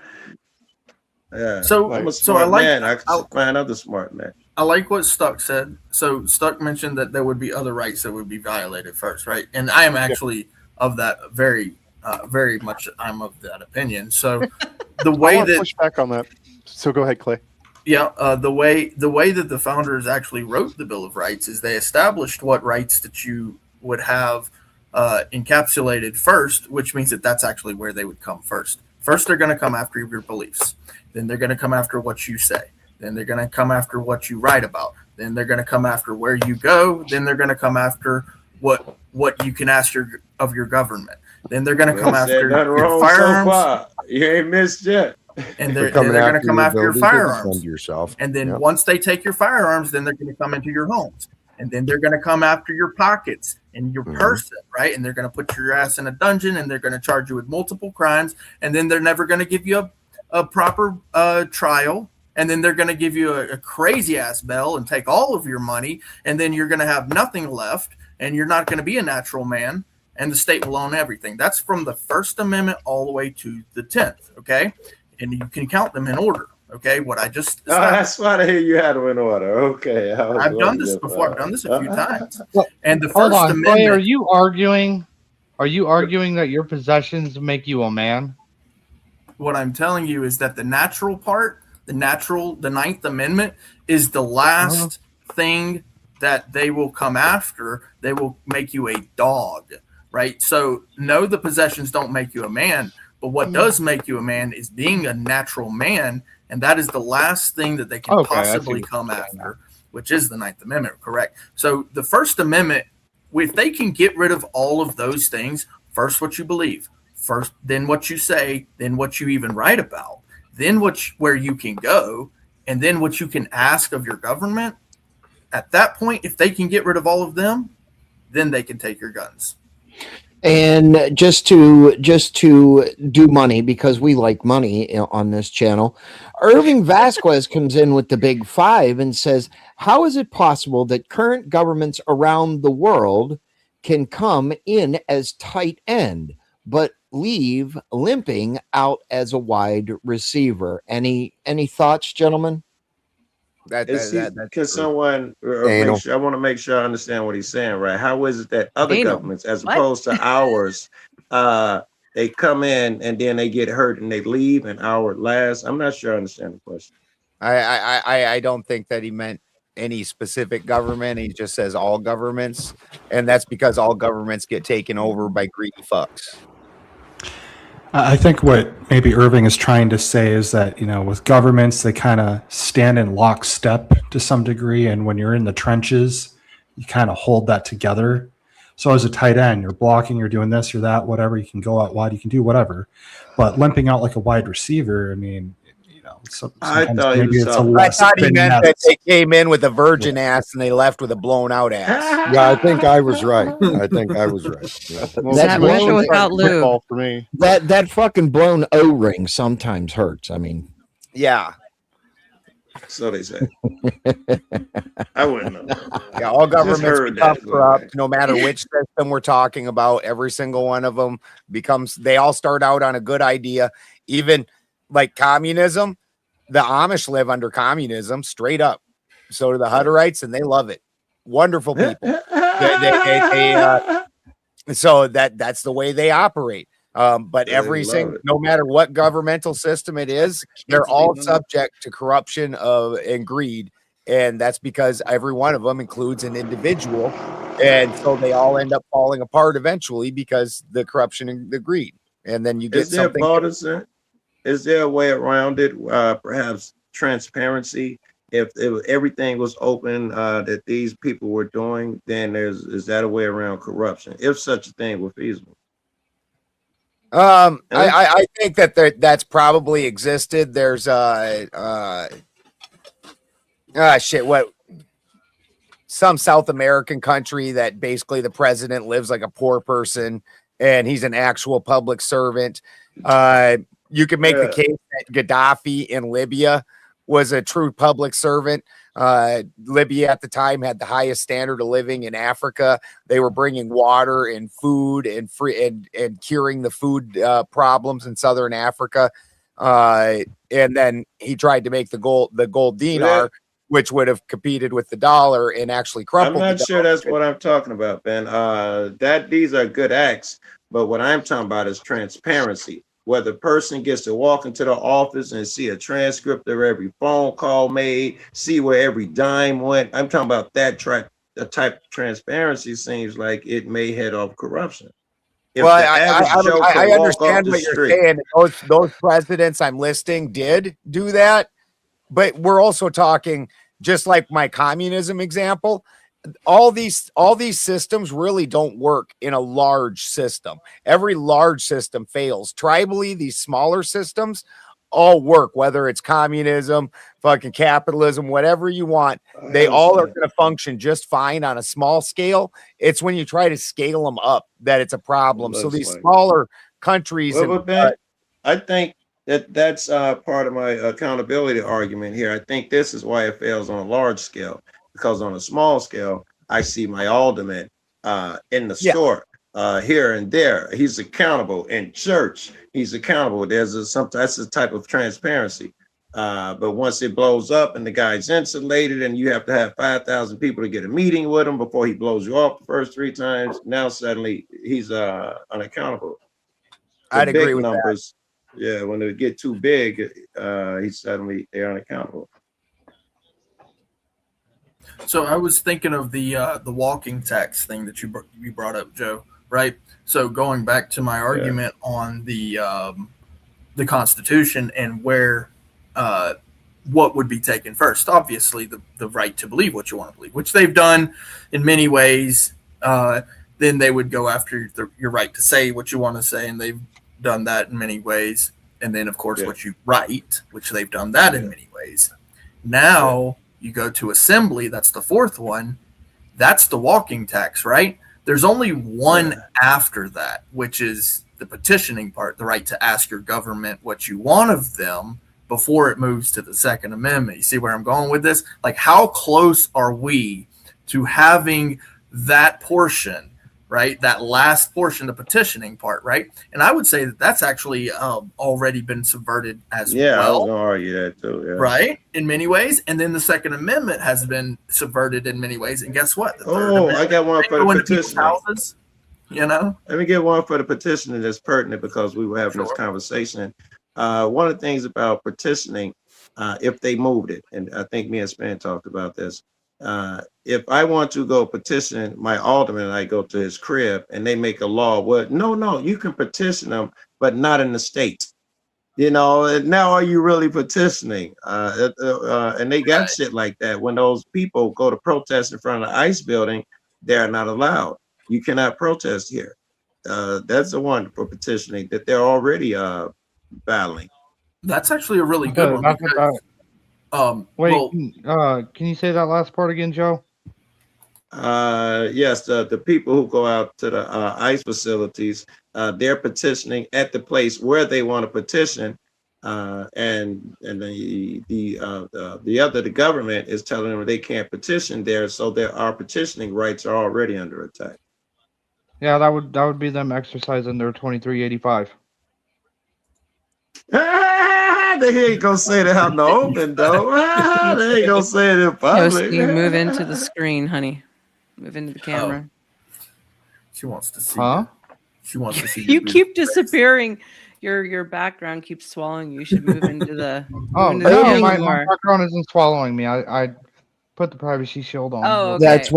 Yeah. So- I'm a so smart I like- man. I can find other smart men. I like what Stuck said. So Stuck mentioned that there would be other rights that would be violated first, right? And I am actually of that very much. I'm of that opinion. So the way I that push back on that. So go ahead, Clay. Yeah, the way that the founders actually wrote the Bill of Rights is they established what rights that you would have encapsulated first, which means that that's actually where they would come first. First, they're going to come after your beliefs. Then they're going to come after what you say. Then they're going to come after what you write about. Then they're going to come after where you go. Then they're going to come after what you can ask of your government. Then they're going to come after your firearms. So far. You ain't missed yet. And they're going to come after your firearms. Yourself. And then once they take your firearms, then they're going to come into your homes. And then they're going to come after your pockets and your person, right? And they're going to put your ass in a dungeon, and they're going to charge you with multiple crimes. And then they're never going to give you a proper trial. And then they're going to give you a crazy ass bail and take all of your money. And then you're going to have nothing left, and you're not going to be a natural man. And the state will own everything. That's from the First Amendment all the way to the 10th, okay? And you can count them in order, okay? What I just that's why I hear you had them in order. Okay. I've done this before. I've done this a few times. Well, And the hold First on, Amendment. Clay, are you arguing that your possessions make you a man? What I'm telling you is that the natural part, the Ninth Amendment is the last thing that they will come after. They will make you a dog, right? So no, the possessions don't make you a man, but what does make you a man is being a natural man, and that is the last thing that they can possibly come after, which is the Ninth Amendment, correct? So the First Amendment, if they can get rid of all of those things, first what you believe, first then what you say, then what you even write about, then where you can go, and then what you can ask of your government. At that point, if they can get rid of all of them, then they can take your guns. And just to do money, because we like money on this channel, Irving Vasquez comes in with the big five and says, how is it possible that current governments around the world can come in as tight end but leave limping out as a wide receiver? Any thoughts, gentlemen? Can True. someone make sure? I want to make sure I understand what he's saying, right? How is it that other Anal. governments, as What? opposed to ours, they come in and then they get hurt and they leave and our last? I'm not sure I understand the question. I don't think that he meant any specific government. He just says all governments, and that's because all governments get taken over by greedy fucks. I think what maybe Irving is trying to say is that, with governments, they kind of stand in lockstep to some degree. And when you're in the trenches, you kind of hold that together. So as a tight end, you're blocking, you're doing this, you're that, whatever. You can go out wide, you can do whatever. But limping out like a wide receiver, I mean, I thought he meant that they came in with a virgin ass and they left with a blown out ass. Yeah, I think I was right. Yeah. That Russia without lube. For me. That fucking blown O-ring sometimes hurts. I mean, yeah. So they say. I wouldn't know. Yeah, all governments become corrupt, no matter which system we're talking about. Every single one of them they all start out on a good idea. Even like communism, the Amish live under communism straight up. So do the Hutterites, and they love it. Wonderful people. So that's the way they operate. But no matter what governmental system it is, they're all subject to corruption and greed. And that's because every one of them includes an individual. And so they all end up falling apart eventually because the corruption and the greed. And then you get something. Is there a way around it? Perhaps transparency. If everything was open that these people were doing, then is that a way around corruption? If such a thing were feasible. I think that's probably existed. There's some South American country that basically the president lives like a poor person and he's an actual public servant. You could make the case that Gaddafi in Libya was a true public servant. Libya at the time had the highest standard of living in Africa. They were bringing water and food and curing the food problems in Southern Africa. And then he tried to make the gold dinar, which would have competed with the dollar and actually crumpled. I'm not sure that's what I'm talking about, Ben. These are good acts, but what I'm talking about is transparency. Where the person gets to walk into the office and see a transcript of every phone call made, see where every dime went. I'm talking about that the type of transparency seems like it may head off corruption. I understand what you're saying. Those presidents I'm listing did do that, but we're also talking, just like my communism example, all these systems really don't work in a large system. Every large system fails. Tribally, these smaller systems all work, whether it's communism, fucking capitalism, whatever you want. They all are going to function just fine on a small scale. It's when you try to scale them up that it's a problem. So these smaller countries. I think that's part of my accountability argument here. I think this is why it fails on a large scale. Because on a small scale, I see my alderman in the store here and there. He's accountable in church. He's accountable. That's a type of transparency. But once it blows up and the guy's insulated and you have to have 5,000 people to get a meeting with him before he blows you off the first 3 times, now suddenly he's unaccountable. I'd agree with numbers. Yeah, when they get too big, they're unaccountable. So I was thinking of the walking tax thing that you brought up, Joe. Right. So going back to my argument on the Constitution and where what would be taken first, obviously the right to believe what you want to believe, which they've done in many ways. Then they would go after your right to say what you want to say, and they've done that in many ways. And then, of course, what you write, which they've done that in many ways. Now you go to assembly. That's the fourth one. That's the walking tax, right? There's only one after that, which is the petitioning part, the right to ask your government what you want of them before it moves to the Second Amendment. You see where I'm going with this? Like, how close are we to having that portion, right? That last portion, the petitioning part, right? And I would say that that's actually already been subverted as Yeah, I was well. gonna argue that too. Yeah. Right, in many ways, and then the Second Amendment has been subverted in many ways. And guess what? The Third Amendment, I got one for the petition. Houses, you know. Let me get one for the petitioning that's pertinent because we were having this conversation. One of the things about petitioning, if they moved it, and I think me and Span talked about this. If I want to go petition my alderman, and I go to his crib and they make a law. Well, no, you can petition them, but not in the state. You know, now are you really petitioning? And they got shit like that. When those people go to protest in front of the ICE building, they're not allowed. You cannot protest here. That's the one for petitioning that they're already battling. That's actually a really good one. Because, can you say that last part again, Joe? Yes, the people who go out to the ICE facilities, they're petitioning at the place where they want to petition, and the government is telling them they can't petition there, so our petitioning rights are already under attack. Yeah, that would be them exercising their 2385. They ain't gonna say that out in the open, though. They ain't gonna say it in public. You move into the screen, honey. Move into the camera. She wants to see. Huh? She wants to see. You keep disappearing. Your background keeps swallowing you. You should move into the. Oh no, my background isn't swallowing me. I put the privacy shield on. Oh, okay, that's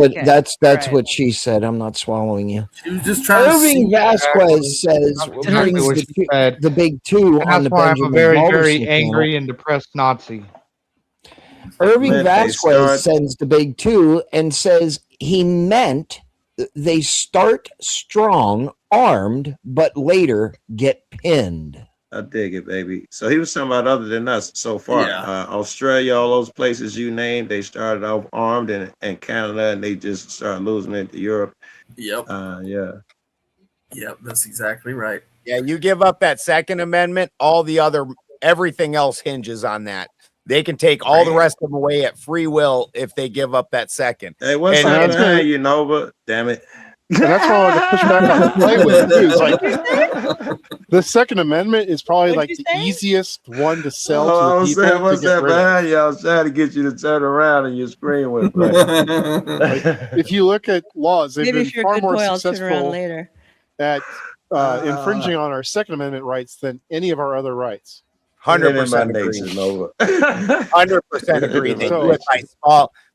right. what she said. I'm not swallowing you. She was just trying Irving Vasquez says the big two and on the that's why I'm a Benjamin very, Balderson very angry channel. and depressed Nazi. Irving Vasquez sends the big two and says he meant they start strong, armed, but later get pinned. I dig it, baby. So he was talking about other than us so far. Yeah. Australia, all those places you named, they started off armed, and Canada, and they just started losing it to Europe. Yep. Yeah. Yep, that's exactly right. Yeah, you give up that Second Amendment, everything else hinges on that. They can take all the rest of them away at free will if they give up that second. Hey, what's on there, you know, but damn it. And that's what I want to push back on the play with too. Like, the Second Amendment is probably like the easiest one to sell to the people. What's that behind you? I was trying to get you to turn around and your screen went blank. If you look at laws, they've Maybe been far more successful later. at infringing on our Second Amendment rights than any of our other rights. 100% agree. 100% agree.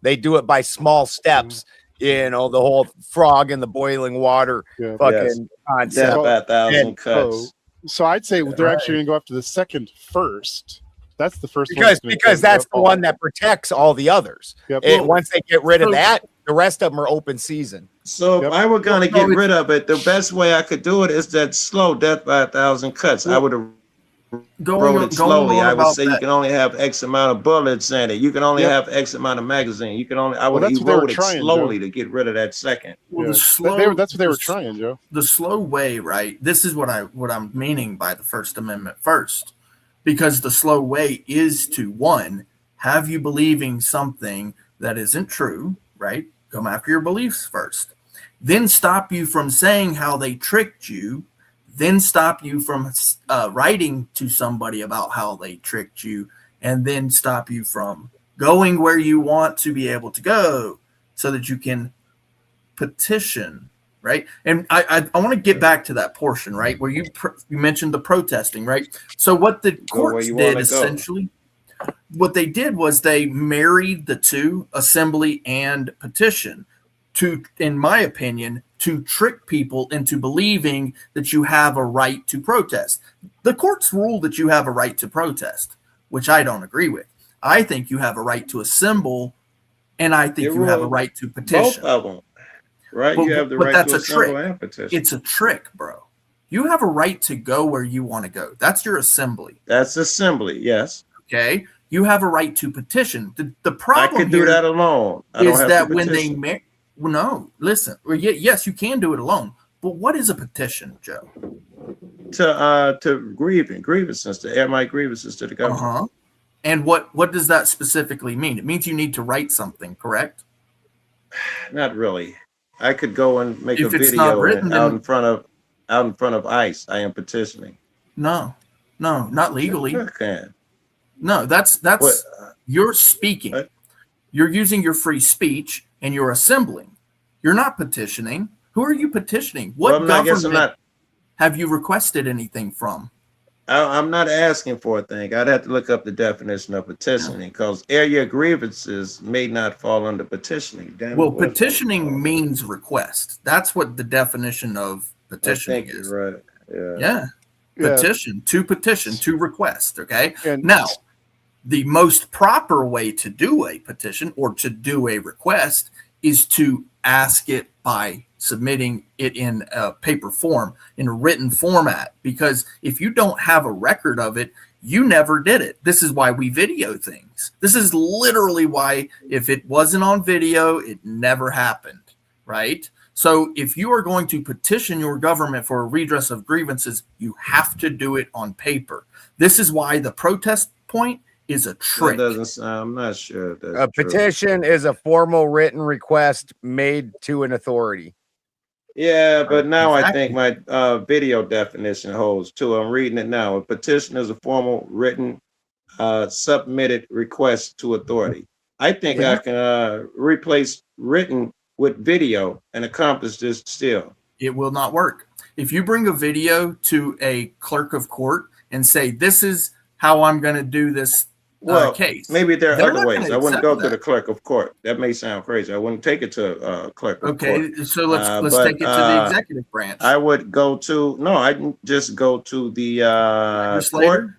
They do it by small steps. You know, the whole frog in the boiling water fucking concept. Death by 1,000 cuts. So I'd say they're actually going to go after the second first. That's the first because that's the one that protects all the others. Yep. And once they get rid of that, the rest of them are open season. So if I were going to get rid of it, the best way I could do it is that slow death by 1,000 cuts. I would have wrote it slowly. I would say you can only have X amount of bullets in it. You can only have X amount of magazine. You can only. I would have wrote it slowly to get rid of that second. Well, that's what they were trying, Joe. The slow way, right? This is what I'm meaning by the First Amendment first, because the slow way is to, one, have you believing something that isn't true, right? Come after your beliefs first, then stop you from saying how they tricked you. Then stop you from writing to somebody about how they tricked you, and then stop you from going where you want to be able to go so that you can petition, right? And I want to get back to that portion, right, where you mentioned the protesting, right? So what the courts did essentially, what they did was they married the two, assembly and petition, to, in my opinion, to trick people into believing that you have a right to protest. The courts rule that you have a right to protest, which I don't agree with. I think you have a right to assemble, and I think you have a right to petition. Both of them, right? But, you have the but right that's to a assemble trick. and petition. It's a trick, bro. You have a right to go where you want to go. That's your assembly. That's assembly, yes. Okay? You have a right to petition. The problem I could do that alone. I is don't have that to when petition. Well, no, listen. Well, yes, you can do it alone. But what is a petition, Joe? To grievances, to air my grievances to the government. Uh-huh. And what does that specifically mean? It means you need to write something, correct? Not really. I could go and make If a it's not video written, out then- in front of ICE. I am petitioning. No, not legally. Okay. No, that's What? you're speaking. What? You're using your free speech and you're assembling. You're not petitioning. Who are you petitioning? What Well, I guess I'm government not. have you requested anything from? I'm not asking for a thing. I'd have to look up the definition of petitioning because air your grievances may not fall under petitioning. Damn Well, it, what- petitioning means request. That's what the definition of I petitioning think is. you're right. Yeah. Yeah. Yeah. Petition, to request. Okay. And Now, the most proper way to do a petition or to do a request is to ask it by submitting it in a paper form, in a written format, because if you don't have a record of it, you never did it. This is why we video things. This is literally why, if it wasn't on video, it never happened, right? So if you are going to petition your government for a redress of grievances, you have to do it on paper. This is why the protest point is a trick. That doesn't sound, I'm not sure. If that's A true. petition is a formal written request made to an authority. Yeah, but now Exactly. I think my video definition holds too. I'm reading it now. A petition is a formal written submitted request to authority. I think I can replace written with video and accomplish this still. It will not work. If you bring a video to a clerk of court and say, this is how I'm going to do this case. Maybe there are they're other not ways. gonna I wouldn't accept go to that. the clerk of court. That may sound crazy. I wouldn't take it to a clerk of court. Okay, so let's but, take it to the executive branch. I would go to, no, I can just go to the court. Legislator?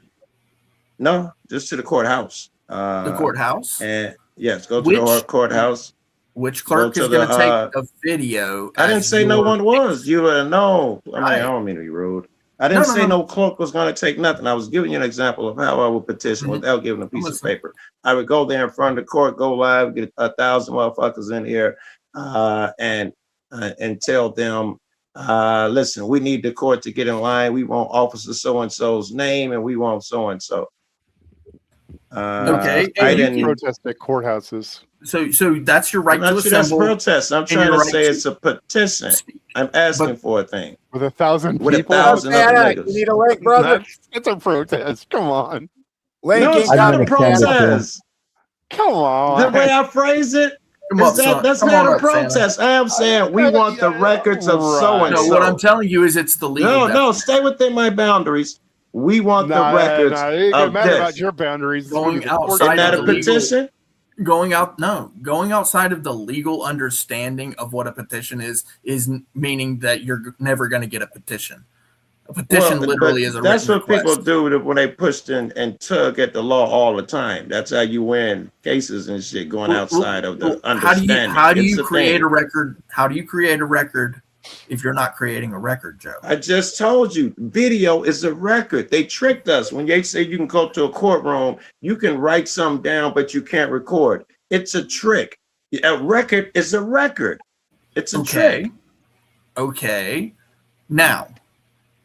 No, just to the courthouse. The courthouse? And yes, go to the courthouse. Which clerk Go is to going to the, take a video? I didn't as say no your- one was. You no. I mean, Right. I don't mean to be rude. I didn't say no clerk was going to take nothing. I was giving you an example of how I would petition without giving a piece of paper. I would go there in front of the court, go live, get 1,000 motherfuckers in here, and tell them, listen, we need the court to get in line. We want officer so and so's name, and we want so and so. Okay, I didn't protest at courthouses. So that's your right I'm not to sure that's assemble. protest. I'm and trying your to right say it's a petition. I'm asking for a thing. With 1,000 With people. 1,000 other You niggas. need a link, brother. It's a protest. Come on. Link No, ain't it's got not a it. protest. Come on. The way I phrase it, that's not a protest. I am saying we want the records of so and No, so. what I'm telling you is it's the legal. No, stay within my boundaries. We want the Nah, records nah, it doesn't of matter this. about your boundaries. Going The court- outside Isn't that of a the legal- petition? Going outside of the legal understanding of what a petition is meaning that you're never going to get a petition. A petition Well, literally but is a that's written what people request. do when they push and tug at the law all the time. That's how you win cases and shit going outside of the understanding. How do It's you a create thing. a record? How do you create a record if you're not creating a record, Joe? I just told you, video is a record. They tricked us when they say you can go to a courtroom, you can write something down, but you can't record. It's a trick. A record is a record. It's a trick. Okay. Now,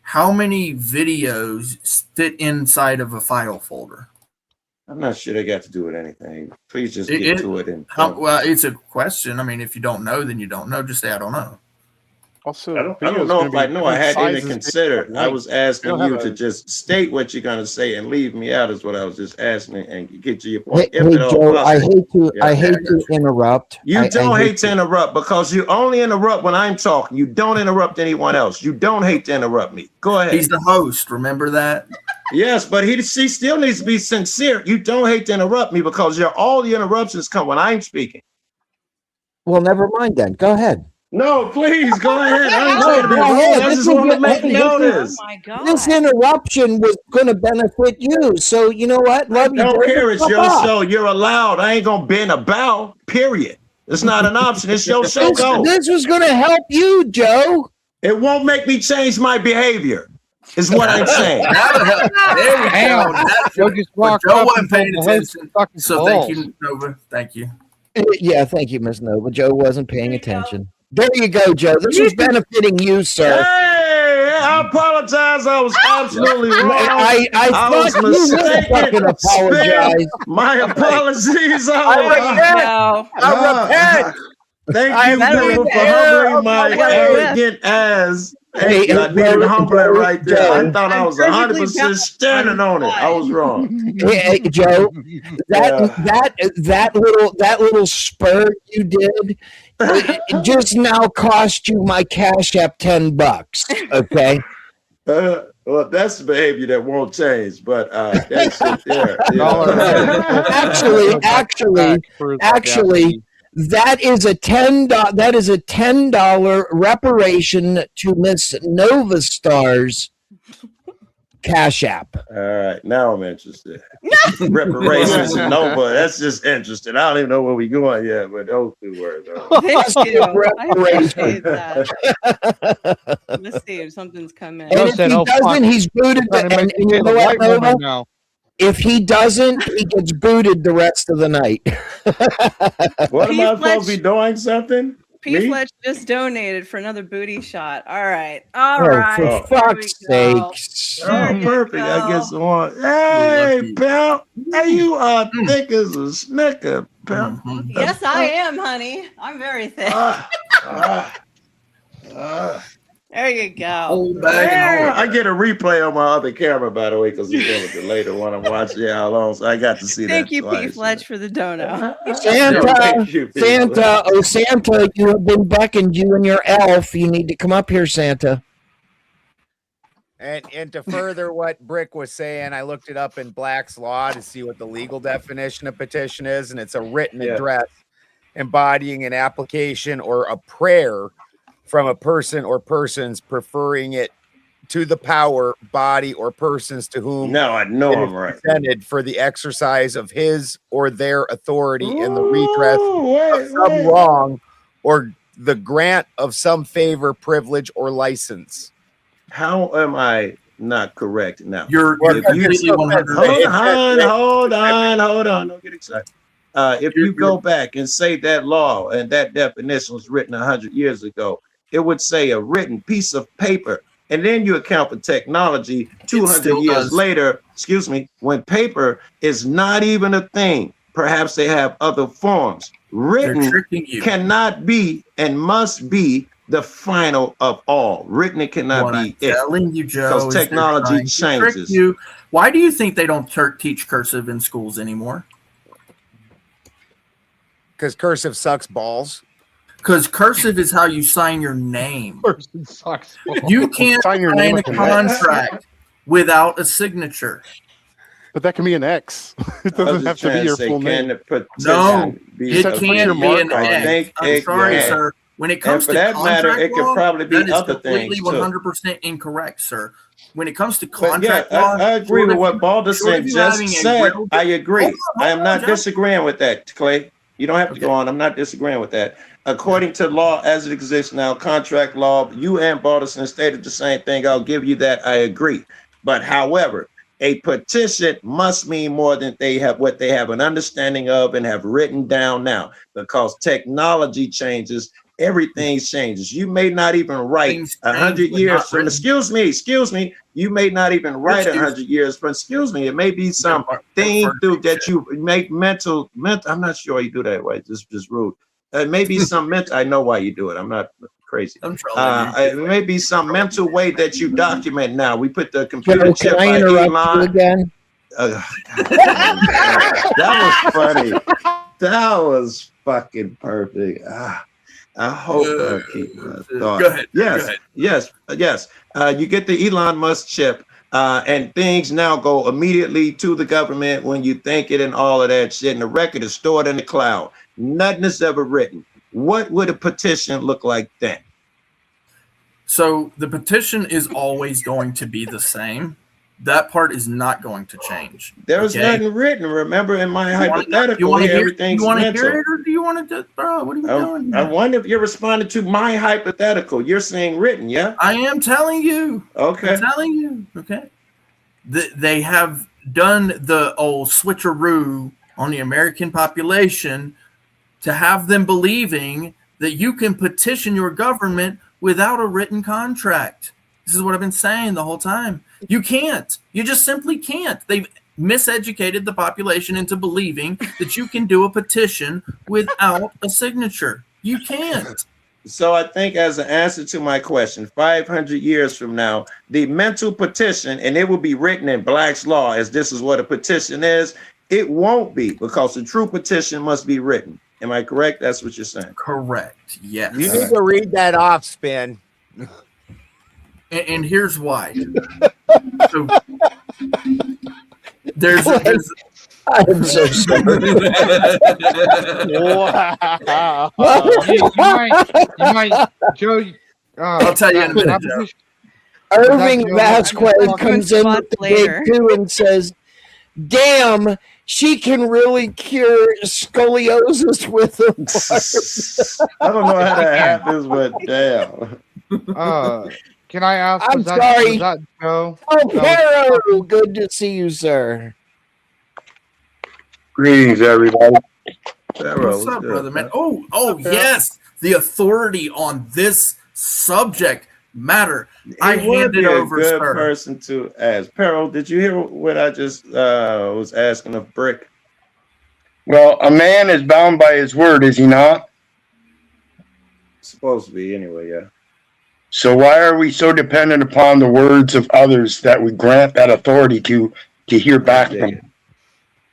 how many videos fit inside of a file folder? I'm not sure they got to do with anything. Please just get to it. Well, it's a question. I mean, if you don't know, then you don't know. Just say, I don't know. Also, I don't know if I know. I hadn't even considered. I was asking you to just state what you're going to say and leave me out is what I was just asking and get to your point. Hey, Joe, I hate to interrupt. You don't hate to interrupt because you only interrupt when I'm talking. You don't interrupt anyone else. You don't hate to interrupt me. Go ahead. He's the host. Remember that? Yes, but he still needs to be sincere. You don't hate to interrupt me because all the interruptions come when I'm speaking. Well, never mind then. Go ahead. No, please go ahead. I ain't No, trying to be go rude. ahead. I This just will want to get- make hey, notice. This interruption was going to benefit you. So, you know what? Love you. Don't Joe. care. It's Fuck your off. show. You're allowed. I ain't gonna bend a bow. Period. It's not an option. It's your show. Go. This was going to help you, Joe. It won't make me change my behavior. Is what I'm saying. There we go. Joe just But walked Joe up wasn't and paying told the host attention. fucking So balls. thank you, Nova. Thank you. Yeah, thank you, Miss Nova. Joe wasn't paying attention. There you go, Joe. This was benefiting you, sir. Hey, I apologize. I was absolutely wrong. I was thought you would fucking apologize. My apologies. I repent. Thank you, people, for humbling my arrogant ass. Hey, I didn't humble it right there. Joe. I thought I was 100% standing on it. I was wrong. Hey, Joe, that little spurt you did, it just now cost you my Cash App $10. Okay. Well, that's the behavior that won't change, but that's it there. Actually, that is a $10 reparation to Miss Nova Star's Cash App. All right, now I'm interested. Reparations and Nova, that's just interesting. I don't even know where we're going yet, but those two words. Thank you. I appreciate that. Let's see if something's come in. And if he doesn't, he's booted. And you know what, Nova? If he doesn't, he gets booted the rest of the night. What am I supposed to be doing something? P. Fletch just donated for another booty shot. All right. All right. For fuck's sakes. Oh, perfect. I guess the one. Hey, pal. Hey, you are thick as a snicker, pal. Yes, I am, honey. I'm very thick. There you go. I get a replay on my other camera, by the way, because it's one of the later one I'm watching how long, so I got to see that. Thank you, P. Fletch, for the dono. Santa, you have been beckoned, you and your elf. You need to come up here, Santa. And to further what Brick was saying, I looked it up in Black's Law to see what the legal definition of petition is, and it's a written address embodying an application or a prayer from a person or persons, preferring it to the power, body, or persons to whom I know I'm right. Presented for the exercise of his or their authority in the redress of some wrong or the grant of some favor, privilege, or license. How am I not correct now? You're completely 100%. Hold on. Don't get excited. If you go back and say that law and that definition was written 100 years ago, it would say a written piece of paper, and then you account for technology 200 years later, when paper is not even a thing. Perhaps they have other forms. Written cannot be and must be the final of all. Written, it cannot be it. Telling you, Joe, because technology changes. Why do you think they don't teach cursive in schools anymore? Because cursive sucks balls. Because cursive is how you sign your name. Cursive sucks balls. You can't sign a contract without a signature. But that can be an X. It doesn't have to be your full name. No, it can't be an X. I'm sorry, sir. When it comes to that contract matter, it could probably be other things. That is completely 100% incorrect, sir. When it comes to contract law, I agree with what Balderson just said. I agree. I am not disagreeing with that, Clay. You don't have to go on. I'm not disagreeing with that. According to law as it exists now, contract law, you and Balderson stated the same thing. I'll give you that. I agree. But however, a petition must mean more than what they have an understanding of and have written down now, because technology changes. Everything changes. You may not even write 100 years from, excuse me, you may not even write 100 years from, it may be some thing through that you make mental, I'm not sure you do that way, just rude. It may be some mental, I know why you do it, I'm not crazy. It may be some mental way that you document now. We put the computer chip by Elon. Again? That was funny. That was fucking perfect. I hope I keep my thought. Go ahead. Yes. You get the Elon Musk chip, and things now go immediately to the government when you think it and all of that shit. And the record is stored in the cloud. Nothing is ever written. What would a petition look like then? So the petition is always going to be the same. That part is not going to change. There's nothing written. Remember, in my hypothetical, everything's mental. You want to hear it, or do you want to, bro? What are you doing? I wonder if you're responding to my hypothetical. You're saying written, yeah? I am telling you. Okay. I'm telling you. Okay. They have done the old switcheroo on the American population to have them believing that you can petition your government without a written contract. This is what I've been saying the whole time. You can't. You just simply can't. They've miseducated the population into believing that you can do a petition without a signature. You can't. So I think as an answer to my question, 500 years from now, the mental petition, and it will be written in Black's law as this is what a petition is, it won't be, because the true petition must be written. Am I correct? That's what you're saying. Correct. Yes. You need to read that off, Spin. And here's why. So, I'm so sorry. Wow. you might, Joe. I'll tell you in a minute, Joe. Irving Vasquez comes in with the later. big two and says, "Damn, she can really cure scoliosis with a water." I don't know how that happens, but damn. Can I ask? I'm sorry. Was that Joe? Oh, Pero, good to see you, sir. Greetings, everybody. What's up, brother, man? Oh, yes. The authority on this subject matter. I would handed be a over, good sir. person to ask. Peril, did you hear what I just was asking of Brick? Well, a man is bound by his word, is he not? Supposed to be, anyway, yeah. So why are we so dependent upon the words of others that we grant that authority to hear back from?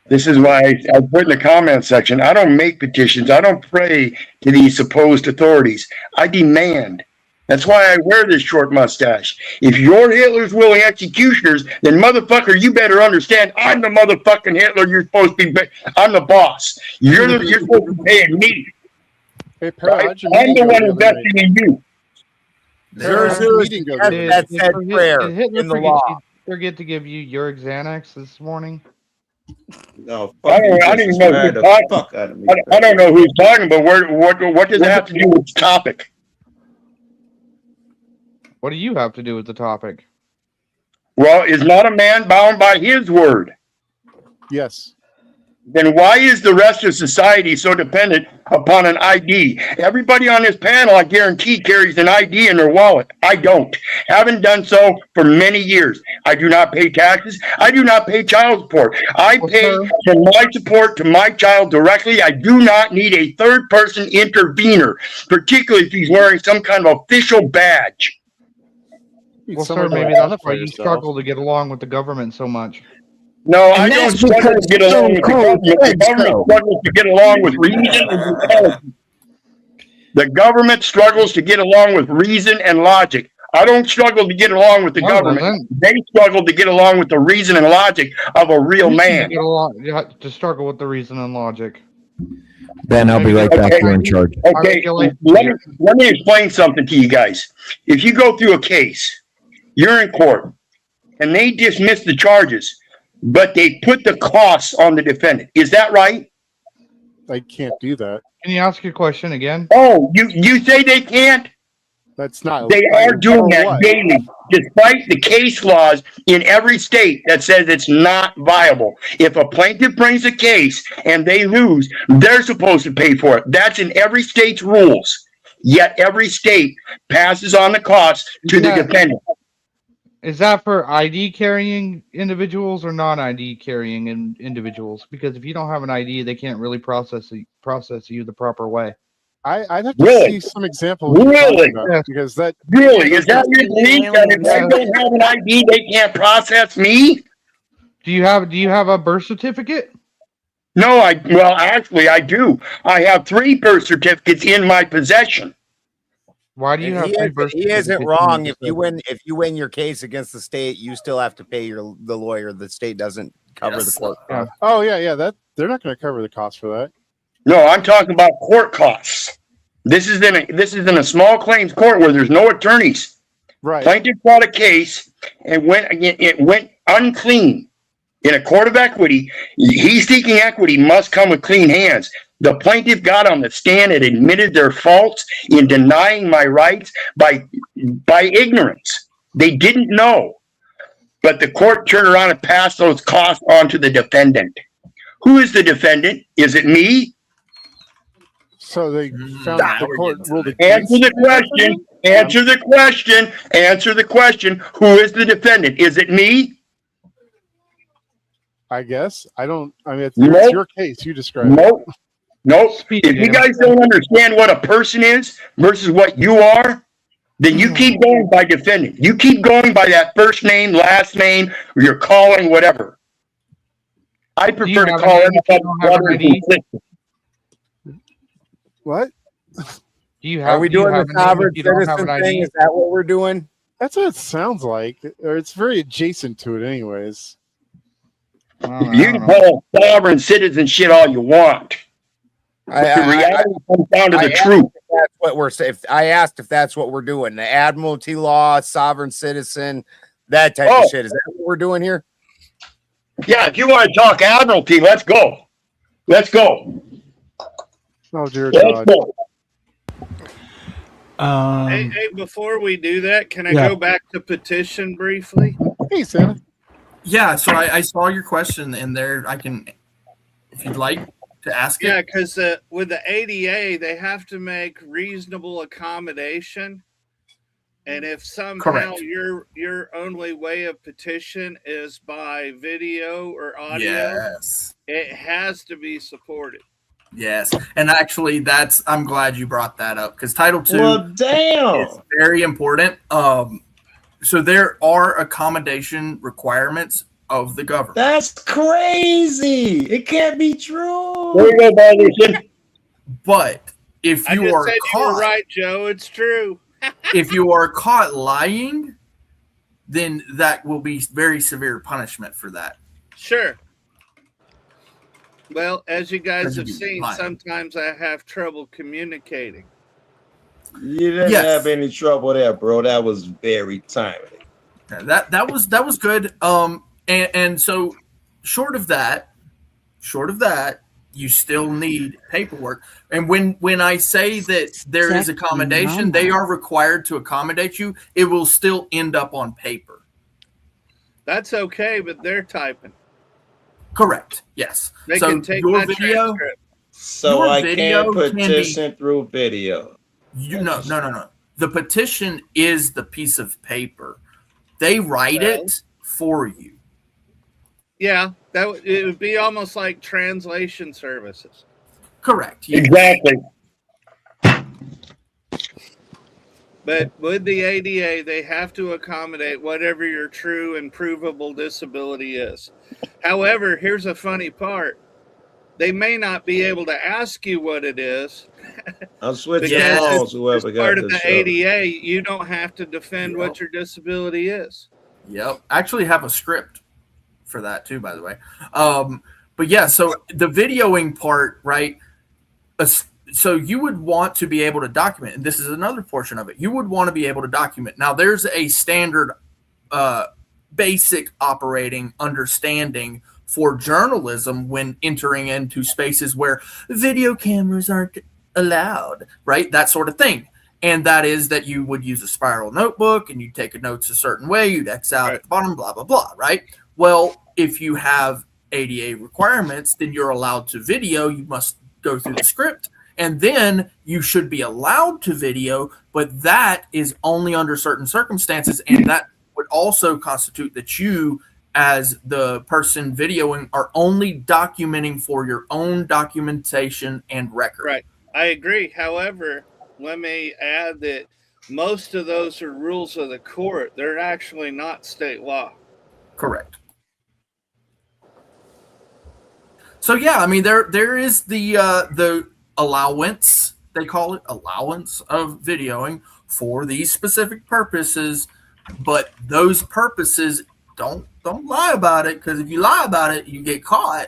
This is why I put in the comment section, I don't make petitions. I don't pray to these supposed authorities. I demand. That's why I wear this short mustache. If you're Hitler's willing executioners, then motherfucker, you better understand I'm the motherfucking Hitler. You're supposed to be, I'm the boss. You're supposed to be paying me. Hey, Peril, Right? how'd your I'm the meeting go one the other investing in you. That said prayer Did Hitler in the law. forget to give you your Xanax this morning? No, I don't even know who's talking. I don't know who's talking, but what does it have to do with the topic? What do you have to do with the topic? Well, is not a man bound by his word? Yes. Then why is the rest of society so dependent upon an ID? Everybody on this panel, I guarantee, carries an ID in their wallet. I don't. Haven't done so for many years. I do not pay taxes. I do not pay child support. I pay for my support to my child directly. I do not need a third person intervener, particularly if he's wearing some kind of official badge. Well, sir, maybe that's why you struggle to get along with the government so much. No, I don't struggle to get along with the government. The government struggles to get along with reason and intelligence. The government struggles to get along with reason and logic. I don't struggle to get along with the government. They struggle to get along with the reason and logic of a real man. You have to struggle with the reason and logic. Ben, I'll be right back. You're in charge. Okay, let me explain something to you guys. If you go through a case, you're in court, and they dismiss the charges, but they put the costs on the defendant. Is that right? I can't do that. Can you ask your question again? Oh, you say they can't? That's not. They are doing that daily, despite the case laws in every state that says it's not viable. If a plaintiff brings a case and they lose, they're supposed to pay for it. That's in every state's rules. Yet every state passes on the costs to the defendant. Is that for ID carrying individuals or non-ID carrying individuals? Because if you don't have an ID, they can't really process you the proper way. I'd have to see some example. Really? Because that really is that your belief that if they don't have an ID, they can't process me? Do you have a birth certificate? No, actually I do. I have 3 birth certificates in my possession. Why do you have 3 birth certificates? He isn't wrong. If you win your case against the state, you still have to pay the lawyer. The state doesn't cover the court costs. Oh yeah. That they're not going to cover the cost for that. No, I'm talking about court costs. This is in a small claims court where there's no attorneys. Right. Plaintiff brought a case and it went unclean. In a court of equity, he's seeking equity must come with clean hands. The plaintiff got on the stand and admitted their faults in denying my rights by ignorance. They didn't know. But the court turned around and passed those costs on to the defendant. Who is the defendant? Is it me? So they found the court ruled Answer the question. Answer the question. Answer the question. Who is the defendant? Is it me? I guess. I mean, it's Nope. your case. You describe it. Nope. Nope. If you guys don't understand what a person is versus what you are, then you keep going by defendant. You keep going by that first name, last name, or your calling, whatever. I prefer to call everybody brothers and sisters. What? Are we doing the sovereign citizen thing? Is that what we're doing? That's what it sounds like. Or it's very adjacent to it, anyways. You can call sovereign citizen shit all you want. The reality comes down to the truth. That's what we're saying. I asked if that's what we're doing. The admiralty law, sovereign citizen, that type of shit. Is that what we're doing here? Yeah, if you want to talk admiralty, let's go. Let's go. Oh, dear God. Hey, before we do that, can I go back to petition briefly? Hey, Santa. Yeah, so I saw your question in there. I can, if you'd like to ask it. Yeah, because with the ADA, they have to make reasonable accommodation. And if somehow your only way of petition is by video or audio, it has to be supported. Yes, and actually, I'm glad you brought that up because Title II is very important. So there are accommodation requirements of the government. That's crazy. It can't be true. There you go, Bobby. But if you are caught, you were right, Joe. It's true. if you are caught lying, then that will be very severe punishment for that. Sure. Well, as you guys have seen, sometimes I have trouble communicating. You didn't have any trouble there, bro. That was very timely. That was good. And so short of that, you still need paperwork. And when I say that there is accommodation, they are required to accommodate you. It will still end up on paper. That's okay, but they're typing. Correct. Yes. They so can take your my video. transcript. So I can't petition through video. No. The petition is the piece of paper. They write it for you. Yeah, it would be almost like translation services. Correct. Yes. Exactly. But with the ADA, they have to accommodate whatever your true and provable disability is. However, here's a funny part. They may not be able to ask you what it is. I'll switch calls, whoever got part of the show. ADA, you don't have to defend what your disability is. Yep. I actually have a script for that too, by the way. But yeah, so the videoing part, right? So you would want to be able to document, and this is another portion of it. You would want to be able to document. Now, there's a standard basic operating understanding for journalism when entering into spaces where video cameras aren't allowed, right? That sort of thing. And that is that you would use a spiral notebook and you take notes a certain way, you'd X out at the bottom, blah, blah, blah, right? Well, if you have ADA requirements, then you're allowed to video. You must go through the script. And then you should be allowed to video, but that is only under certain circumstances. And that would also constitute that you, as the person videoing, are only documenting for your own documentation and record. Right. I agree. However, let me add that most of those are rules of the court. They're actually not state law. Correct. So yeah, I mean there is the allowance, they call it allowance of videoing for these specific purposes, but those purposes don't lie about it, because if you lie about it, you get caught.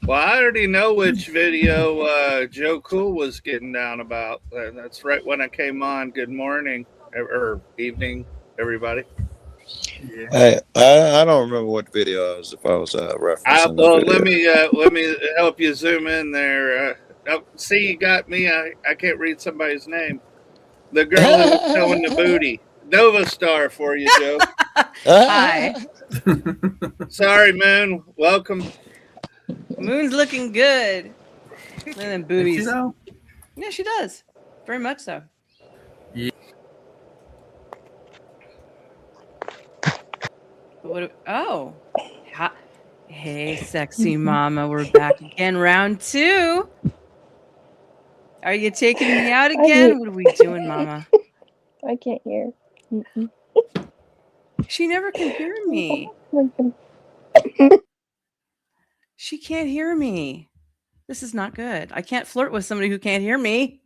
Well, I already know which video Joe Cool was getting down about. That's right when I came on. Good morning or evening, everybody. Yeah. I don't remember what video I was referencing. Well, let me help you zoom in there. See, you got me. I can't read somebody's name. The girl who was showing the booty. Nova Star for you, Joe. Hi. Sorry, Moon. Welcome. Moon's looking good. And then boobies. Yeah, she does. Very much so. Yeah. Oh. Hey, sexy mama. We're back again. Round 2. Are you taking me out again? What are we doing, mama? I can't hear. Mm-mm. She never can hear me. She can't hear me. This is not good. I can't flirt with somebody who can't hear me.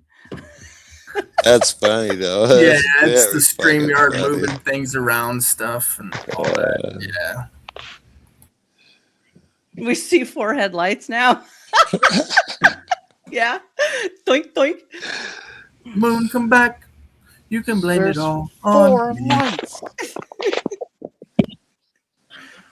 That's funny though. Yeah, That's it's the very fucking StreamYard funny. moving things around stuff and all that. Yeah. We see 4 headlights now. Yeah. Doink, doink. Moon, come back. You can blame There's it all 4 on me. lights.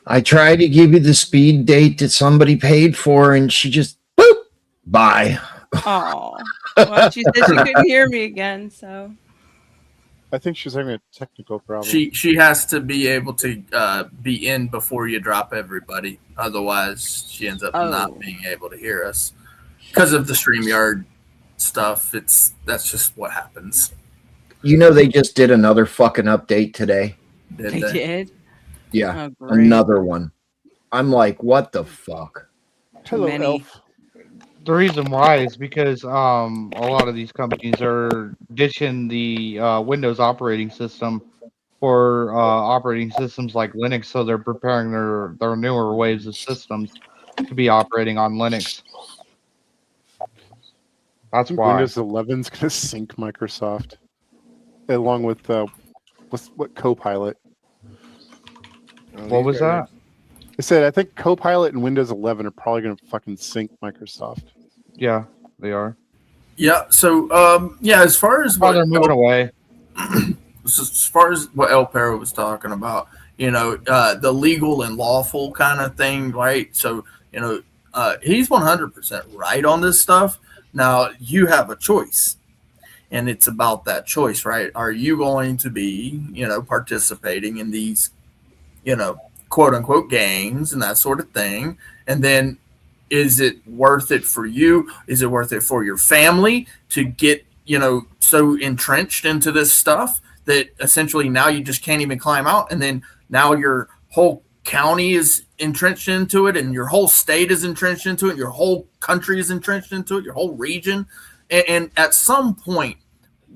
I tried to give you the speed date that somebody paid for, and she just boop, bye. Oh, well, she said she couldn't hear me again, so. I think she's having a technical problem. She has to be able to be in before you drop everybody. Otherwise, she ends up not being able to hear us because of the StreamYard stuff. That's just what happens. You know, they just did another fucking update today. They did? Yeah, Oh, great. another one. I'm like, what the fuck? Hello, Elf. The reason why is because a lot of these companies are ditching the Windows operating system for operating systems like Linux, so they're preparing their newer waves of systems to be operating on Linux. That's why. Windows 11's going to sync Microsoft, along with what Copilot. What was that? I said I think Copilot and Windows 11 are probably going to fucking sync Microsoft. Yeah, they are. Yeah. So as far as they're moving away. As far as what El Perro was talking about, the legal and lawful kind of thing, right? So he's 100% right on this stuff. Now you have a choice. And it's about that choice, right? Are you going to be, participating in these, quote unquote gangs and that sort of thing? And then is it worth it for you? Is it worth it for your family to get, so entrenched into this stuff that essentially now you just can't even climb out? And then now your whole county is entrenched into it, and your whole state is entrenched into it, and your whole country is entrenched into it, your whole region. And at some point,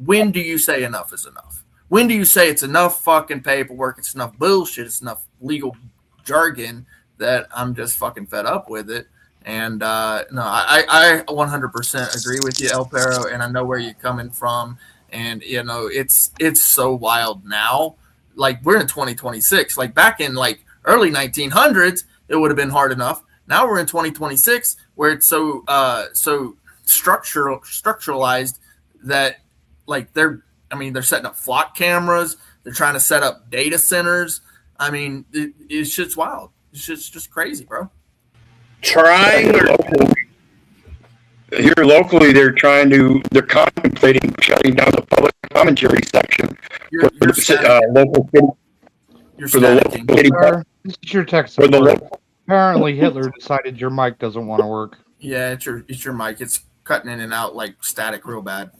when do you say enough is enough? When do you say it's enough fucking paperwork, it's enough bullshit, it's enough legal jargon that I'm just fucking fed up with it? And I 100% agree with you, El Perro, and I know where you're coming from. And it's so wild now. Like, we're in 2026. Like, back in like early 1900s, it would have been hard enough. Now we're in 2026 where it's so structuralized that like they're setting up flock cameras. They're trying to set up data centers. I mean, it's just wild. It's just crazy, bro. Here locally, they're contemplating shutting down the public commentary section for the local city. This is your tech support. Apparently, Hitler decided your mic doesn't want to work. Yeah, it's your mic. It's cutting in and out like static real bad.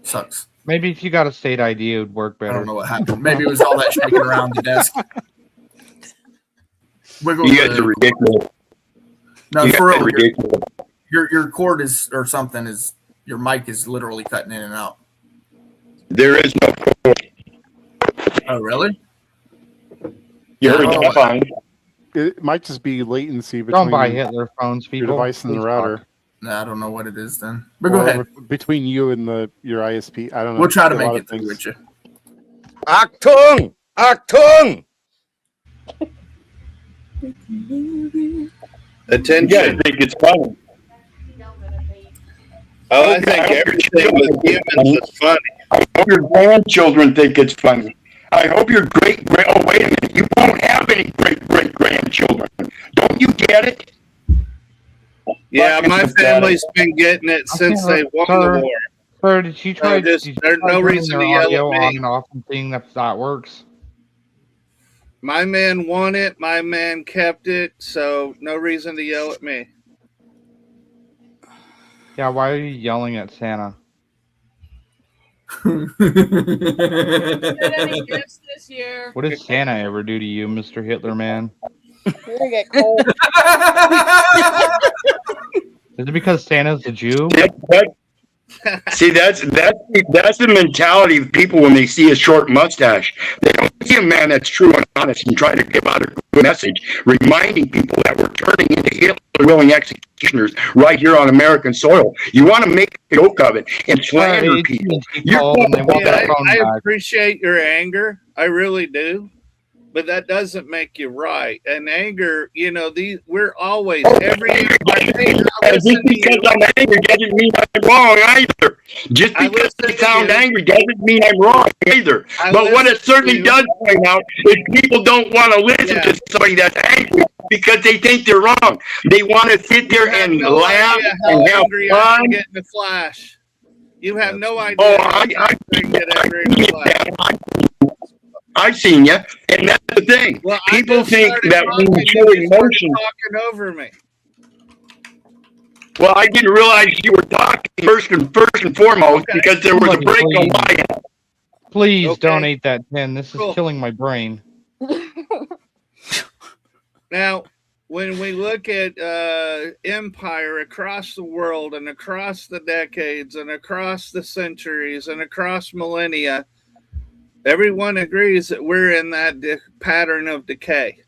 Sucks. Maybe if you got a state ID, it would work better. I don't know what happened. Maybe it was all that shaking around the desk. You guys are ridiculous. No, for real. Your cord is or something is your mic is literally cutting in and out. There is no cord. Oh, really? You heard that fine. It might just be latency between Don't buy Hitler phones, people. your device and the router. No, I don't know what it is then. But go ahead. Between you and your ISP, I don't know. We'll try to make it through with you. Achtung! Achtung! Attention. You guys think it's funny. I think everything with humans is funny. I hope your grandchildren think it's funny. I hope your oh, wait a minute. You won't have any great-grandchildren. Don't you get it? Yeah, my family's been getting it since they won the war. Sir, did she try? There's no reason to yell at me. On and off and seeing if that works. My man won it. My man kept it. So no reason to yell at me. Yeah, why are you yelling at Santa? Get any gifts this year? What did Santa ever do to you, Mr. Hitler Man? You're gonna get cold. Is it because Santa's a Jew? See, that's the mentality of people when they see a short mustache. They don't see a man that's true and honest and trying to give out a good message, reminding people that we're turning into Hitler-willing executioners right here on American soil. You want to make a joke of it and slander people. I appreciate your anger. I really do. But that doesn't make you right. And anger, you know, we're always every just because I'm angry doesn't mean I'm wrong either. Just because I sound angry doesn't mean I'm wrong either. But what it certainly does point out is people don't want to listen to somebody that's angry because they think they're wrong. They want to sit there and laugh and have fun. Get in the flash. You have no idea. Oh, I get angry in the flash. I've seen you, and that's the thing. Well, people think that when you show emotion, talking over me. Well, I didn't realize you were talking first and foremost because there was a break on my end. Please donate that 10. This is killing my brain. Now, when we look at empire across the world and across the decades and across the centuries and across millennia, everyone agrees that we're in that pattern of decay.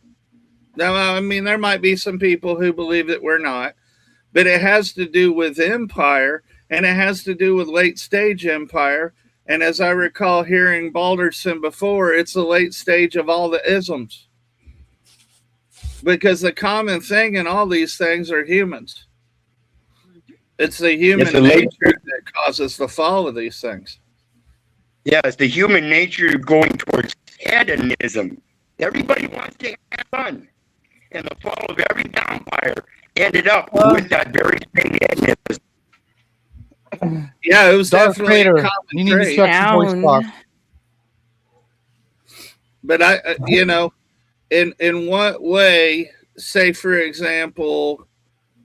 Now, I mean, there might be some people who believe that we're not, but it has to do with empire, and it has to do with late stage empire. And as I recall hearing Balderson before, it's the late stage of all the isms. Because the common thing in all these things are humans. It's the human nature that causes the fall of these things. Yeah, it's the human nature going towards hedonism. Everybody wants to have fun. And the fall of every empire ended up with that very same hedonism. Yeah, it was definitely a common you need trait. to shut your voice box. But I, you know, in what way, say for example,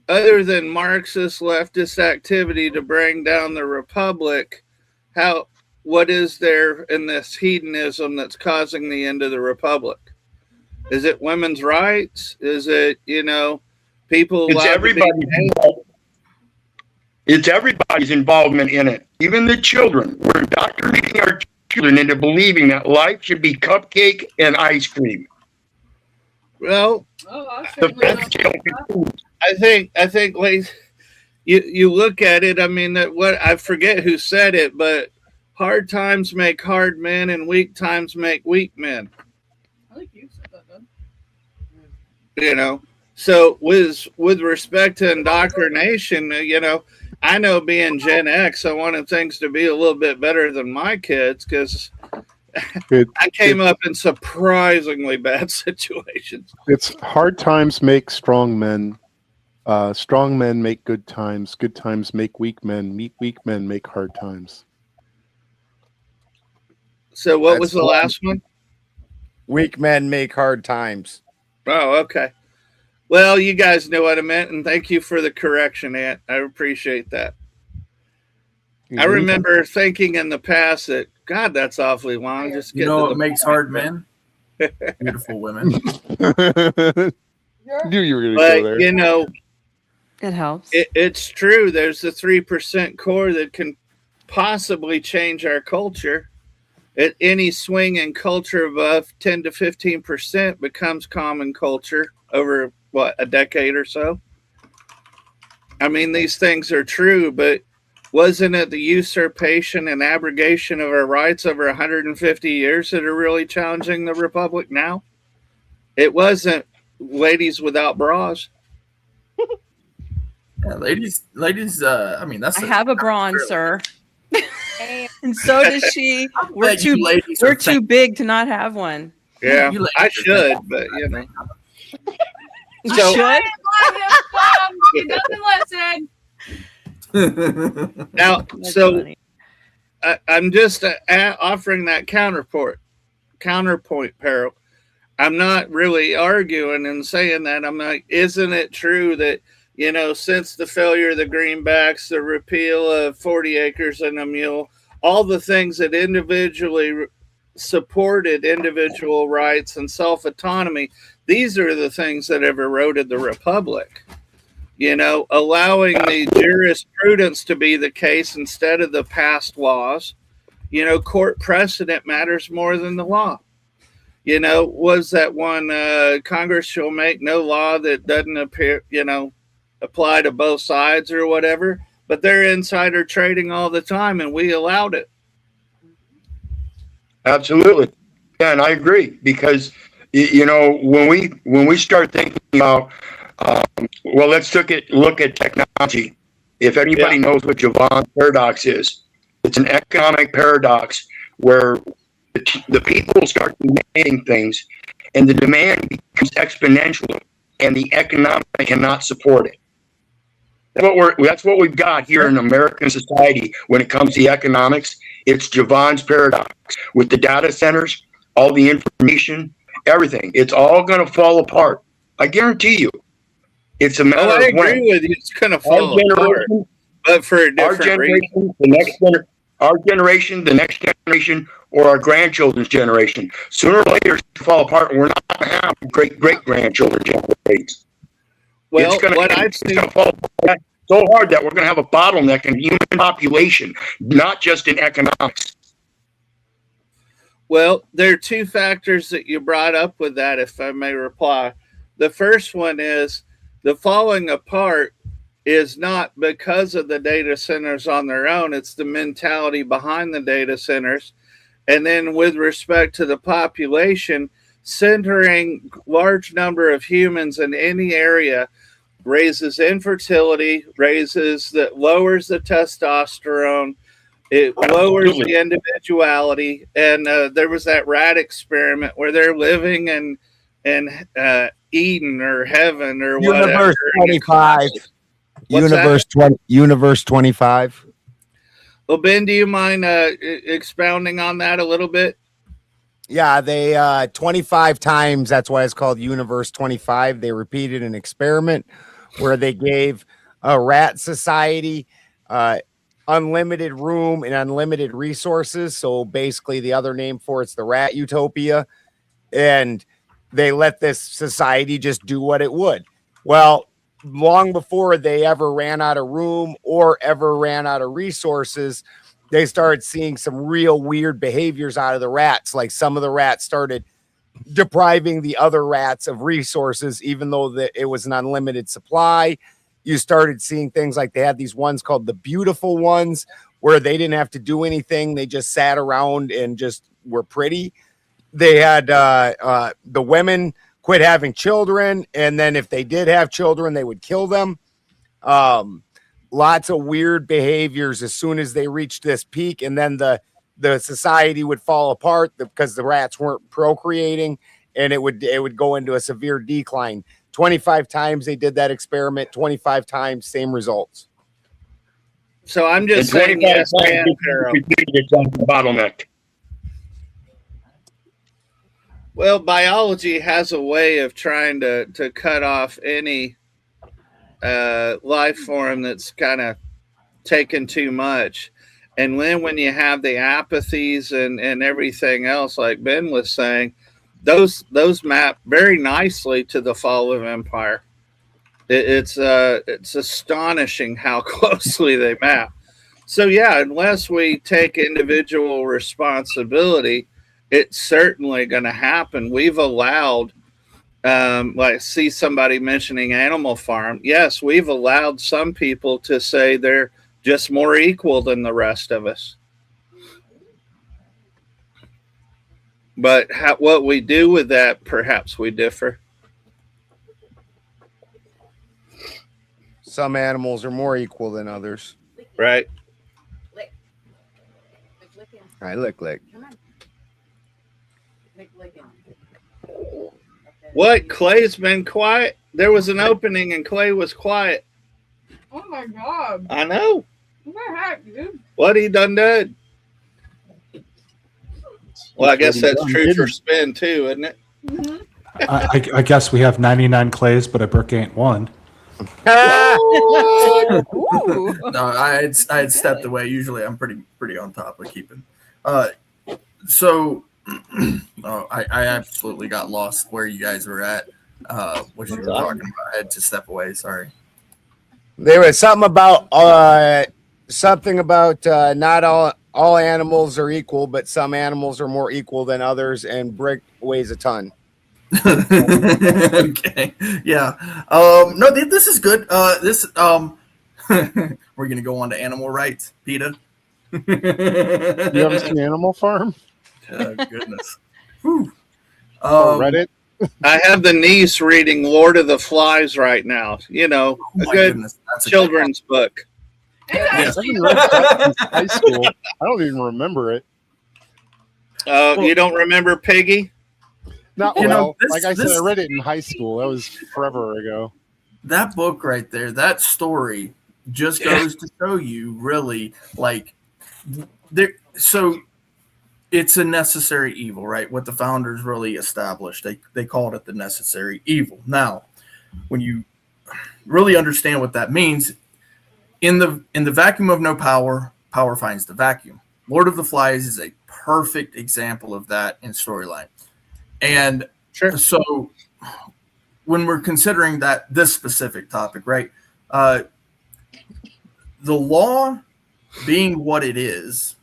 other than Marxist leftist activity to bring down the republic, what is there in this hedonism that's causing the end of the republic? Is it women's rights? Is it, you know, people? It's everybody's involvement in it. Even the children. We're indoctrinating our children into believing that life should be cupcake and ice cream. Well, I think like you look at it. I mean, I forget who said it, but hard times make hard men, and weak times make weak men. I think you said that, then. You know, so with respect to indoctrination, you know, I know being Gen X, I wanted things to be a little bit better than my kids because I came up in surprisingly bad situations. It's hard times make strong men. Strong men make good times. Good times make weak men. Weak men make hard times. So what was the last one? Weak men make hard times. Oh, okay. Well, you guys know what I meant, and thank you for the correction, Ant. I appreciate that. I remember thinking in the past that, God, that's awfully long. Just you know what makes hard men? Beautiful women. Knew you were going to But, go there. you know, it helps. It's true. There's the 3% core that can possibly change our culture. At any swing in culture above 10 to 15% becomes common culture over, a decade or so? I mean, these things are true, but wasn't it the usurpation and abrogation of our rights over 150 years that are really challenging the republic now? It wasn't ladies without bras. Yeah, ladies. I mean, I have a bra on, sir. And so does she. We're too big to not have one. Yeah, I should, but you know. You So- should. He doesn't listen. Now, That's so funny. I'm just offering that counterpoint, Peril. I'm not really arguing and saying that. I'm like, isn't it true that You know, since the failure of the greenbacks, the repeal of 40 acres and a mule, all the things that individually supported individual rights and self-autonomy, these are the things that have eroded the republic. You know, allowing the jurisprudence to be the case instead of the past laws. You know, court precedent matters more than the law. You know, was that one Congress shall make no law that doesn't appear, you know, apply to both sides or whatever, but they're insider trading all the time and we allowed it. Absolutely. Yeah, and I agree, because you know, when we start thinking about well, let's look at technology. If anybody knows what Jevons paradox is, it's an economic paradox where the people start demanding things and the demand becomes exponential and the economic cannot support it. That's what we've got here in American society when it comes to economics. It's Jevons paradox with the data centers, all the information, everything. It's all going to fall apart. I guarantee you. It's a matter I of when. agree with you. It's going to fall apart, but for a different reason. Our generation, the next generation, or our grandchildren's generation. Sooner or later, it's going to fall apart, and we're not going to have great-grandchildren generations. Well, it's going to fall apart so hard that we're going to have a bottleneck in human population, not just in economics. Well, there are two factors that you brought up with that, if I may reply. The first one is the falling apart is not because of the data centers on their own. It's the mentality behind the data centers. And then with respect to the population, centering large number of humans in any area raises infertility, lowers the testosterone, it lowers the individuality. And there was that rat experiment where they're living in Eden or heaven or whatever. Universe 25. Universe 25. Well, Ben, do you mind expounding on that a little bit? Yeah, they 25 times. That's why it's called Universe 25. They repeated an experiment where they gave a rat society unlimited room and unlimited resources. So basically, the other name for it's the rat utopia, and they let this society just do what it would. Well, long before they ever ran out of room or ever ran out of resources, they started seeing some real weird behaviors out of the rats. Like some of the rats started depriving the other rats of resources, even though it was an unlimited supply. You started seeing things like they had these ones called the beautiful ones, where they didn't have to do anything. They just sat around and just were pretty. They had the women quit having children, and then if they did have children, they would kill them. Lots of weird behaviors as soon as they reached this peak, and then the society would fall apart because the rats weren't procreating, and it would go into a severe decline. 25 times they did that experiment, 25 times, same results. So I'm just saying, yes, bottleneck. Well, biology has a way of trying to cut off any life form that's kind of taken too much. And then when you have the apathies and everything else, like Ben was saying, those map very nicely to the fall of empire. It's astonishing how closely they map. So yeah, unless we take individual responsibility, it's certainly going to happen. We've allowed, like, see somebody mentioning Animal Farm. Yes, we've allowed some people to say they're just more equal than the rest of us. But what we do with that, perhaps we differ. Some animals are more equal than others. Right. All right, lick. What? Clay's been quiet? There was an opening and Clay was quiet. Oh my God. I know. What the heck, dude? What he done? Well, I guess that's true for Spin too, isn't it? I guess we have 99 Clays, but a brick ain't one. No, I had stepped away. Usually, I'm pretty on top of keeping. So, I absolutely got lost where you guys were at. What you were talking about. I had to step away. Sorry. There was something about not all animals are equal, but some animals are more equal than others, and brick weighs a ton. Okay. Yeah. No, this is good. We're gonna go on to animal rights, PETA. You ever seen Animal Farm? Goodness. Whew. Reddit. I have the niece reading Lord of the Flies right now. You know, a good children's book. Yes. I've been reading that since high school. I don't even remember it. You don't remember Piggy? Not well. Like I said, I read it in high school. That was forever ago. That book right there, that story just goes to show you really like there. So it's a necessary evil, right? What the founders really established, they called it the necessary evil. Now, when you really understand what that means, in the vacuum of no power, power finds the vacuum. Lord of the Flies is a perfect example of that in storyline. And so when we're considering this specific topic, right? The law being what it is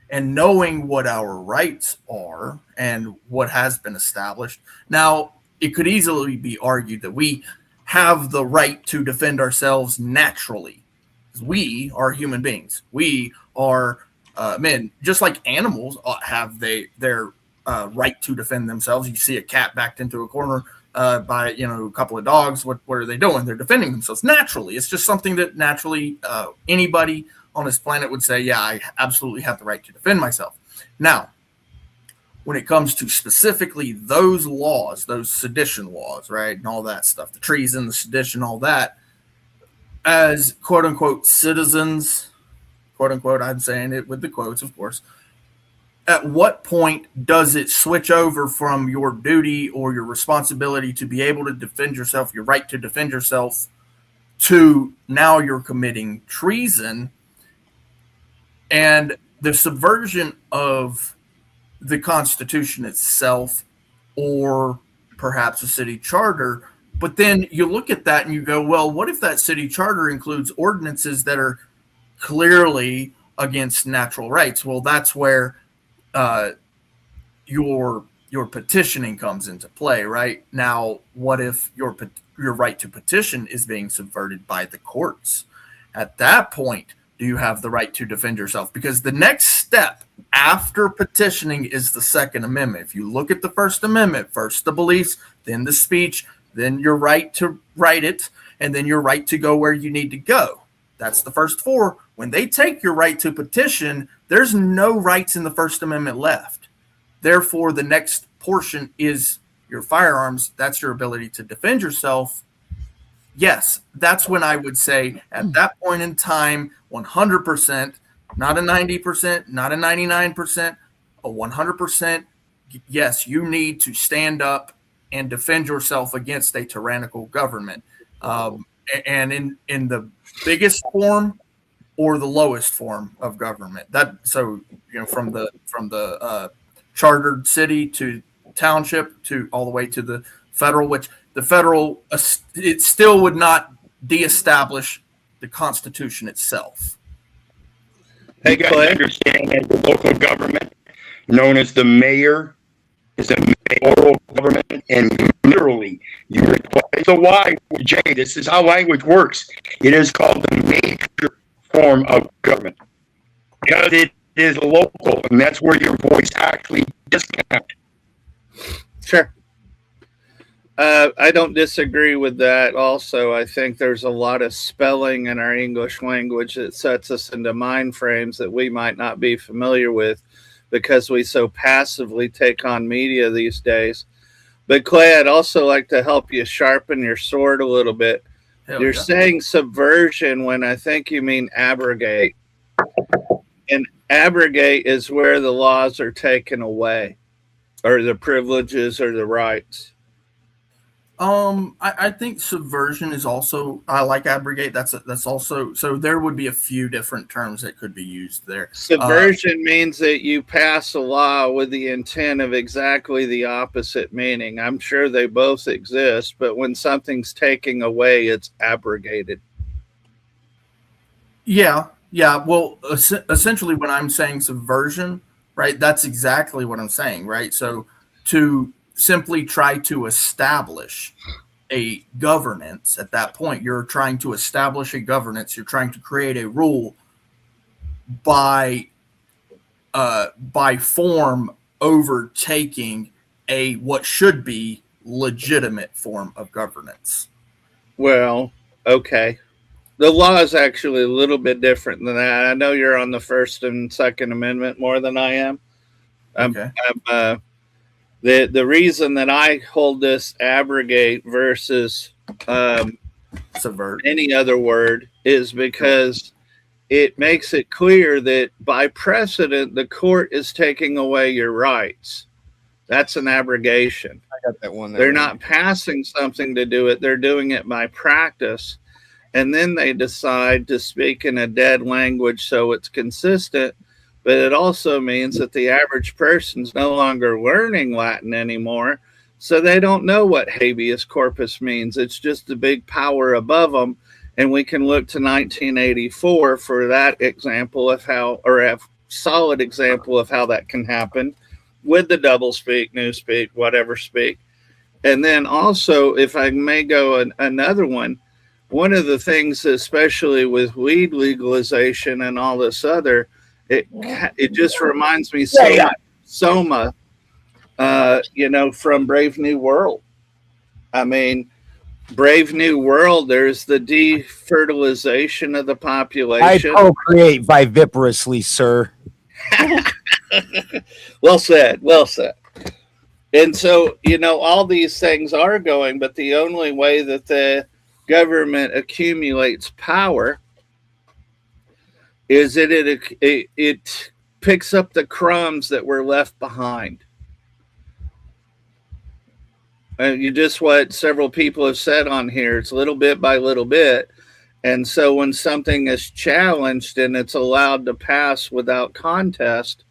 and knowing what our rights are and what has been established. Now, it could easily be argued that we have the right to defend ourselves naturally. We are human beings. We are men, just like animals have their right to defend themselves. You see a cat backed into a corner by a couple of dogs. What are they doing? They're defending themselves naturally. It's just something that naturally anybody on this planet would say, yeah, I absolutely have the right to defend myself. Now, when it comes to specifically those laws, those sedition laws, right, and all that stuff, the treason, the sedition, all that, as quote unquote citizens, quote unquote, I'm saying it with the quotes, of course, at what point does it switch over from your duty or your responsibility to be able to defend yourself, your right to defend yourself, to now you're committing treason and the subversion of the Constitution itself, or perhaps a city charter? But then you look at that and you go, well, what if that city charter includes ordinances that are clearly against natural rights? Well, that's where your petitioning comes into play, right? Now, what if your right to petition is being subverted by the courts? At that point, do you have the right to defend yourself? Because the next step after petitioning is the Second Amendment. If you look at the First Amendment, first the beliefs, then the speech, then your right to write it, and then your right to go where you need to go. That's the first four. When they take your right to petition, there's no rights in the First Amendment left. Therefore, the next portion is your firearms. That's your ability to defend yourself. Yes, that's when I would say at that point in time, 100%, not a 90%, not a 99%, a 100%. Yes, you need to stand up and defend yourself against a tyrannical government. And in the biggest form or the lowest form of government. From the chartered city to township to all the way to the federal, which the federal, it still would not deestablish the Constitution itself. You guys understand that the local government, known as the mayor, is a mayoral government, and literally, it's a Y, J. This is how language works. It is called the major form of government because it is local, and that's where your voice actually does count. Sure. I don't disagree with that. Also, I think there's a lot of spelling in our English language that sets us into mind frames that we might not be familiar with because we so passively take on media these days. But Clay, I'd also like to help you sharpen your sword a little bit. You're saying subversion when I think you mean abrogate. And abrogate is where the laws are taken away, or the privileges or the rights. I think subversion is also, I like abrogate. That's also, so there would be a few different terms that could be used there. Subversion means that you pass a law with the intent of exactly the opposite meaning. I'm sure they both exist, but when something's taken away, it's abrogated. Yeah. Well, essentially, when I'm saying subversion, right, that's exactly what I'm saying, right? So to simply try to establish a governance at that point, you're trying to establish a governance, you're trying to create a rule by form overtaking a what should be legitimate form of governance. Well, okay. The law is actually a little bit different than that. I know you're on the First and Second Amendment more than I am. Okay. The reason that I hold this abrogate versus subvert, any other word, is because it makes it clear that by precedent, the court is taking away your rights. That's an abrogation. I got that one. They're not passing something to do it. They're doing it by practice. And then they decide to speak in a dead language so it's consistent. But it also means that the average person's no longer learning Latin anymore. So they don't know what habeas corpus means. It's just the big power above them. And we can look to 1984 for that example of how, or a solid example of how that can happen with the double speak, newspeak, whatever speak. And then also, if I may go another one of the things, especially with weed legalization and all this other, it just reminds me Soma, from Brave New World. I mean, Brave New World, there's the defertilization of the population. I procreate viviparously, sir. Well said. And so, all these things are going, but the only way that the government accumulates power is that it picks up the crumbs that were left behind. Just what several people have said on here, it's little bit by little bit. And so when something is challenged and it's allowed to pass without contest,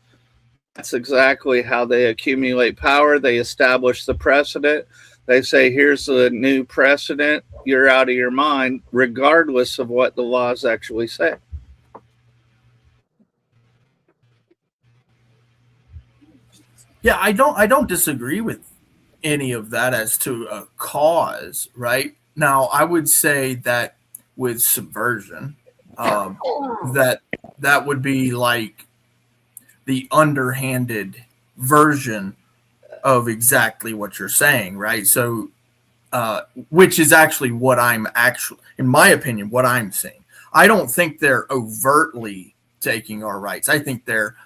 that's exactly how they accumulate power. They establish the precedent. They say, here's the new precedent. You're out of your mind, regardless of what the laws actually say. Yeah, I don't disagree with any of that as to a cause, right? Now, I would say that with subversion, that would be like the underhanded version of exactly what you're saying, right? So, which is actually what in my opinion, what I'm saying. I don't think they're overtly taking our rights. I think they're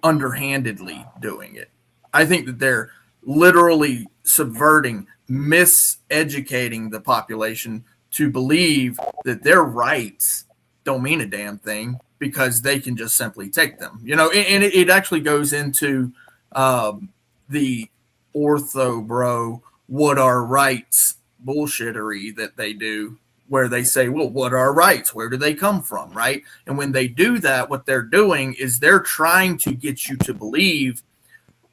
underhandedly doing it. I think that they're literally subverting, miseducating the population to believe that their rights don't mean a damn thing because they can just simply take them. And it actually goes into the ortho bro, what are rights bullshittery that they do, where they say, well, what are rights? Where do they come from? Right. And when they do that, what they're doing is they're trying to get you to believe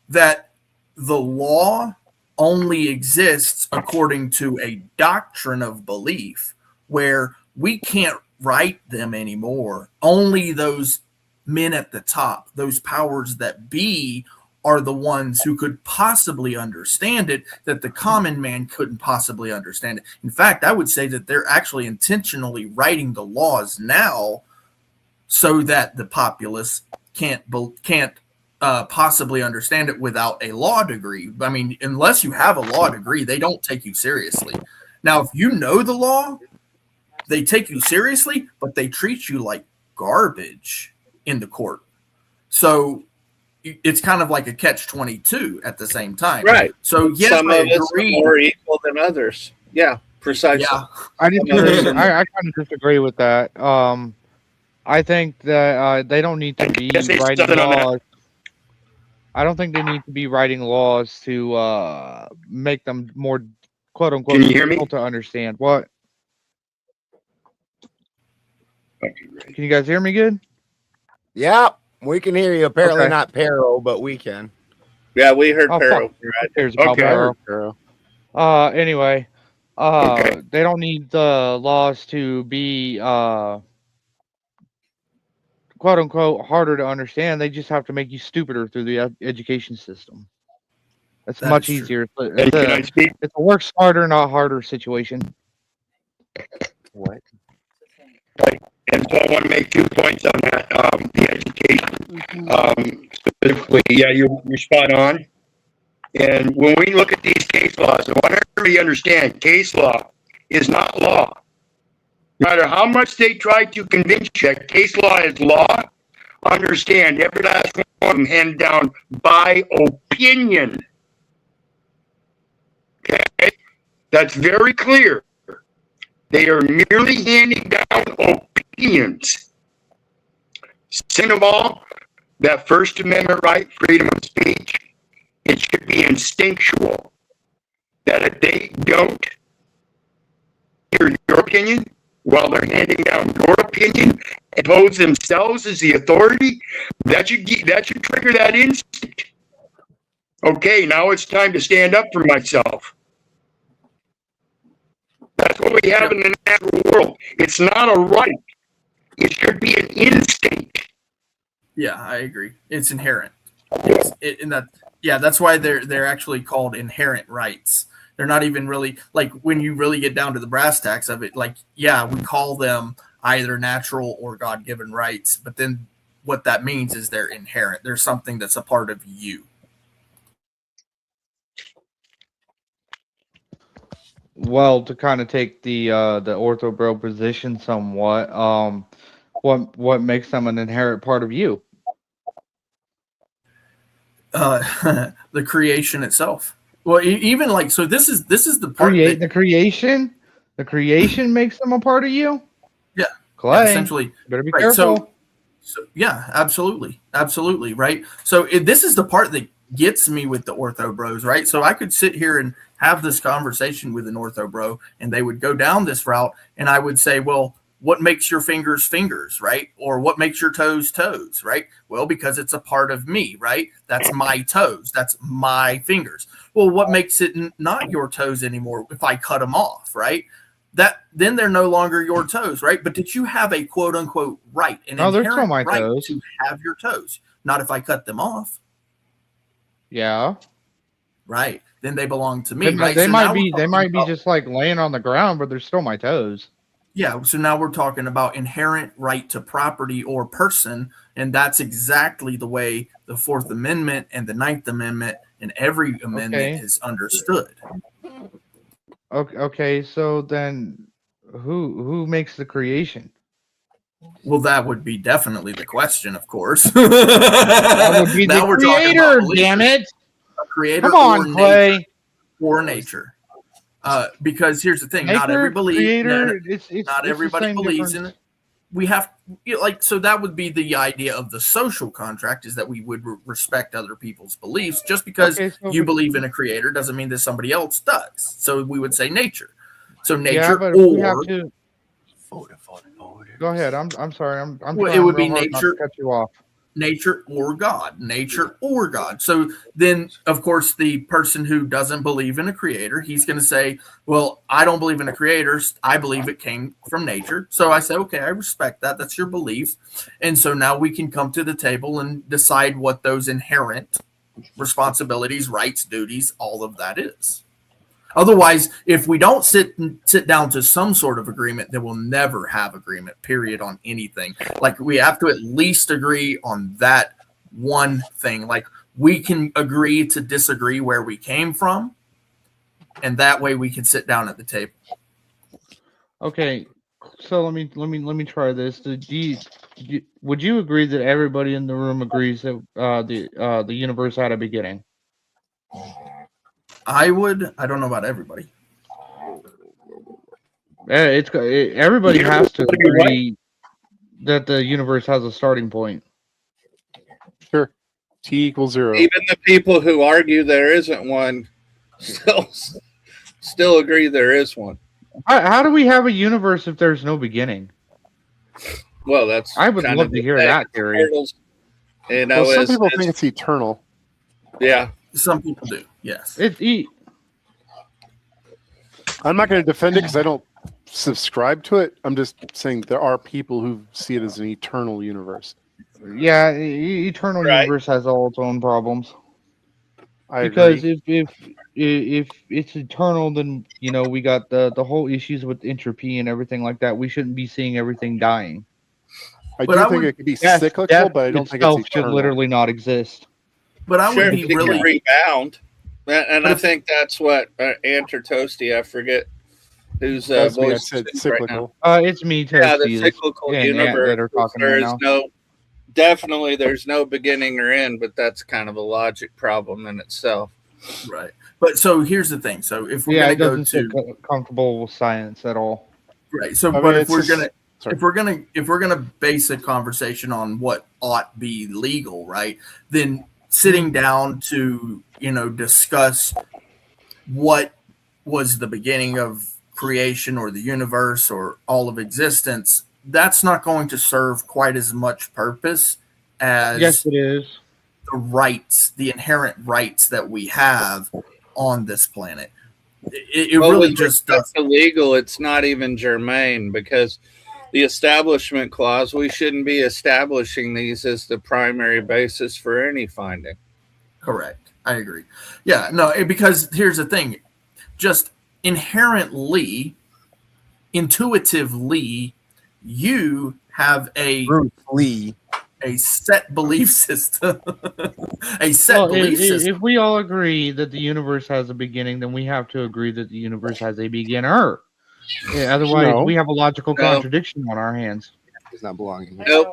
that the law only exists according to a doctrine of belief where we can't write them anymore. Only those men at the top, those powers that be, are the ones who could possibly understand it, that the common man couldn't possibly understand it. In fact, I would say that they're actually intentionally writing the laws now so that the populace can't possibly understand it without a law degree. I mean, unless you have a law degree, they don't take you seriously. Now, if you know the law, they take you seriously, but they treat you like garbage in the court. So it's kind of like a catch-22 at the same time. Right. So yes, some I of us are agree. more equal than others. Yeah, precisely. Yeah. I kind of disagree with that. I think that they don't need to be writing laws. I don't think they need to be writing laws to make them more quote unquote Can you hear me? difficult to understand. What? Can you guys hear me good? Yeah, we can hear you. Apparently Okay. not Pero, but we can. Yeah, we heard Oh, Pero. fuck. Who cares about Pero? Anyway, they don't need the laws to be quote unquote harder to understand. They just have to make you stupider through the education system. It's That much is true. easier. Hey, can I speak? It's a work smarter, not harder situation. What? And so I want to make 2 points on that. The education, specifically, yeah, you're spot on. And when we look at these case laws, I want everybody to understand, case law is not law. No matter how much they try to convince you that case law is law, understand every last one of them handed down by opinion. Okay? That's very clear. They are merely handing down opinions. Second of all, that First Amendment right, freedom of speech, it should be instinctual that if they don't hear your opinion while they're handing down your opinion and pose themselves as the authority, that should trigger that instinct. Okay, now it's time to stand up for myself. That's what we have in the natural world. It's not a right. It should be an instinct. Yeah, I agree. It's inherent. That's why they're actually called inherent rights. They're not even really, like, when you really get down to the brass tacks of it, like, yeah, we call them either natural or God-given rights, but then what that means is they're inherent. There's something that's a part of you. Well, to kind of take the ortho bro position somewhat, what makes them an inherent part of you? The creation itself. Well, even like, so this is the part the creation. The creation makes them a part of you. Yeah, Clay. Yeah, essentially. Better be right, careful. So yeah, absolutely, right. So this is the part that gets me with the ortho bros, right? So I could sit here and have this conversation with an ortho bro, and they would go down this route, and I would say, well, what makes your fingers fingers, right? Or what makes your toes toes, right? Well, because it's a part of me, right? That's my toes. That's my fingers. Well, what makes it not your toes anymore if I cut them off, right? Then they're no longer your toes, right? But did you have a quote unquote right, an inherent right toes. to have your toes? Not if I cut them off. Yeah. Right. Then they belong to me, They right? might be just like laying on the ground, but they're still my toes. Yeah, so now we're talking about inherent right to property or person, and that's exactly the way the Fourth Amendment and the Ninth Amendment and every amendment is understood. Okay, so then who makes the creation? Well, that would be definitely the question, of course. That would be the creator, damn it! A creator. Come on, Clay. Or nature. Because here's the thing: not everybody believes in it. We have, so that would be the idea of the social contract, is that we would respect other people's beliefs. Just because you believe in a creator doesn't mean that somebody else does. So we would say nature. So nature, but we have to. Go ahead. I'm sorry. I'm well, it would be nature. nature. Cut you off. Nature or God. So then, of course, the person who doesn't believe in a creator, he's going to say, well, I don't believe in a creator. I believe it came from nature. So I say, okay, I respect that. That's your belief. And so now we can come to the table and decide what those inherent responsibilities, rights, duties, all of that is. Otherwise, if we don't sit down to some sort of agreement, then we'll never have agreement, period, on anything. Like, we have to at least agree on that one thing. Like, we can agree to disagree where we came from, and that way we can sit down at the table. Okay, so let me try this. Would you agree that everybody in the room agrees that the universe had a beginning? I would. I don't know about everybody. Everybody has to agree that the universe has a starting point. Sure. T equals 0. Even the people who argue there isn't one still agree there is one. How do we have a universe if there's no beginning? Well, that's I would kind love of to the hear thing. that theory. Turtles, you know, Well, some people think it's eternal. Yeah, some people do. Yes. I'm not going to defend it because I don't subscribe to it. I'm just saying there are people who see it as an eternal universe. Yeah, eternal universe has all its own problems. Because if it's eternal, then we got the whole issues with entropy and everything like that. We shouldn't be seeing everything dying. I do think it could be cyclical, death but I don't think it's itself should eternal. literally not exist. But I sure, would be but it can really rebound, and I think that's what Enter Toasty. I forget whose That's me, I voice said is right cyclical. It's me, Toasty. Yeah, the cyclical and Ant universe. that are talking There right is now. definitely there's no beginning or end, but that's kind of a logic problem in itself. Right. But so here's the thing. So if we're it going to doesn't go to feel comfortable with science at all. right, so I but mean, if we're it's gonna just- if we're gonna base a conversation on what ought be legal, right, then sitting down to discuss what was the beginning of creation or the universe or all of existence, that's not going to serve quite as much purpose as Yes, it is. the rights, the inherent rights that we have on this planet. It Well, really with just respect to legal, it's not even germane because the Establishment Clause, we shouldn't be establishing these as the primary basis for any finding. correct. I agree. Yeah, no, because here's the thing, just inherently, intuitively, you have a set belief system, a set belief system. If we all agree that the universe has a beginning, then we have to agree that the universe has a beginner. Yeah, otherwise, No. we have a logical contradiction on our hands. Does not belong in here. Nope.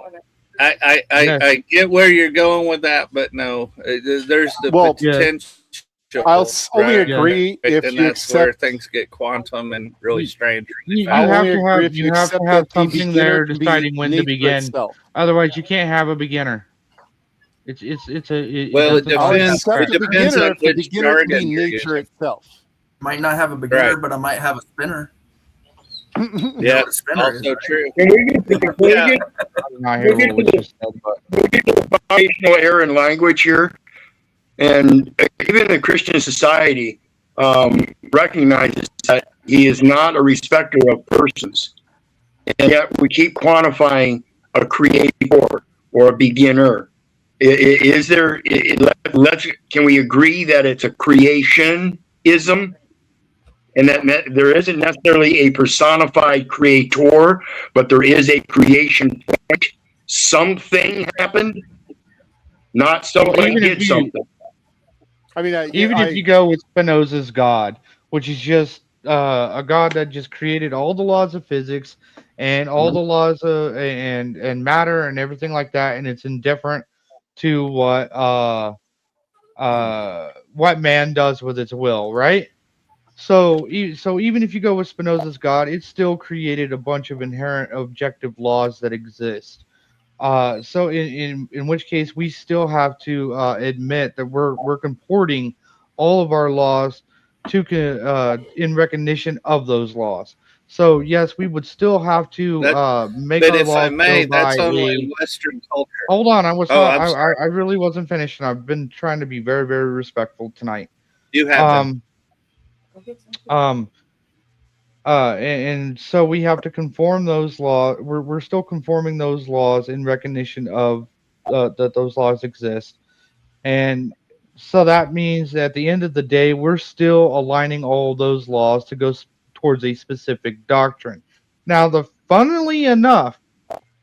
I get where you're going with that, but no, there's the potential. I'll only right? agree if and you that's where accept. things get quantum and really strange. You I'll have only to agree have if you you have to accept have that the something beginner there can be deciding when to nature begin. itself. Otherwise, you can't have a beginner. It Well, it doesn't always depends. have Accept the depends beginner on if the which beginner can be jargon you're nature using. itself. Might not have a beginner, Right. but I might have a spinner. Yeah, what a spinner is, also right? true. Can we get I'm not hearing what was just said, but foundational error in language here? And even the Christian society recognizes that he is not a respecter of persons. And yet we keep quantifying a creator or a beginner. Is there, can we agree that it's a creationism? And that there isn't necessarily a personified creator, but there is a creation point. Something happened, not somebody even if did you- something. I mean, if you go with Spinoza's God, which is just a God that just created all the laws of physics and all the laws of and matter and everything like that, and it's indifferent to what man does with its will, right? So even if you go with Spinoza's God, it still created a bunch of inherent objective laws that exist. So in which case we still have to admit that we're comporting all of our laws to in recognition of those laws. So yes, we would still have to make But our if I laws may, go by that's only a. Western culture. Hold on, I was Oh, not. I'm sorry. I really wasn't finished, and I've been trying to be very very respectful tonight. You have been. And so we have to conform those laws. We're still conforming those laws in recognition of that those laws exist, and so that means that at the end of the day, we're still aligning all those laws to go towards a specific doctrine. Now, funnily enough,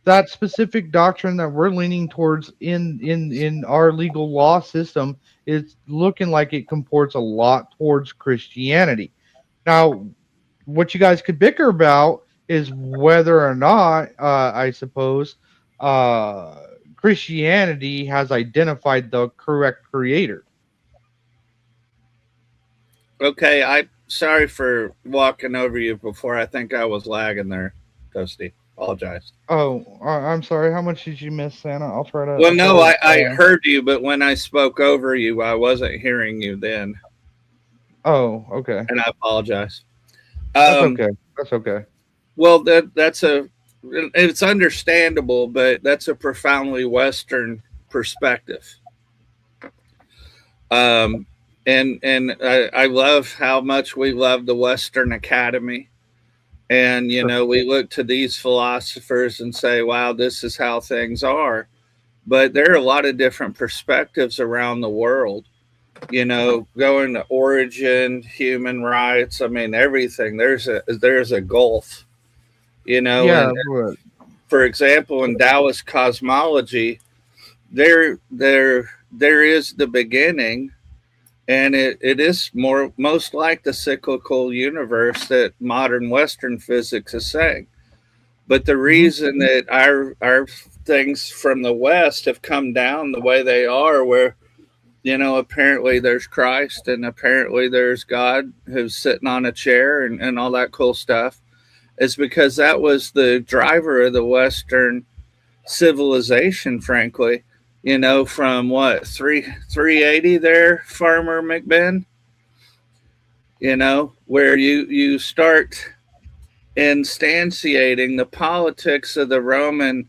that specific doctrine that we're leaning towards in our legal law system is looking like it comports a lot towards Christianity. Now, what you guys could bicker about is whether or not, I suppose, Christianity has identified the correct creator. Okay, I sorry for walking over you before. I think I was lagging there, Toasty. Apologize. Oh, I'm sorry. How much did you miss, Santa? I'll try to. Well, no, I heard you, but when I spoke over you, I wasn't hearing you then. Oh, okay. And I apologize. That's okay. That's okay. Well, it's understandable, but that's a profoundly Western perspective. And I love how much we love the Western Academy. And, you know, we look to these philosophers and say, wow, this is how things are. But there are a lot of different perspectives around the world, you know, going to origin, human rights. I mean, everything. There's a gulf, you know. Yeah. And, for example, in Taoist cosmology, there is the beginning. And it is most like the cyclical universe that modern Western physics is saying. But the reason that our things from the West have come down the way they are, where, you know, apparently there's Christ and apparently there's God who's sitting on a chair and all that cool stuff, is because that was the driver of the Western civilization, frankly. You know, from what, 380 there, Farmer McBen? You know, where you start instantiating the politics of the Roman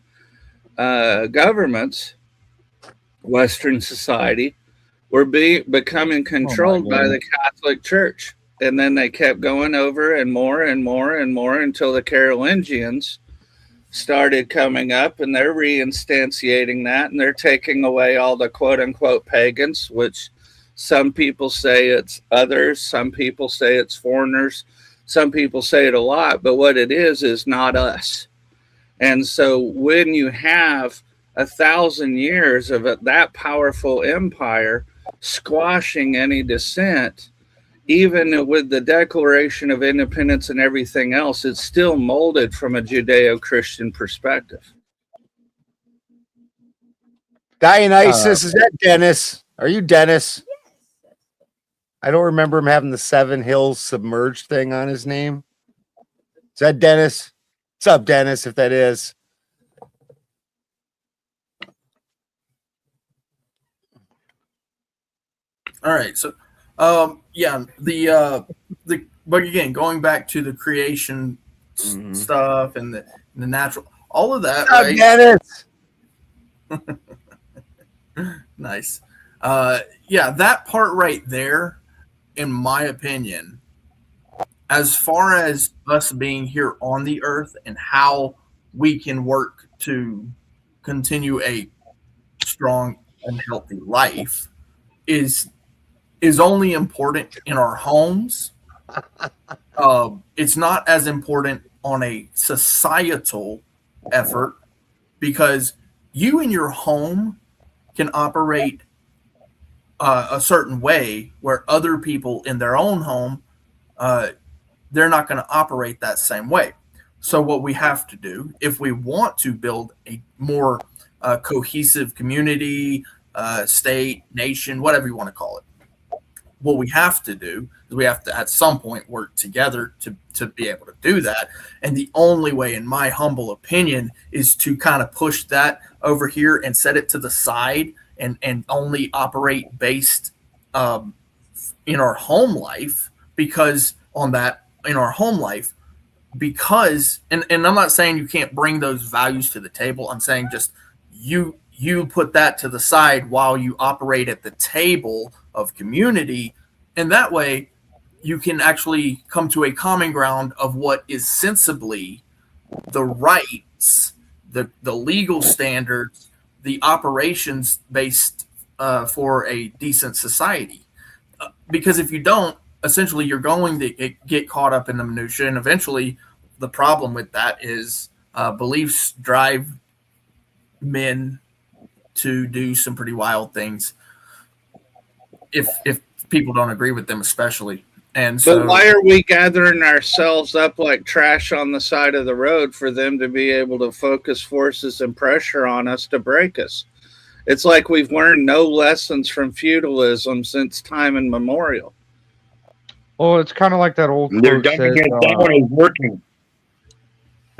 governments, Western society, were becoming controlled by the Catholic Church. And then they kept going over and more and more and more until the Carolingians started coming up, and they're reinstantiating that, and they're taking away all the quote unquote pagans, which some people say it's others, some people say it's foreigners, some people say it a lot, but what it is not us. And so when you have 1,000 years of that powerful empire squashing any dissent, even with the Declaration of Independence and everything else, it's still molded from a Judeo-Christian perspective. Dionysus, is that Dennis? Are you Dennis? I don't remember him having the 7 Hills submerged thing on his name. Is that Dennis? What's up, Dennis, if that is? All right, so yeah, but again, going back to the creation stuff and the natural, all of that, right? Nice. Yeah, that part right there, in my opinion, as far as us being here on the earth and how we can work to continue a strong and healthy life is only important in our homes. It's not as important on a societal effort, because you in your home can operate a certain way where other people in their own home, they're not going to operate that same way. So what we have to do, if we want to build a more cohesive community, state, nation, whatever you want to call it, what we have to do is we have to at some point work together to be able to do that. And the only way, in my humble opinion, is to kind of push that over here and set it to the side and only operate based in our home life, because and I'm not saying you can't bring those values to the table. I'm saying just you put that to the side while you operate at the table of community, and that way you can actually come to a common ground of what is sensibly the rights, the legal standards, the operations based for a decent society. Because if you don't, essentially you're going to get caught up in the minutia, and eventually the problem with that is beliefs drive men to do some pretty wild things if people don't agree with them, especially. And so, but why are we gathering ourselves up like trash on the side of the road for them to be able to focus forces and pressure on us to break us? It's like we've learned no lessons from feudalism since time immemorial. Well, it's kind of like that old They're quote dumping says, it. Someone is working.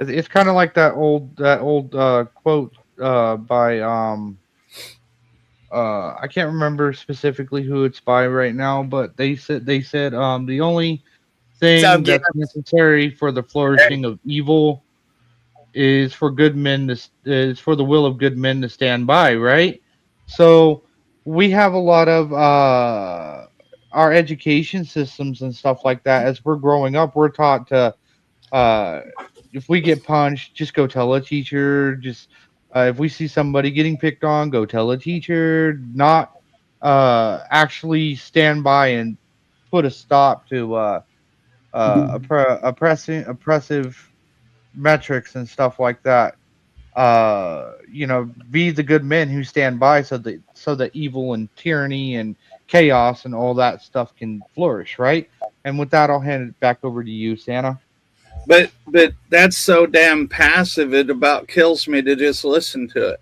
It's kind of like that old quote by I can't remember specifically who it's by right now, but they said the only thing that's necessary for the flourishing of evil is for good men to is for the will of good men to stand by, right? So we have a lot of our education systems and stuff like that. As we're growing up, we're taught to uh, if we get punched, just go tell a teacher. Just if we see somebody getting picked on, go tell a teacher. Not actually stand by and put a stop to oppressive metrics and stuff like that. Be the good men who stand by so that evil and tyranny and chaos and all that stuff can flourish, right? And with that, I'll hand it back over to you, Santa. But that's so damn passive. It about kills me to just listen to it.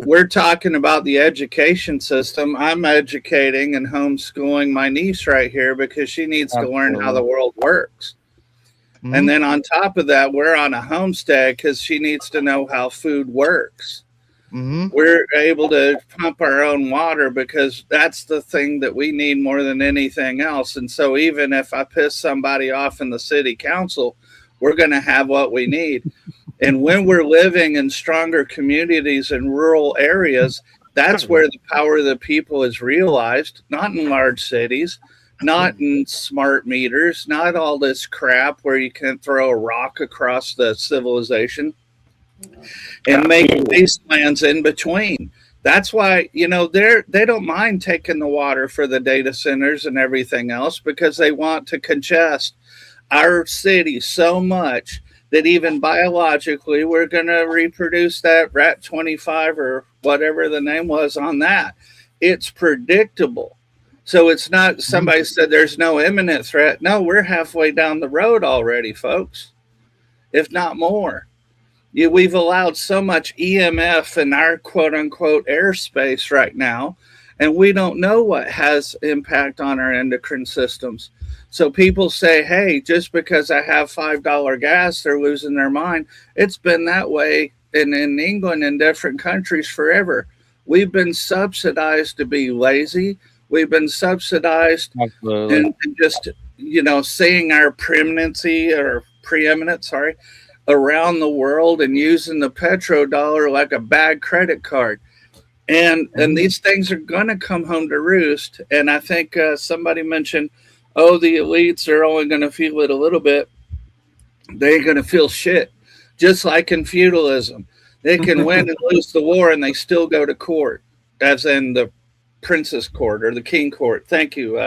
We're talking about the education system. I'm educating and homeschooling my niece right here because she needs to learn how the world works. Mm-hmm. And then on top of that, we're on a homestead because she needs to know how food works. Mm-hmm. We're able to pump our own water because that's the thing that we need more than anything else. And so even if I piss somebody off in the city council, we're going to have what we need. And when we're living in stronger communities in rural areas, that's where the power of the people is realized, not in large cities, not in smart meters, not all this crap where you can throw a rock across the civilization and make wastelands in between. That's why, they don't mind taking the water for the data centers and everything else because they want to congest our city so much that even biologically we're going to reproduce that rat 25 or whatever the name was on that. It's predictable. So it's not somebody said there's no imminent threat. No, we're halfway down the road already, folks, if not more. We've allowed so much EMF in our quote unquote airspace right now, and we don't know what has impact on our endocrine systems. So people say, hey, just because I have $5 gas, they're losing their mind. It's been that way in England and different countries forever. We've been subsidized to be lazy. We've been subsidized and just, seeing our preeminence around the world and using the petrodollar like a bad credit card. And these things are going to come home to roost. And I think somebody mentioned, the elites are only going to feel it a little bit. They ain't going to feel shit. Just like in feudalism. They can win and lose the war and they still go to court, as in the princess court or the king court. Thank you.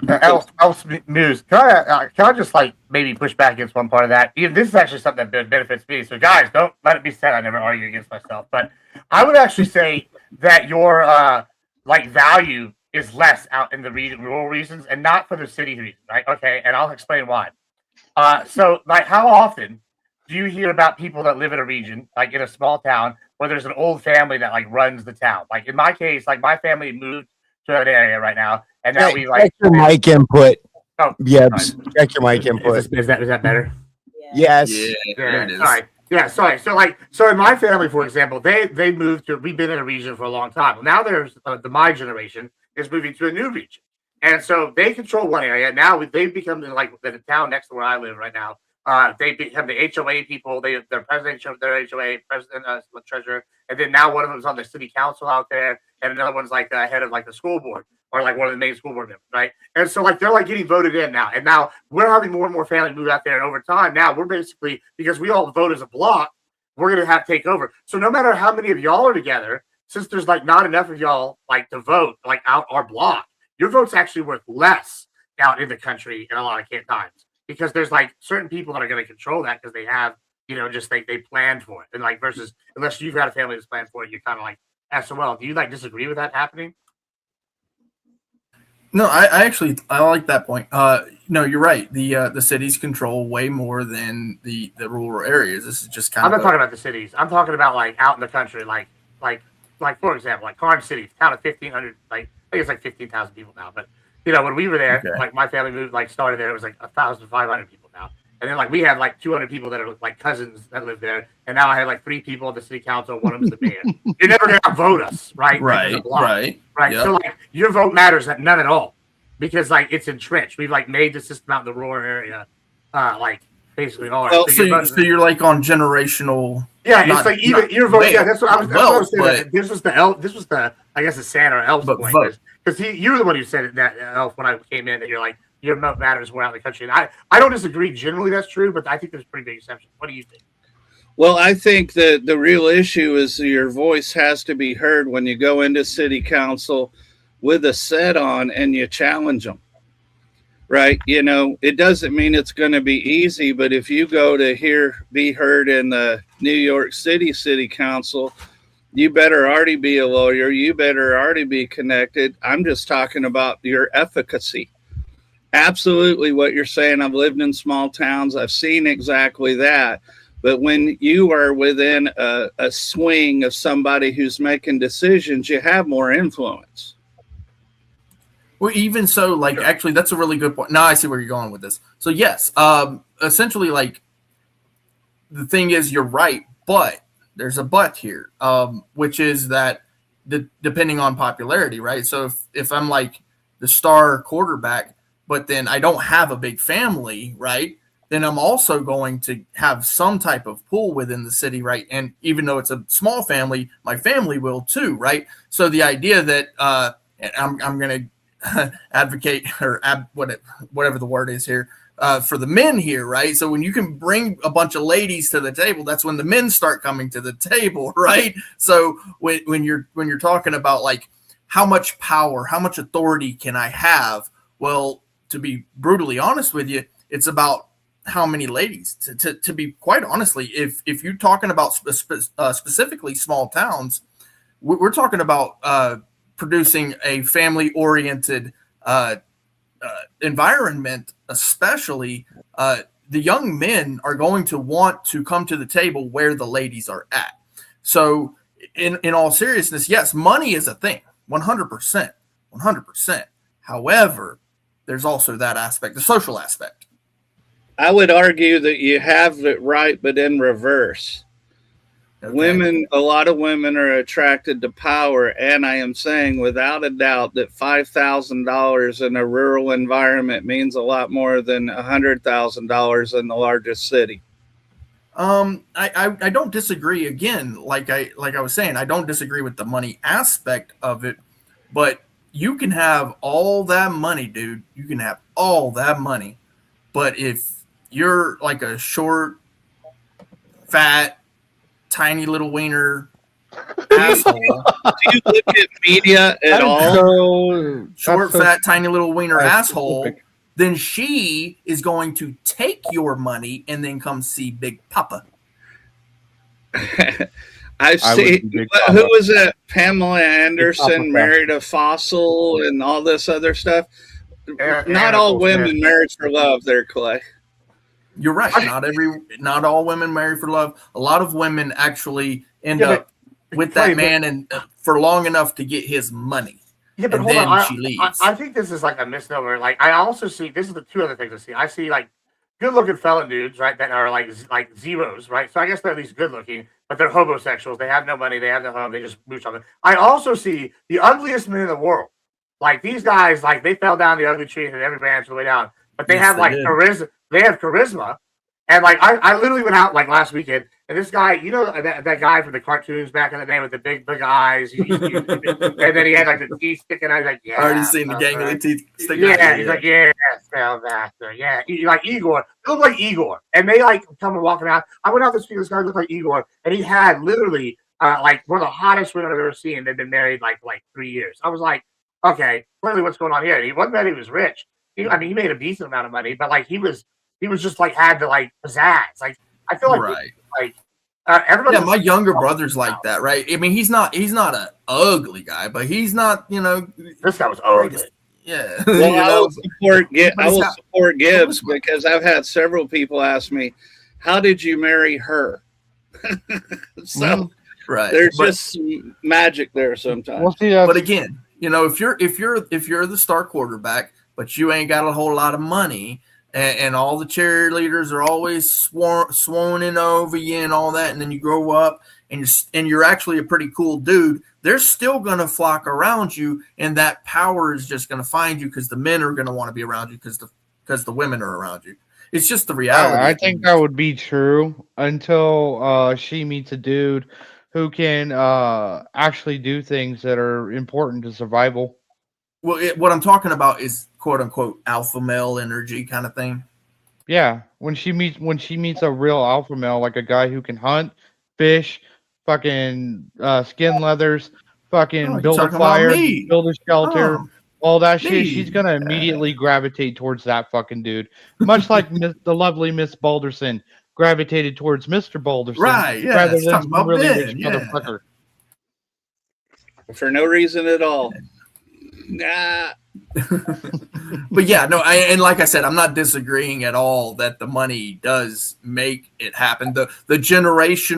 Else news. Can I just maybe push back against one part of that? This is actually something that benefits me. So guys, don't let it be said I never argue against myself. But I would actually say that your value is less out in the rural regions and not for the city regions, right? Okay, and I'll explain why. So how often do you hear about people that live in a region, like in a small town, where there's an old family that runs the town? Like in my case, my family moved to an area right now, and now we check your mic input. Oh, yes, check your mic input. Is that better? Yes. Yeah, there it is. Sorry. Yeah, sorry. So in my family, for example, they moved to. We've been in a region for a long time. Well, now there's my generation is moving to a new region, and so they control one area. Now they've become the town next to where I live right now. They become the HOA people. They're president of their HOA, president, treasurer, and then now one of them is on the city council out there, and another one's head of the school board or one of the main school board members, right? And so they're getting voted in now, and now we're having more and more families move out there, and over time now we're basically, because we all vote as a block, we're gonna have to take over. So no matter how many of y'all are together, since there's not enough of y'all to vote out our block, your vote's actually worth less out in the country in a lot of times. Because there's certain people that are going to control that because they have, they planned for it. And versus unless you've got a family that's planned for it, you're kind of SOL. Do you disagree with that happening? No, I like that point. No, you're right. The cities control way more than the rural areas. This is just kind I'm not talking about the cities. I'm talking about out in the country, for example, Carn City, town of 1,500, I think it's 15,000 people now, but when we were there, my family moved, started there, it was 1,500 people now. And then like we had like 200 people that are like cousins that live there, and now I have like 3 people on the city council. One of them's the mayor. You're never gonna vote us, right? Right. Right. Yep. So like your vote matters none at all, because like it's entrenched. We've like made the system out in the rural area, like basically all. Well, so you're like on generational. Yeah, it's like even your vote. Yeah, that's what I was saying. But, this was the I guess the Santa or Elf's point, because you were the one who said it, that Elf, when I came in, that you're like your vote matters more out in the country. And I don't disagree. Generally, that's true, but I think there's pretty big exceptions. What do you think? Well, I think that the real issue is your voice has to be heard when you go into city council with a set on and you challenge them. Right. You know, it doesn't mean it's going to be easy, but if you go to be heard in the New York City Council, you better already be a lawyer. You better already be connected. I'm just talking about your efficacy. Absolutely what you're saying. I've lived in small towns. I've seen exactly that. But when you are within a swing of somebody who's making decisions, you have more influence. Well, even so, like, actually, that's a really good point. Now I see where you're going with this. So, yes, essentially, like, the thing is, you're right, but there's a but here, which is that depending on popularity, right? So if I'm like the star quarterback, but then I don't have a big family, right? Then I'm also going to have some type of pull within the city, right? And even though it's a small family, my family will too, right? So the idea that I'm going to advocate or whatever the word is here for the men here, right? So when you can bring a bunch of ladies to the table, that's when the men start coming to the table, right? So when you're talking about like how much power, how much authority can I have? Well, to be brutally honest with you, it's about how many ladies. To be quite honestly, if you're talking about specifically small towns, we're talking about producing a family-oriented environment, especially the young men are going to want to come to the table where the ladies are at. So in all seriousness, yes, money is a thing, 100%. However, there's also that aspect, the social aspect. I would argue that you have it right, but in reverse. Okay. A lot of women are attracted to power, and I am saying without a doubt that $5,000 in a rural environment means a lot more than $100,000 in the largest city. I don't disagree. Again, like I was saying, I don't disagree with the money aspect of it, but you can have all that money, dude. You can have all that money, but if you're like a short, fat, tiny little wiener asshole. Do you look at media at all? Short, fat, tiny little wiener asshole. Then she is going to take your money and then come see Big Papa. I've seen, who was that? Pamela Anderson married a fossil and all this other stuff. Not all women married for love there, Clay. You're right. Not all women marry for love. A lot of women actually end up with that man and for long enough to get his money. Yeah, but and hold on. She leaves. I think this is like a misnomer. Like I also see, this is the two other things I see. I see like good-looking fella dudes, right, that are like zeros, right? So I guess they're at least good-looking, but they're homosexuals. They have no money. They have no home. They just mooch on it. I also see the ugliest men in the world. Like these guys, like they fell down the ugly tree and every branch all the way down. But they have like charisma. They have charisma. And like I literally went out like last weekend, and this guy, you know, that guy from the cartoons back in the day with the big eyes, and then he had like the teeth sticking out. Like, yeah, I already seen the gangly teeth sticking out. Yeah, he's like, yeah, spell master, yeah, like Igor. He looked like Igor, and they like come and walking out. I went out to see this guy look like Igor, and he had literally like one of the hottest women I've ever seen. They've been married like 3 years. I was like, okay, clearly what's going on here? He wasn't that he was rich. He made a decent amount of money, but like he was just like had the like pizzazz. Like I feel like everybody. Yeah, my younger brother's like that, right? I mean, he's not an ugly guy, but he's not, you know. This guy was ugly. Yeah. Well, I will support Gibbs because I've had several people ask me, "How did you marry her?" So there's just some magic there sometimes. But again, you know, if you're the star quarterback, but you ain't got a whole lot of money, and all the cheerleaders are always swoning over you and all that, and then you grow up and you're actually a pretty cool dude, they're still going to flock around you, and that power is just going to find you because the men are going to want to be around you because the women are around you. It's just the reality. I think that would be true until she meets a dude who can actually do things that are important to survival. Well, what I'm talking about is quote unquote alpha male energy kind of thing. Yeah, when she meets a real alpha male, like a guy who can hunt, fish, fucking skin leathers, fucking build a fire, build a shelter, all that shit, she's gonna immediately gravitate towards that fucking dude. Much like the lovely Miss Balderson gravitated towards Mr. Balderson, right? Yeah, rather than some really Ben, rich motherfucker. For no reason at all. Nah. But yeah, no, and like I said, I'm not disagreeing at all that the money does make it happen. The generation